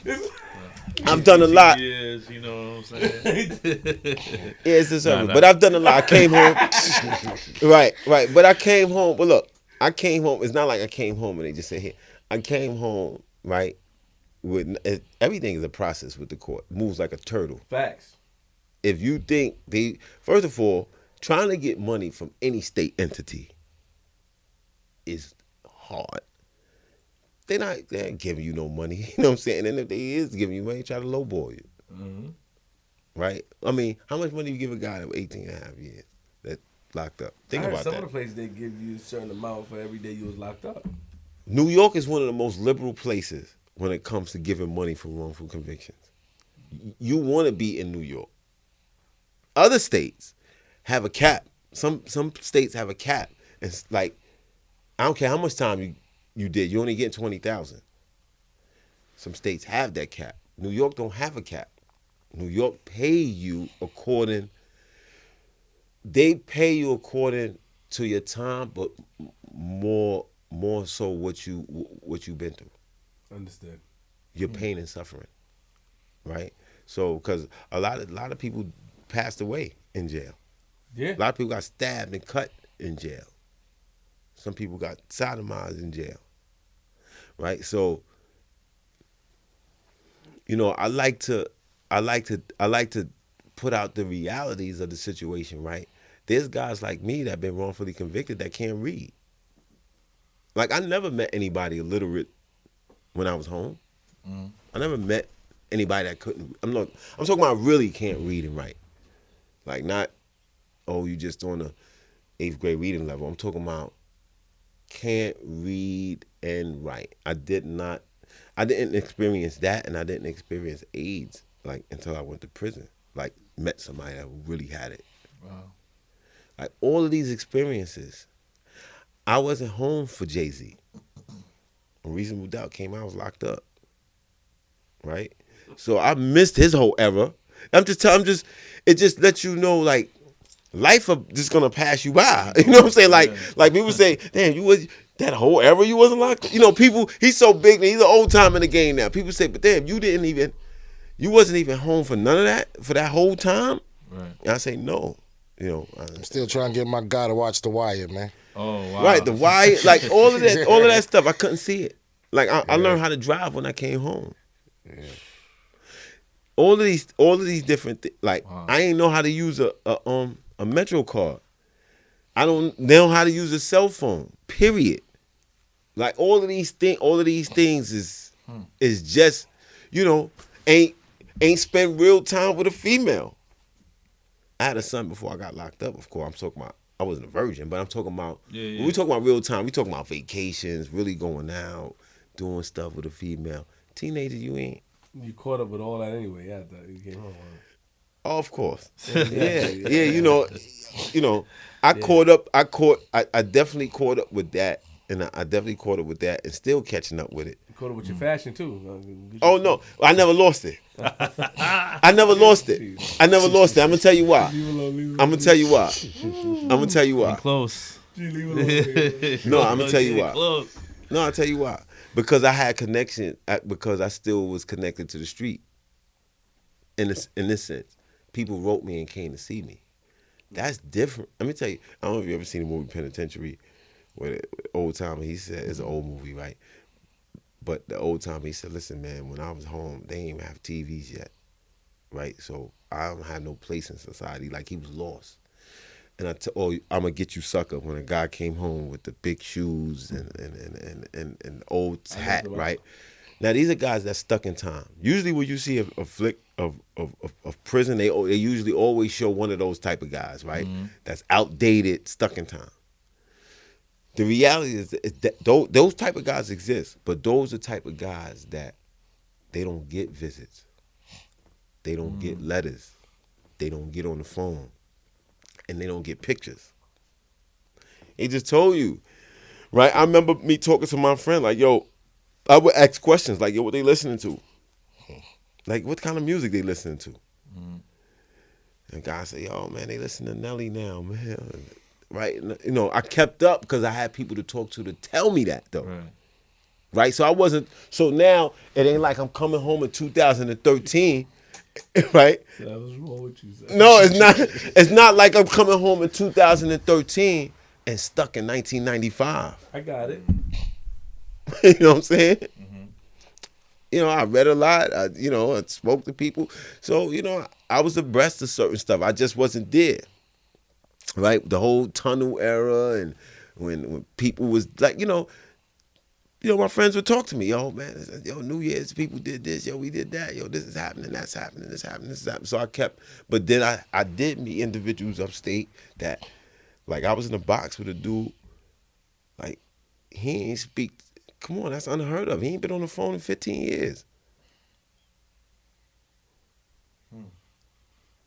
Years, you know what I'm saying? Yeah, it's just something. But I've done a lot. I came home. Right. But I came home. But look, I came home. It's not like I came home and they just said, here. I came home, right? With everything is a process with the court. Moves like a turtle. Facts. If you think first of all, trying to get money from any state entity is hard. They ain't giving you no money. You know what I'm saying? And if they is giving you money, try to lowball you. Mm-hmm. Right? I mean, how much money you give a guy of 18.5 years that locked up? Think about that. Some of the places they give you a certain amount for every day you was locked up. New York is one of the most liberal places when it comes to giving money for wrongful convictions. You want to be in New York. Other states have a cap. Some states have a cap. It's like, I don't care how much time you did. You only get 20,000. Some states have that cap. New York don't have a cap. New York pay you according. They pay you according to your time, but more so what you've been through. Understood. Your pain and suffering, right? So, because a lot of people passed away in jail. Yeah. A lot of people got stabbed and cut in jail. Some people got sodomized in jail, right? So, I like to put out the realities of the situation, right? There's guys like me that been wrongfully convicted that can't read. Like, I never met anybody illiterate when I was home. Mm. I never met anybody that couldn't. I'm talking about really can't read and write. Like, not, you just on the 8th grade reading level. I'm talking about can't read and write. I didn't experience that, and I didn't experience AIDS like until I went to prison. Like, met somebody that really had it. Wow. Like, all of these experiences, I wasn't home for Jay-Z. When Reasonable Doubt came out, I was locked up. Right? So I missed his whole era. It just lets you know, like, life just gonna pass you by. You know what I'm saying? Like people say, damn, you was that whole era you wasn't locked up. You know, people, he's so big, he's an old time in the game now. People say, but damn, you wasn't even home for none of that, for that whole time? Right. And I say, no. You know, I'm still trying to get my guy to watch The Wire, man. Oh wow. Right, The Wire, like all of that stuff, I couldn't see it. Like I learned how to drive when I came home. Yeah. All of these different like Wow. I ain't know how to use a Metro card. I don't know how to use a cell phone. Period. Like all of these things is just, you know, ain't spent real time with a female. I had a son before I got locked up. Of course, I'm talking about. I wasn't a virgin, but I'm talking about. When we talking about real time, we talking about vacations, really going out, doing stuff with a female. Teenager, you ain't. You caught up with all that anyway. Yeah, you came home. Oh, of course. Yeah. You know, I definitely caught up with that, and I definitely caught up with that, and still catching up with it. You caught up with your fashion too. Oh no, I never lost it. I never lost it. I'm gonna tell you why. I'm gonna tell you why. Close. No, I'm gonna tell you why. Close. No, I'll tell you why. Because I had connection. Because I still was connected to the street. In this sense, people wrote me and came to see me. That's different. Let me tell you. I don't know if you ever seen the movie Penitentiary, where the old timer, he said, it's an old movie, right? But the old timer, he said, listen, man, when I was home, they didn't even have TVs yet, right? So I don't have no place in society. Like, he was lost. And I'm gonna get you, sucker. When a guy came home with the big shoes and old hat, right? Now these are guys that's stuck in time. Usually, when you see a flick of prison, they usually always show one of those type of guys, right? Mm-hmm. That's outdated, stuck in time. The reality is that those type of guys exist, but those are the type of guys that they don't get visits, they don't get letters, they don't get on the phone, and they don't get pictures. He just told you, right? I remember me talking to my friend, like, yo, I would ask questions like, yo, what they listening to? Like, what kind of music they listening to? And guys say, yo, man, they listen to Nelly now, man. Right? You know, I kept up because I had people to talk to tell me that, though. Right? So I wasn't, so now it ain't like I'm coming home in 2013, right? So that was wrong with you, sir. No, it's not like I'm coming home in 2013 and stuck in 1995. I got it. You know what I'm saying? Mm-hmm. You know, I read a lot. I spoke to people. So, you know, I was abreast of certain stuff. I just wasn't there. Right? The whole tunnel era, and when people was like, you know, my friends would talk to me, yo, man, yo, New Year's, people did this, yo, we did that, yo, this is happening, that's happening, this happening, this is happening. So I kept, but then I did meet individuals upstate that, like, I was in a box with a dude, like, he ain't speak, come on, that's unheard of. He ain't been on the phone in 15 years.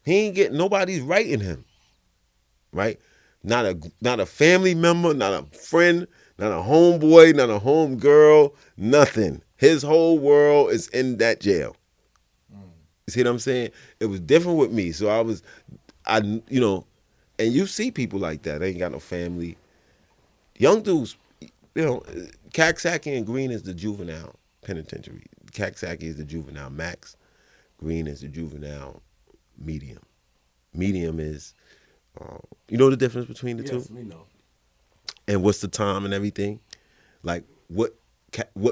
He ain't getting, nobody's writing him, right? Not a family member, not a friend, not a homeboy, not a homegirl, nothing. His whole world is in that jail. You see what I'm saying? It was different with me. So and you see people like that. They ain't got no family. Young dudes, Caxsackie and Green is the juvenile penitentiary. Caxsackie is the juvenile max. Green is the juvenile medium. Medium is, you know the difference between the two? Yes, we know. And what's the time and everything? Like, what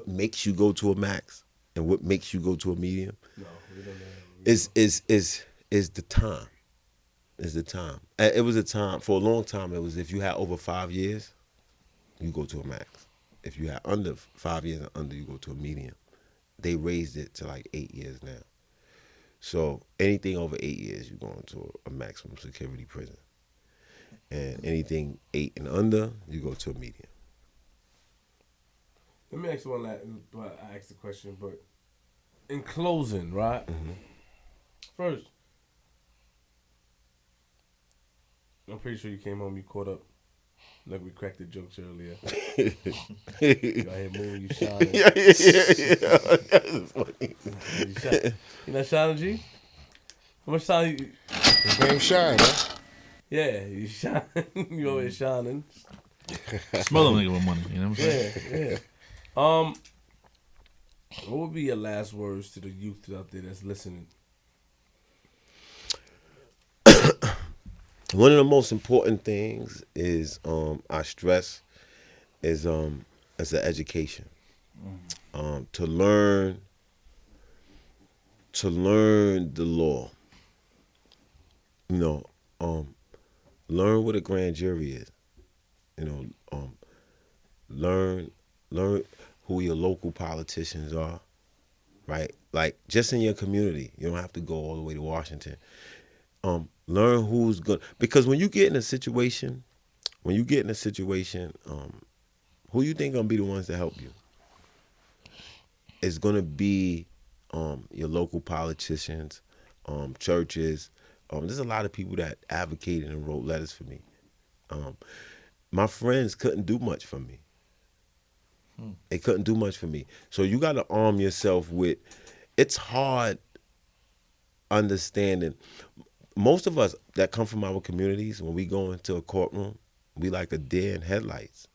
makes you go to a max and what makes you go to a medium? No, we don't know. Is the time. Is the time. It was a time, for a long time, it was if you had over 5 years, you go to a max. If you had under 5 years and under, you go to a medium. They raised it to like 8 years now. So anything over 8 years, you're going to a maximum security prison. And anything 8 and under, you go to a medium. Let me ask you one last, I asked the question, but in closing, right? Mm-hmm. First, I'm pretty sure you came home, you caught up. Like we cracked the jokes earlier. Go ahead, move. You shining. Yeah. That's funny. You shine. You not shining, G? How much time? His name Shine, huh? Yeah, you shining. You always shining. Smell them nigga with money. You know what I'm saying? Yeah. What would be your last words to the youth out there that's listening? One of the most important things is I stress is as an education. To learn the law. You know, learn what a grand jury is. You know, learn who your local politicians are, right? Like just in your community. You don't have to go all the way to Washington. Learn who's good, because when you get in a situation, who you think gonna be the ones to help you? It's gonna be your local politicians, churches. There's a lot of people that advocated and wrote letters for me. My friends couldn't do much for me. They couldn't do much for me. So you got to arm yourself with. It's hard understanding. Most of us that come from our communities, when we go into a courtroom, we like a deer in headlights.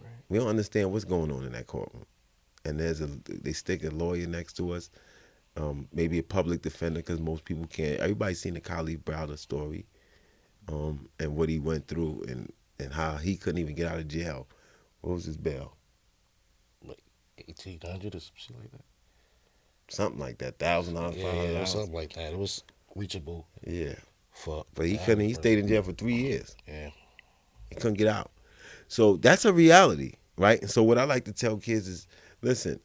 Right. We don't understand what's going on in that courtroom. And they stick a lawyer next to us, maybe a public defender, because most people can't. Everybody's seen the Khalid Browder story, and what he went through, and how he couldn't even get out of jail. What was his bail? Like 1,800 or some shit like that. Something like that, $1,000, Yeah, something like that. It was reachable. Yeah. For but he couldn't. He stayed in jail for 3 years. Yeah. He couldn't get out. So that's a reality, right? And so what I like to tell kids is, listen,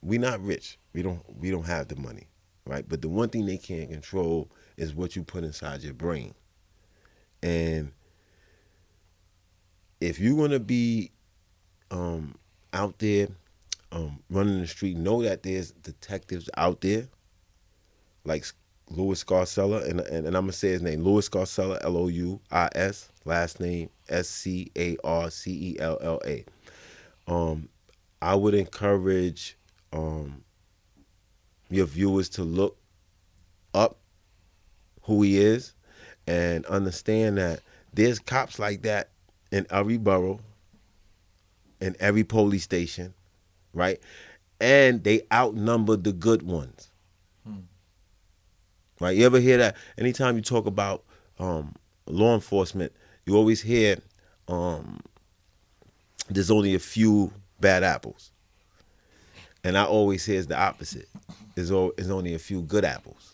we not rich. We don't have the money, right? But the one thing they can't control is what you put inside your brain. And if you're gonna be out there running the street, know that there's detectives out there, like Louis Scarcella, and I'm gonna say his name, Louis Scarcella, Louis, last name Scarcella. I would encourage your viewers to look up who he is and understand that there's cops like that in every borough, in every police station, right? And they outnumber the good ones. Right? You ever hear that? Anytime you talk about law enforcement, you always hear there's only a few bad apples. And I always hear it's the opposite. There's only a few good apples.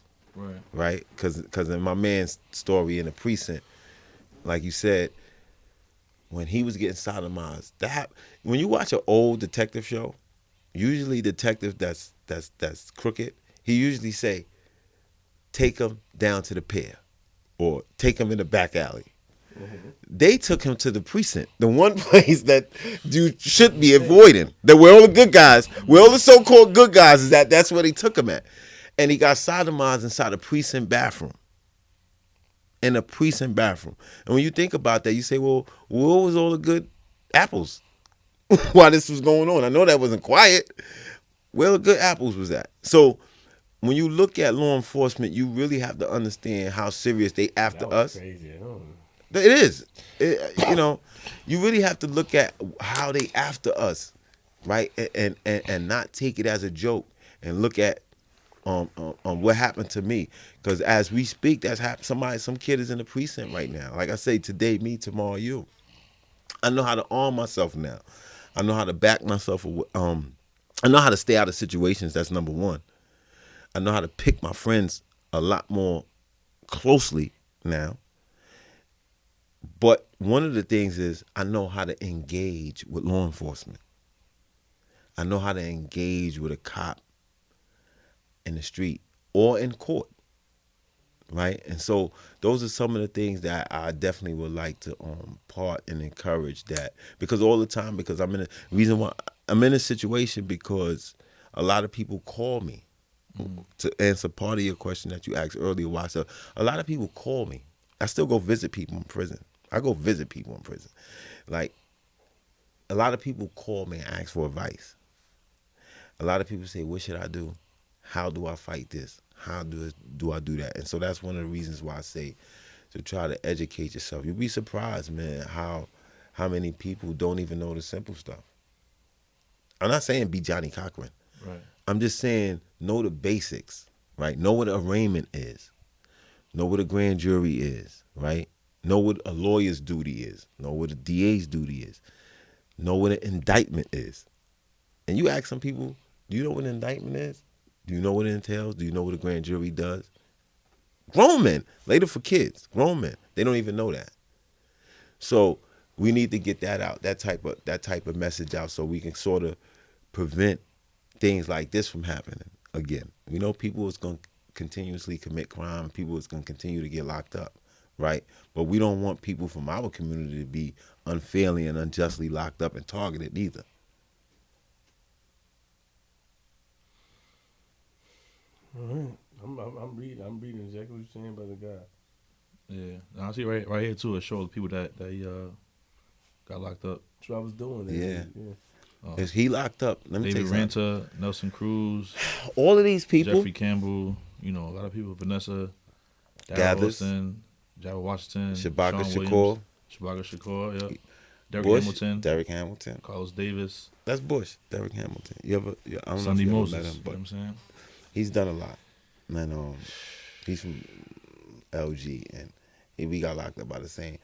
Right? Because in my man's story in the precinct, like you said, when he was getting sodomized, when you watch an old detective show, usually detective that's crooked, he usually say, take him down to the pier or take him in the back alley. Mm-hmm. They took him to the precinct, the one place that you should be avoiding, that where all the good guys, where all the so-called good guys is at, that's where they took him at. And he got sodomized inside a precinct bathroom. In a precinct bathroom. And when you think about that, you say, well, where was all the good apples while this was going on? I know that wasn't quiet. Where the good apples was at? So when you look at law enforcement, you really have to understand how serious they after us. Crazy. It is. You really have to look at how they after us, right? And not take it as a joke and look at what happened to me. Because as we speak, that's happened. Some kid is in the precinct right now. Like I say, today me, tomorrow you. I know how to arm myself now. I know how to back myself. I know how to stay out of situations. That's number one. I know how to pick my friends a lot more closely now. But one of the things is I know how to engage with law enforcement. I know how to engage with a cop in the street or in court, right? And so those are some of the things that I definitely would like to part and encourage that, because all the time, because I'm in a situation because a lot of people call me to answer part of your question that you asked earlier. Why? So a lot of people call me. I still go visit people in prison. I go visit people in prison. Like, a lot of people call me and ask for advice. A lot of people say, what should I do? How do I fight this? How do I do that? And so that's one of the reasons why I say to try to educate yourself. You'll be surprised, man, how many people don't even know the simple stuff. I'm not saying be Johnny Cochran. Right. I'm just saying know the basics, right? Know what arraignment is. Know what a grand jury is, right? Know what a lawyer's duty is. Know what a DA's duty is. Know what an indictment is. And you ask some people, do you know what an indictment is? Do you know what it entails? Do you know what a grand jury does? Grown men, later for kids, grown men, they don't even know that. So we need to get that out, that type of message out, so we can sort of prevent things like this from happening again. We know people is going to continuously commit crime. People is going to continue to get locked up, right? But we don't want people from our community to be unfairly and unjustly locked up and targeted either. All right. I'm reading exactly what you're saying about the guy. Yeah, and I see right here too. It shows people that he got locked up. That's what I was doing. Yeah. Is he locked up? Let me David tell you something. Ranta, Nelson Cruz, All of these people. Jeffrey Campbell. You know, a lot of people. Vanessa Gathers, Austin, Java Washington, Shabaka Sean Shakur, Williams, Shabaka Shakur. Yeah. Derek Hamilton. Carlos Davis. That's Bush. Derek Hamilton. I don't know if Sundhe you Moses. ever met him, but you know what I'm saying? he's done a lot. And he's from LG, and we got locked up by the same.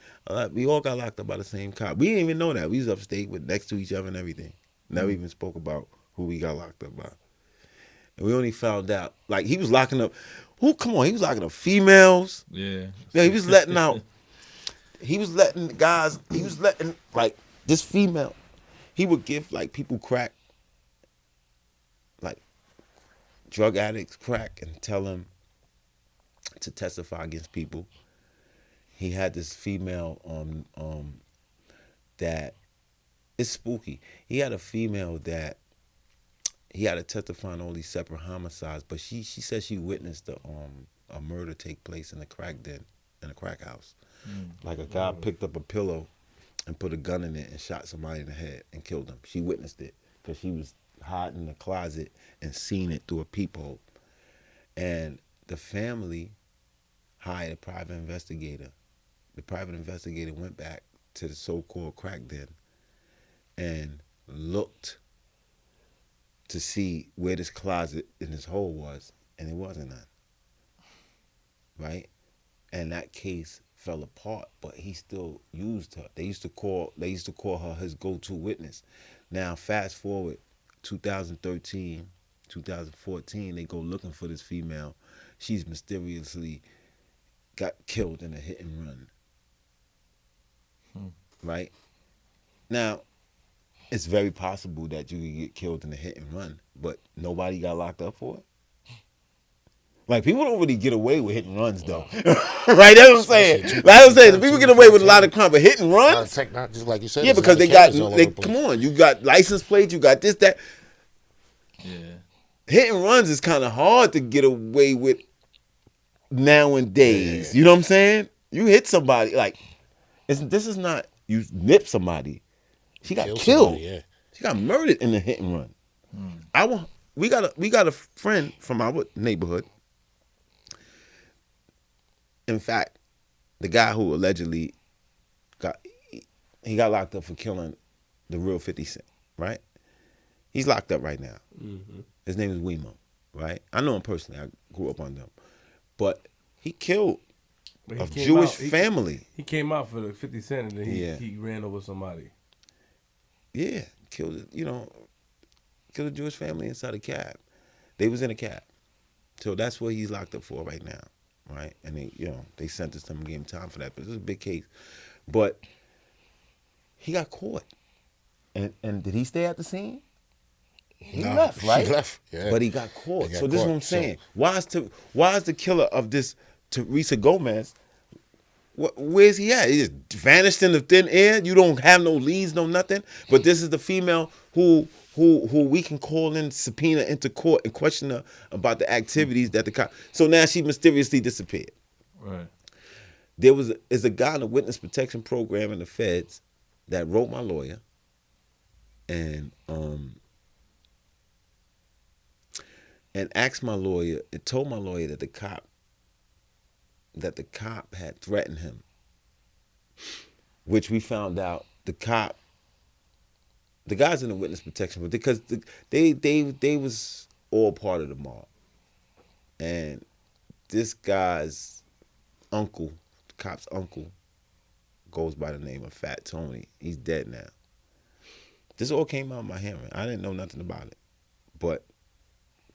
We all got locked up by the same cop. We didn't even know that. We was upstate with next to each other and everything. Never even spoke about who we got locked up by. And we only found out, like, he was locking up. Come on, he was locking up females. Yeah. Yeah, he was letting out. He was letting guys. He was letting, like, this female. He would give, like, people crack, like drug addicts crack, and tell them to testify against people. He had this female that it's spooky. He had a female that he had to testify on all these separate homicides, but she said she witnessed a murder take place in a crack den, in a crack house. Like a guy picked up a pillow and put a gun in it and shot somebody in the head and killed him. She witnessed it because she was hiding in the closet and seen it through a peephole. And the family hired a private investigator. The private investigator went back to the so-called crack den and looked to see where this closet in this hole was, and it wasn't none. Right? And that case fell apart, but he still used her. They used to call her his go-to witness. Now, fast forward 2013, 2014, they go looking for this female. She's mysteriously got killed in a hit and run. Right? Now, it's very possible that you could get killed in a hit and run, but nobody got locked up for it. Like, people don't really get away with hit and runs, though. Right? That's what I'm saying. Like I'm saying, people get away with a lot of crime, but hit and runs? Just like you said. Yeah, because come on, you got license plates, you got this, that. Yeah. Hit and runs is kind of hard to get away with nowadays. Yeah. You know what I'm saying? You hit somebody, like, this is not, you nip somebody. She got killed. Somebody, yeah. She got murdered in a hit and run. We got a friend from our neighborhood. In fact, the guy who allegedly got locked up for killing the real 50 Cent, right? He's locked up right now. Mm-hmm. His name is Wemo, right? I know him personally. I grew up on them. But he killed a Jewish family. He came out for the 50 Cent, and then he ran over somebody. Yeah, killed a Jewish family inside a cab. They was in a cab. So that's what he's locked up for right now, right? And they sentenced him and gave him time for that. But this is a big case. But he got caught. And did he stay at the scene? He left, right? He left, yeah. But he got caught. So this is what I'm saying. Why is the killer of this Teresa Gomez, where's he at? He just vanished in the thin air. You don't have no leads, no nothing. But this is the female who we can call in, subpoena into court and question her about the activities that the cop. So now she mysteriously disappeared. Right. is a guy in the witness protection program in the feds that wrote my lawyer and asked my lawyer and told my lawyer that the cop had threatened him, which we found out the guys in the witness protection, but because they was all part of the mob, and this guy's uncle, the cop's uncle, goes by the name of Fat Tony. He's dead now. This all came out of my hearing. I didn't know nothing about it, but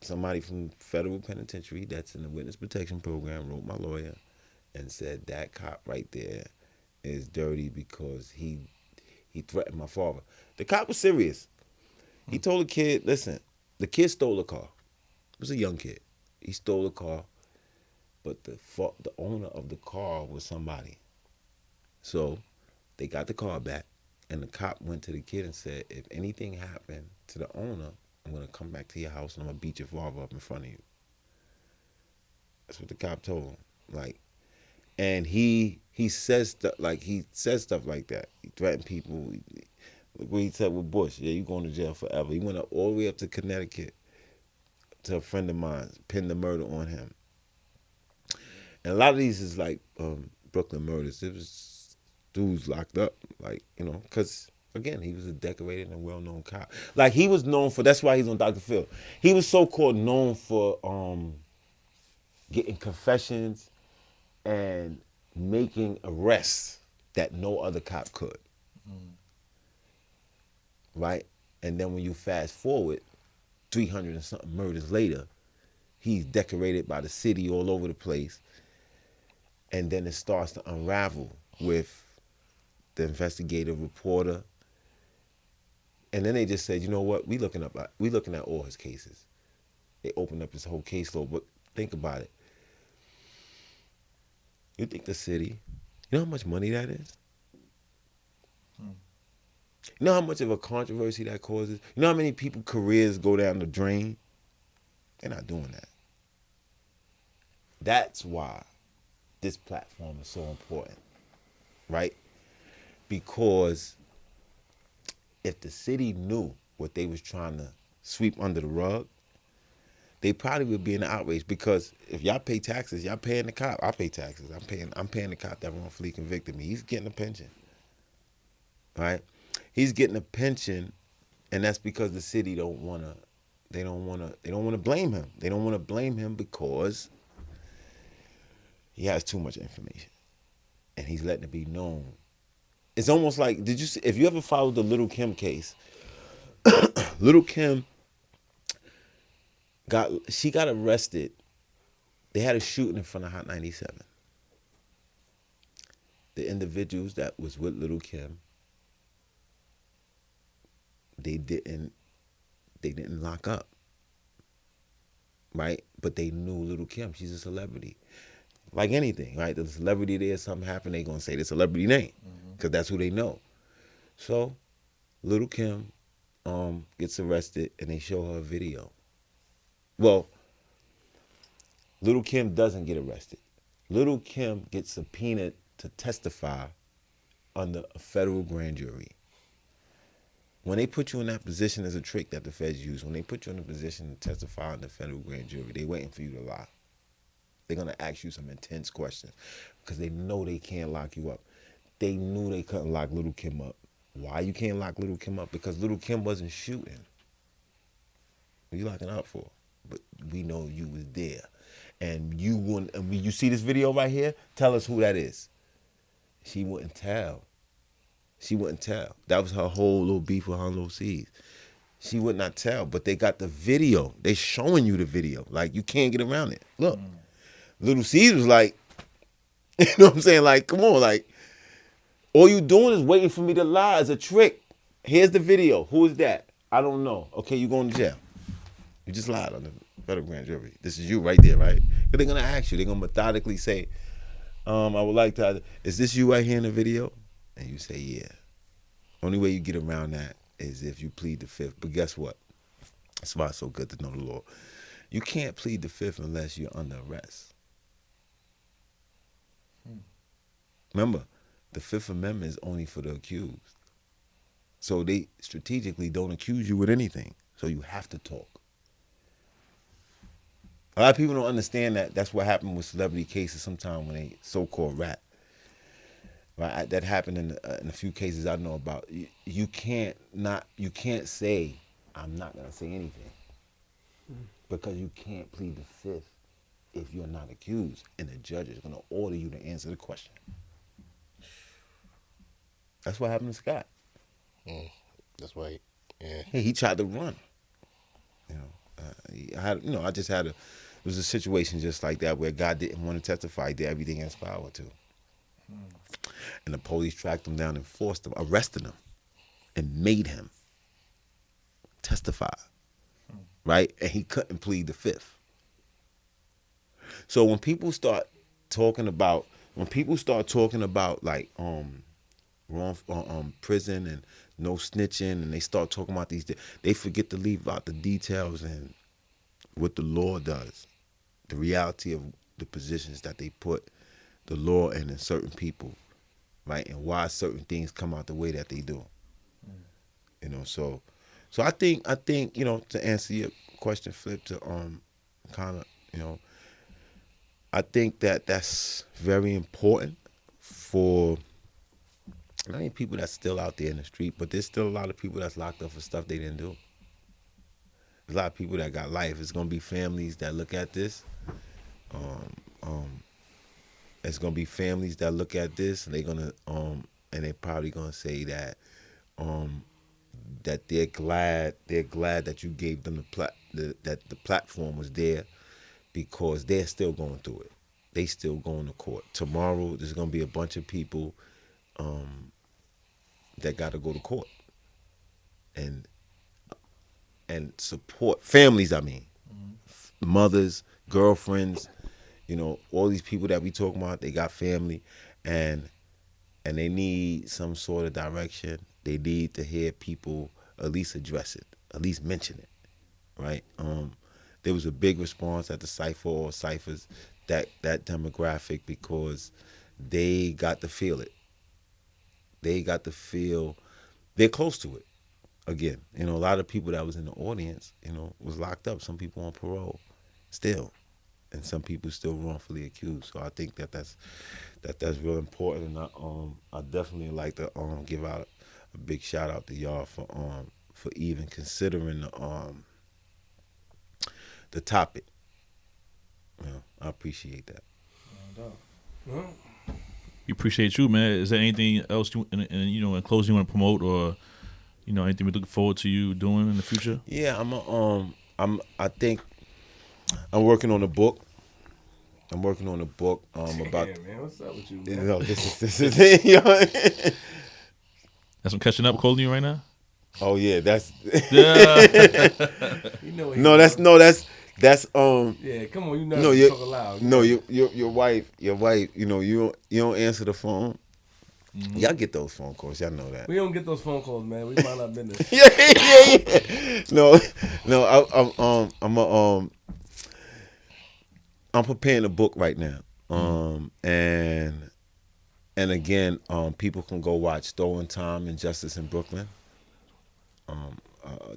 somebody from federal penitentiary that's in the witness protection program wrote my lawyer and said that cop right there is dirty because he threatened my father. The cop was serious. He told the kid, listen, the kid stole a car. It was a young kid. He stole a car, but the owner of the car was somebody. So they got the car back, and the cop went to the kid and said, if anything happened to the owner, I'm going to come back to your house and I'm going to beat your father up in front of you. That's what the cop told him. Like, and he says stuff like that. He threatened people. Look what he said with Bush. Yeah, you going to jail forever. He went all the way up to Connecticut to a friend of mine, pinned the murder on him. And a lot of these is like Brooklyn murders. It was dudes locked up, like, because again, he was a decorated and well-known cop. Like, he was known for, that's why he's on Dr. Phil. He was so-called known for getting confessions and making arrests that no other cop could. Right? And then when you fast forward 300 and something murders later, he's decorated by the city all over the place. And then it starts to unravel with the investigative reporter. And then they just said, you know what, we looking at all his cases. They opened up his whole caseload. But think about it. You think the city, you know how much money that is? You know how much of a controversy that causes? You know how many people careers go down the drain? They're not doing that. That's why this platform is so important, right? Because if the city knew what they was trying to sweep under the rug, they probably would be in outrage. Because if y'all pay taxes, y'all paying the cop. I pay taxes. I'm paying the cop that wrongfully convicted me. He's getting a pension, right? He's getting a pension, and that's because the city don't wanna blame him. They don't wanna blame him because he has too much information, and he's letting it be known. It's almost like, did you see, if you ever followed the Little Kim case, Little Kim got arrested. They had a shooting in front of Hot 97. The individuals that was with Little Kim, they didn't lock up, right? But they knew Little Kim. She's a celebrity. Like anything, right? The celebrity there, something happened, they gonna say the celebrity name, because that's who they know. So Little Kim gets arrested, and they show her a video. Well, Little Kim doesn't get arrested. Little Kim gets subpoenaed to testify under a federal grand jury. When they put you in that position, as a trick that the feds use. When they put you in a position to testify under federal grand jury, they waiting for you to lie. They're going to ask you some intense questions because they know they can't lock you up. They knew they couldn't lock Little Kim up. Why you can't lock Little Kim up? Because Little Kim wasn't shooting. What are you locking up for? But we know you was there. And you wouldn't, and when you see this video right here, tell us who that is. She wouldn't tell. She wouldn't tell. That was her whole little beef with her little C's. She would not tell, but they got the video. They showing you the video. Like, you can't get around it. Look. Little C's was like, you know what I'm saying? Like, come on, like, all you doing is waiting for me to lie. It's a trick. Here's the video. Who is that? I don't know. Okay, you going to jail. You just lied on the federal grand jury. This is you right there, right? But they're going to ask you. They're going to methodically say, I would like to, is this you right here in the video? And you say, yeah. Only way you get around that is if you plead the fifth. But guess what? That's why it's so good to know the law. You can't plead the fifth unless you're under arrest. Remember, the Fifth Amendment is only for the accused. So they strategically don't accuse you with anything. So you have to talk. A lot of people don't understand that. That's what happened with celebrity cases sometimes when they so-called rap. Right? That happened in a few cases I know about. You can't say, I'm not going to say anything. Because you can't plead the fifth if you're not accused. And the judge is going to order you to answer the question. That's what happened to Scott. That's right. Yeah. He tried to run. It was a situation just like that where God didn't want to testify. He did everything in his power to. And the police tracked him down and forced him, arrested him, and made him testify. Right? And he couldn't plead the fifth. So when people start talking about like wrong prison and no snitching, and they start talking about these, they forget to leave out the details and what the law does, the reality of the positions that they put the law in certain people, right, and why certain things come out the way that they do. So I think to answer your question, Flip, to kind of I think that's very important for not only people that's still out there in the street, but there's still a lot of people that's locked up for stuff they didn't do. There's a lot of people that got life. It's gonna be families that look at this. It's gonna be families that look at this, and they're probably gonna say that that they're glad that you gave them that the platform was there, because they're still going through it. They still going to court. Tomorrow there's gonna be a bunch of people that got to go to court and support families. I mean, mothers, girlfriends, all these people that we talking about. They got family, and they need some sort of direction. They need to hear people at least address it, at least mention it, right? There was a big response at the cipher or ciphers, that demographic, because they got to feel it. They got to feel they're close to it. Again, a lot of people that was in the audience, was locked up. Some people on parole still, and some people still wrongfully accused. So I think that's real important. And I definitely like to give out a big shout out to y'all for even considering the topic. I appreciate that. We appreciate you, man. Is there anything else in closing you want to promote, or anything we're looking forward to you doing in the future? Yeah, I think I'm working on a book. About man, what's up with you, man? This is it. That's some catching up calling you right now? Oh yeah, that's No, that's yeah, come on, you talk aloud. No, your wife, you don't answer the phone. Mm-hmm. Y'all get those phone calls, y'all know that. We don't get those phone calls, man. We mind our business. Yeah. No, I'm preparing a book right now. And again, people can go watch Stolen Time and Justice in Brooklyn.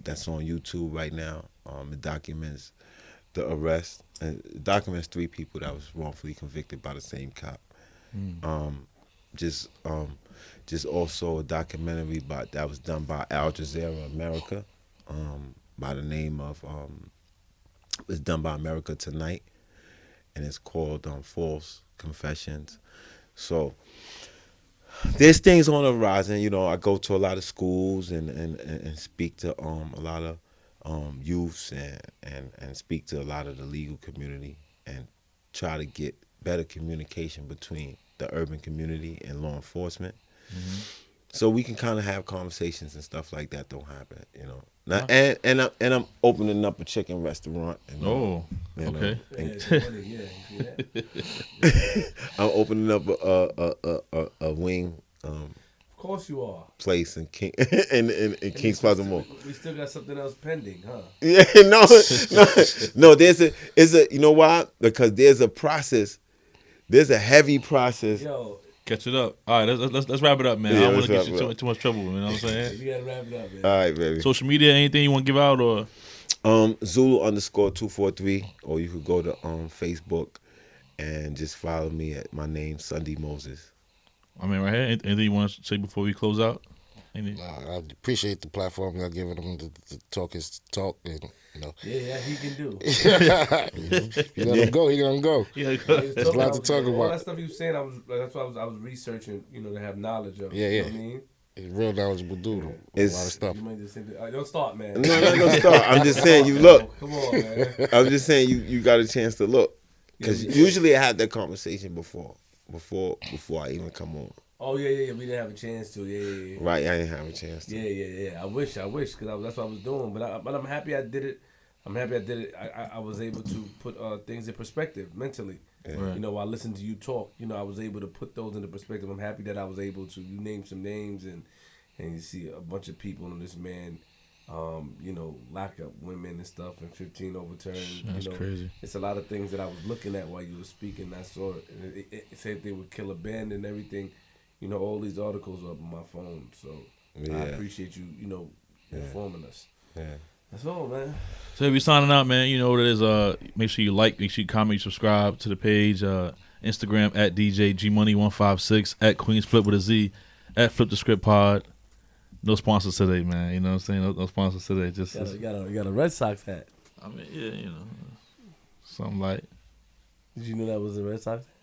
That's on YouTube right now. It documents the arrest. It documents 3 people that was wrongfully convicted by the same cop. Just also a documentary that was done by Al Jazeera America, by the name of it's done by America Tonight, and it's called False Confessions. So there's things on the horizon. I go to a lot of schools and speak to a lot of youths and speak to a lot of the legal community and try to get better communication between the urban community and law enforcement. Mm-hmm. So we can kind of have conversations and stuff like that don't happen, Now, and I'm opening up a chicken restaurant. Okay. I'm opening up a wing. Of course you are. Place in Kings Plaza Mall. We still got something else pending, huh? Yeah, no. You know why? Because there's a process. There's a heavy process. Yo, Catch it up. All right, let's wrap it up, man. Yeah, I don't want let's to get you wrap too much trouble. You know what I'm saying? You gotta wrap it up, man. All right, baby. Social media, anything you want to give out or? Zulu_243, or you could go to Facebook and just follow me at my name, Sundhe Moses. I mean, right here. Anything you want to say before we close out? Anything? I appreciate the platform y'all giving him to talk his talk, and Yeah, he can do. you let him go, he gonna go. Yeah, There's a lot to talk All about. that stuff he was saying, that's why I was researching, to have knowledge of. Yeah, You yeah. know what I mean? He's a real knowledgeable dude. A lot of stuff. You might just think don't start, man. No, don't start. I'm just saying you look. Come on, man. I'm just saying you got a chance to look. Because usually I had that conversation before I even come on. Oh, yeah. We didn't have a chance to. Yeah. Right, I didn't have a chance to. Yeah. I wish, because that's what I was doing. But I'm happy I did it. I was able to put things in perspective mentally. Yeah. Right. While listening to you talk, I was able to put those into perspective. I'm happy that I was able to. You name some names and you see a bunch of people in this man, lock up women and stuff and 15 overturned. That's crazy. It's a lot of things that I was looking at while you were speaking. I saw it. And it said they would kill a band and everything. All these articles are up on my phone. So I appreciate you, informing us. Yeah. That's all, man. So if you're signing out, man, you know what it is. Make sure you like, make sure you comment, subscribe to the page. Instagram at DJ GMoney156, at Queens Flip with a Z, at Flip the Script Pod. No sponsors today, man. You know what I'm saying? No sponsors today. Just You got a Red Sox hat. I mean, yeah, something like. Did you know that was a Red Sox hat?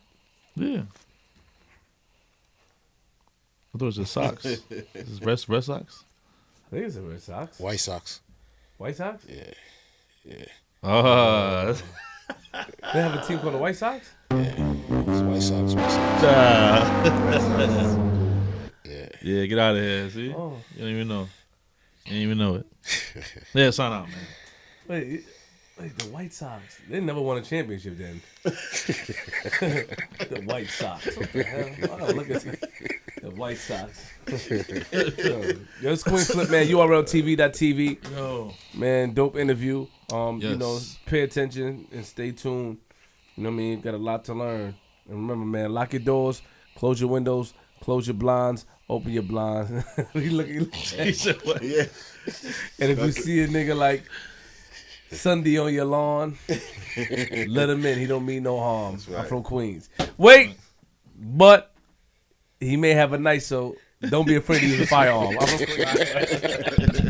Yeah. I thought it was just socks. Is this Red Sox? I think it's a Red Sox. White Sox. White Sox? Yeah. Oh, They have a team called the White Sox? It's White Sox. yeah, get out of here. See? Oh. You don't even know. You didn't even know it. Yeah, sign out, man. Wait, the White Sox. They never won a championship then. The White Sox. What the hell? Oh, look at the White Sox. Yo, it's Queen Flip, man. URLTV.tv. Yo. Man, dope interview. Yes. Pay attention and stay tuned. You know what I mean? Got a lot to learn. And remember, man, lock your doors, close your windows, close your blinds, open your blinds. He look at Yeah. And if you see a nigga like Sunday on your lawn, let him in. He don't mean no harm. Right. I'm from Queens. Wait, but he may have a knife, so don't be afraid to use a firearm. I'm from Queens.